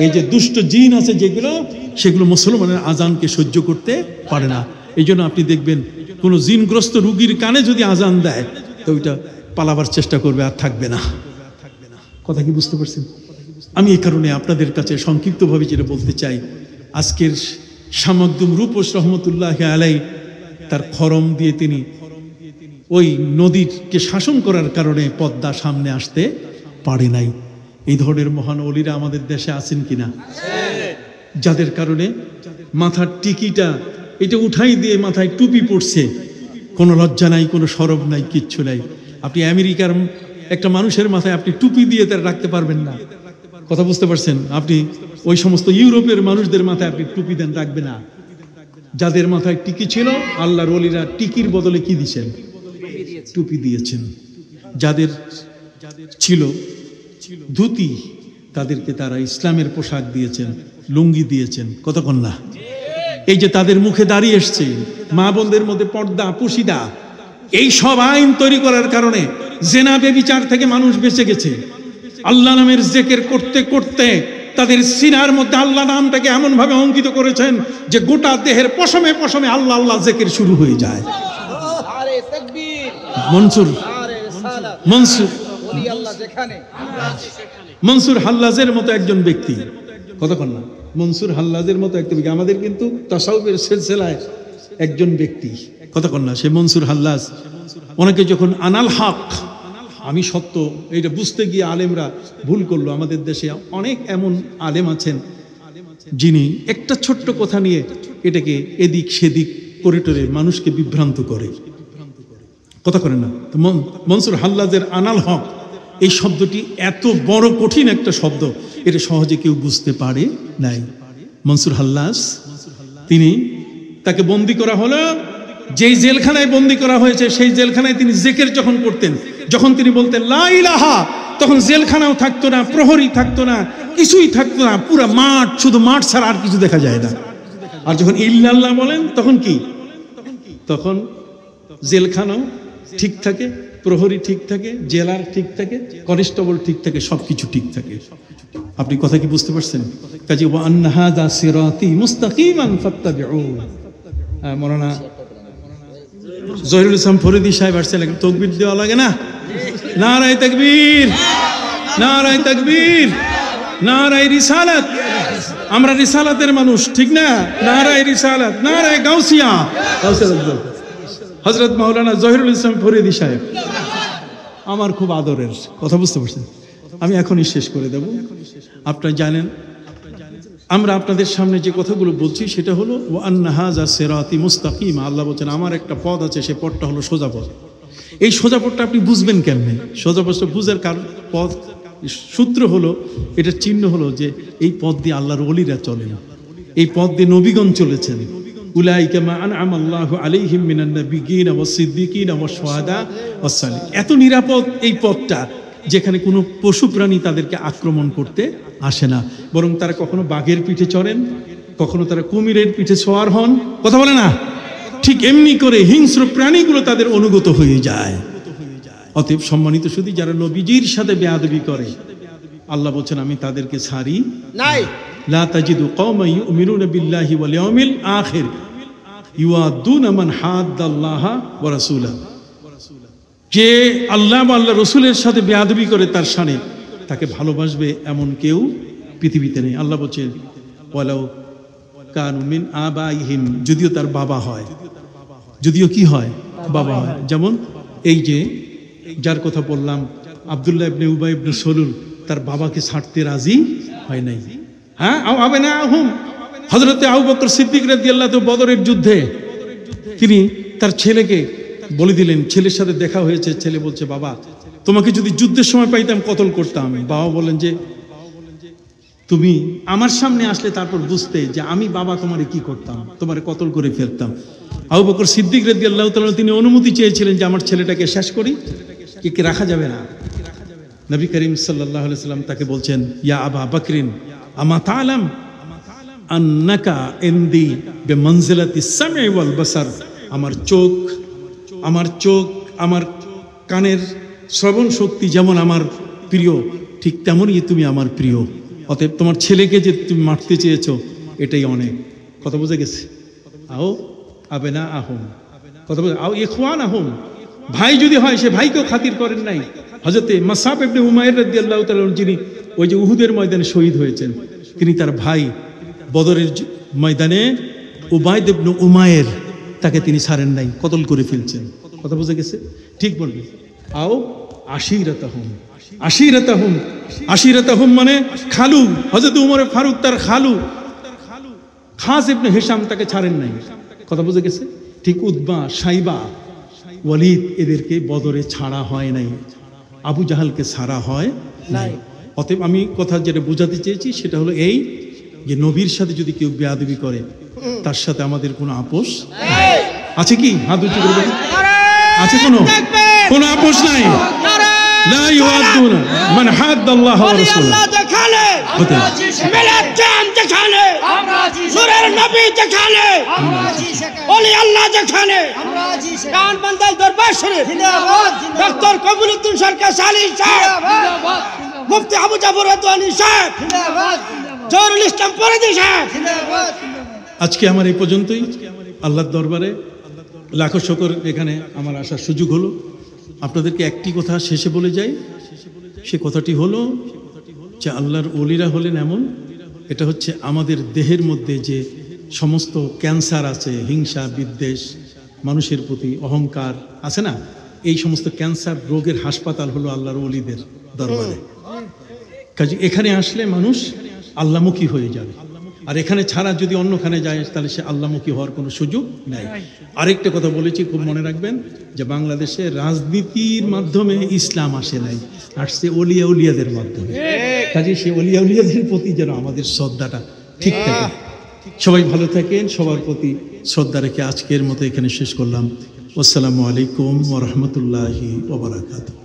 এই যে দুষ্ট জিন আছে যেগুলো, সেগুলো মুসলমানের আজানকে সহ্য করতে পারে না। এই জন্য আপনি দেখবেন কোনো জিনগ্রস্ত রুগীর কানে যদি আজান দেয় তো ওইটা পালাবার চেষ্টা করবে, আর থাকবে না। কথা কি বুঝতে পারছেন? আমি এই কারণে আপনাদের কাছে সংক্ষিপ্তভাবে যেটা বলতে চাই, আজকের শামুকদুম রূপস রহমতুল্লাহ আলাই তার খরম দিয়ে তিনি ওই নদীকে শাসন করার কারণে পদ্মা সামনে আসতে পারে নাই। এই ধরনের মহান ওলিরা আমাদের দেশে আছেন কিনা, যাদের কারণে মাথার টিকিটা এটা উঠাই দিয়ে মাথায় টুপি পড়ছে, কোনো লজ্জা নাই, কোনো সরব নাই, কিচ্ছু নাই। আপনি আমেরিকার একটা মানুষের মাথায় আপনি টুপি দিয়ে তার রাখতে পারবেন না। কথা বুঝতে পারছেন? আপনি ওই সমস্ত ইউরোপের মানুষদের মাথায় আপনি টুপি দেন, রাখবে না। যাদের মাথায় টিকি ছিল, আল্লাহর ওলিরা টিকির বদলে কি দিয়েছেন? টুপি দিয়েছেন। যাদের ছিল ধুতি, তাদেরকে তারা ইসলামের পোশাক দিয়েছেন, লুঙ্গি দিয়েছেন। কতক্ষণ না, এই যে তাদের মুখে দাঁড়িয়ে এসছে, মা বোনদের মধ্যে পর্দা, পুশিদা, এই সব আইন তৈরি করার কারণে জেনা বেবিচার থেকে মানুষ বেঁচে গেছে। আল্লাহ নামের জিকির করতে করতে তাদের সিনার মধ্যে আল্লাহ নামটাকে এমন ভাবে অঙ্কিত করেছেন যে গোটা দেহের পশমে পশমে আল্লাহ আল্লাহ জিকির শুরু হয়ে যায়। আরে তাকবীর, মনসুর আরে রিসালাত, মনসুর ওলি আল্লাহ যেখানে। মনসুর হাল্লাজের মতো একজন ব্যক্তি, কতক্ষণ না, মনসুর হাল্লাজের মতো একটা ব্যক্তি আমাদের কিন্তু তাসাউফের সিলসিলায় একজন ব্যক্তি, কতক্ষণ না, সে মনসুর হাল্লাজ। ওনাকে যখন আনাল হক, আমি সত্য, এইটা বুঝতে গিয়ে আলেমরা ভুল করলো। আমাদের দেশে অনেক এমন আলেম আছেন যিনি একটা ছোট্ট কথা নিয়ে এটাকে এদিক সেদিক করে টোরে মানুষকে বিভ্রান্ত করে। কথা করে না তো। মনসুর হাল্লাজের আনাল হক এই শব্দটি এত বড় কঠিন একটা শব্দ, এটা সহজে কেউ বুঝতে পারে নাই। মনসুর হাল্লাজ, তিনি, তাকে বন্দি করা হলো। যেই জেলখানায় বন্দি করা হয়েছে সেই জেলখানায় তিনি জিকির যখন করতেন, যখন তিনি বলতেন লা ইলাহা, তখন জেলখানাও থাকতো না, প্রহরী থাকতো না, কিছুই থাকতো না, পুরো মাঠ, শুধু মাঠ ছাড়া আর কিছু দেখা যায় না। আর যখন ইল্লাল্লাহ বলেন তখন কি? তখন জেলখানাও ঠিক থাকে, প্রহরী ঠিক থাকে, জেলার ঠিক থাকে, কনস্টেবল ঠিক থাকে, সবকিছু ঠিক থাকে। আপনি কথা কি বুঝতে পারছেন? কাজে ওয়া আন্না হাযা সিরাতি মুস্তাকিমান ফাত্তাবিউ। মাওলানা জহিরুল ইসলাম ফরিদী সাহেব আসছেন, তাকবীর দেওয়া লাগে না? নারায়ে তাকবীর, নারায়ে তাকবীর, নারায়ে রিসালাত। আমরা রিসালাতের মানুষ, ঠিক না? নারায়ে রিসালাত, নারায়ে গাউসিয়া। হযরত মাওলানা জহিরুল ইসলাম ফরিদী সাহেব আমার খুব আদরের, কথা বুঝতে পারছেন? আমি এখনই শেষ করে দেব। আপনারা জানেন আমরা আপনাদের সামনে যে কথাগুলো বলছি সেটা হলো ওয়া আন্না হাযা সিরাতি মুস্তাকিম। আল্লাহ বলেন আমার একটা পথ আছে, সেই পথটা হলো সোজা পথ। এই সোজা পথটা আপনি বুঝবেন কেমনে? সোজা পথটা বুঝার কারণ, পথ সূত্র হলো, এটার চিহ্ন হলো যে এই পথ দিয়ে আল্লাহর ওলিরা চলেন, এই পথ দিয়ে নবীগণ চলেছেন। উলাইকা মা আনআমা আল্লাহু আলাইহিম মিনান নাবিয়্যিনা ওয়াস সিদ্দিকিনা ওয়াস শুহাদা ওয়াস সালিহিন। এত নিরাপদ এই পথটা, যেখানে কোনো পশু প্রাণী তাদেরকে আক্রমণ করতে আসে না, বরং তারা কখনো বাঘের পিঠে চড়েন, কখনো তারা কুমিরের পিঠে সওয়ার হন, কথা বলে না, ঠিক এমনি করে হিংস্র প্রাণীগুলো তাদের অনুগত হয়ে যায়। অতএব সম্মানিত শুধু যারা নবীজির সাথে বেয়াদবি করে, আল্লাহ বলছেন আমি তাদেরকে ছাড়ি নাই। লা তাজিদু কওমান ইউমিনুনা বিল্লাহি ওয়াল ইয়াউমিল আখির ইউআদুনা মান হাদ্দাল্লাহ ওয়া রাসূলা। যে আল্লাহ বা আল্লাহ রসুলের সাথে বেয়াদবি করে তার শানে, তাকে ভালোবাসবে এমন কেউ পৃথিবীতে নেই। আল্লাহ বলছেন ওয়ালাউ কানু মিন আবাইহিম, যদিও তার বাবা হয়, যদিও কি হয়, বাবা হয়। যেমন এই যে যার কথা বললাম আব্দুল্লাহ ইবনে উবাই ইবনে সলুল, তার বাবাকে ছাড়তে রাজি হয় নাই। হ্যাঁ, আবেনাহুম, হযরতে আবু বকর সিদ্দিক রাদিয়াল্লাহু তাআলা বদরের যুদ্ধে তিনি তার ছেলেকে বলে দিলেন, ছেলের সাথে দেখা হয়েছে, ছেলে বলছে বাবা তোমাকে যদি যুদ্ধের সময় পাইতাম কতল করতাম। বাবা বলেন যে তুমি আমার সামনে আসলে তারপর বুঝতে যে আমি বাবা তোমারে কি করতাম, তোমারে কতল করে ফেলতাম। আবু বকর সিদ্দিক রাদিয়াল্লাহু তাআলা তিনি অনুমতি চেয়েছিলেন যে আমার ছেলেটাকে শেষ করি, কি রাখা যাবে না। নবী করিম সাল্লাল্লাহু আলাইহি সাল্লাম তাকে বলছেন ইয়া আবা বকরিন আমা তাআলাম আন্নাকা ইনদি বিমানজিলাতিস সামঈ ওয়াল বাসার, আমার চোখ, আমার কানের শ্রবণ শক্তি যেমন আমার প্রিয়, ঠিক তেমনই তুমি আমার প্রিয়। অতএব তোমার ছেলেকে যে তুমি মারতে চেয়েছো এটাই অনেক। কথা বুঝে গেছে? আও আবেনা আহম, কথা বুঝে, আও ইখওয়ান আহম, ভাই যদি হয় সে ভাইকেও খাতির করেন নাই। হযরতে মাসআব ইবনে উমাইর রাদিয়াল্লাহু তাআলা যিনি ওই যে উহুদের ময়দানে শহীদ হয়েছেন, তিনি তার ভাই বদরের ময়দানে উবাইদ ইবনে উমাইর, তাকে তিনি ছাড়েন নাই, কতল করে ফেলছেন। কথা বুঝে গেছে? ঠিক বলবে। আও আশিরাতাহুম মানে খালু, হযরত উমর ফারুক তার খালু খাস ইবনে হিশাম তাকে ছাড়েন নাই। কথা বুঝে গেছে? ঠিক উতবা, সাইবা, ওয়ালিদ এদেরকে বদরে ছাড়া হয় নাই, আবু জাহালকে ছাড়া হয় নাই। অতএব আমি কথা যেটা বোঝাতে চেয়েছি সেটা হলো এই যে নবীর সাথে যদি কেউ বেয়াদবি করে তার সাথে আমাদের কোনো আপোষ আছে কি? হাত উঁচু করে বলুন, আছে কোনো আপোষ নাই। লা ইউআদুনা মান হাদ্দাল্লাহ ওয়া রাসূলুহু, যেখানে মিলাদ জান, যেখানে নূরের নবী, যেখানে ওলি আল্লাহ, যেখানে কান বান্দাল দরবার শরীফ, ডক্টর কবুলউদ্দিন সরকার সালি সাহেব, মুফতি আবু জাফর রাদওয়ানি সাহেব, জহুরুল ইসলাম পরিদি সাহেব। আজকে আমার এই পর্যন্তই। আল্লাহর দরবারে লাখো শুকর, এখানে আমার আসার সুযোগ হলো। আপনাদেরকে একটি কথা শেষে বলে যাই, সে কথাটি হলো যে আল্লাহর ওলিরা হলেন এমন, এটা হচ্ছে আমাদের দেহের মধ্যে যে সমস্ত ক্যান্সার আছে, হিংসা, বিদ্বেষ, মানুষের প্রতি অহংকার আছে না, এই সমস্ত ক্যান্সার রোগের হাসপাতাল হলো আল্লাহর ওলিদের দরবারে। কাজে এখানে আসলে মানুষ আল্লাহমুখী হয়ে যাবে, আর এখানে ছাড়া যদি অন্যখানে যায় তাহলে সে আল্লাহমুখী হওয়ার কোনো সুযোগ নাই। আরেকটা কথা বলেছি, খুব মনে রাখবেন যে বাংলাদেশে রাজনীতির মাধ্যমে ইসলাম আসে নাই, আসছে ওলিয়া উলিয়াদের মাধ্যমে। কাজে সে ওলিয়া উলিয়াদের প্রতি যেন আমাদের শ্রদ্ধাটা ঠিক থাকে। সবাই ভালো থাকেন, সবার প্রতি শ্রদ্ধা রেখে আজকের মতো এখানে শেষ করলাম। আসসালামু আলাইকুম ওয়া রাহমাতুল্লাহি ওয়া বারাকাতুহু।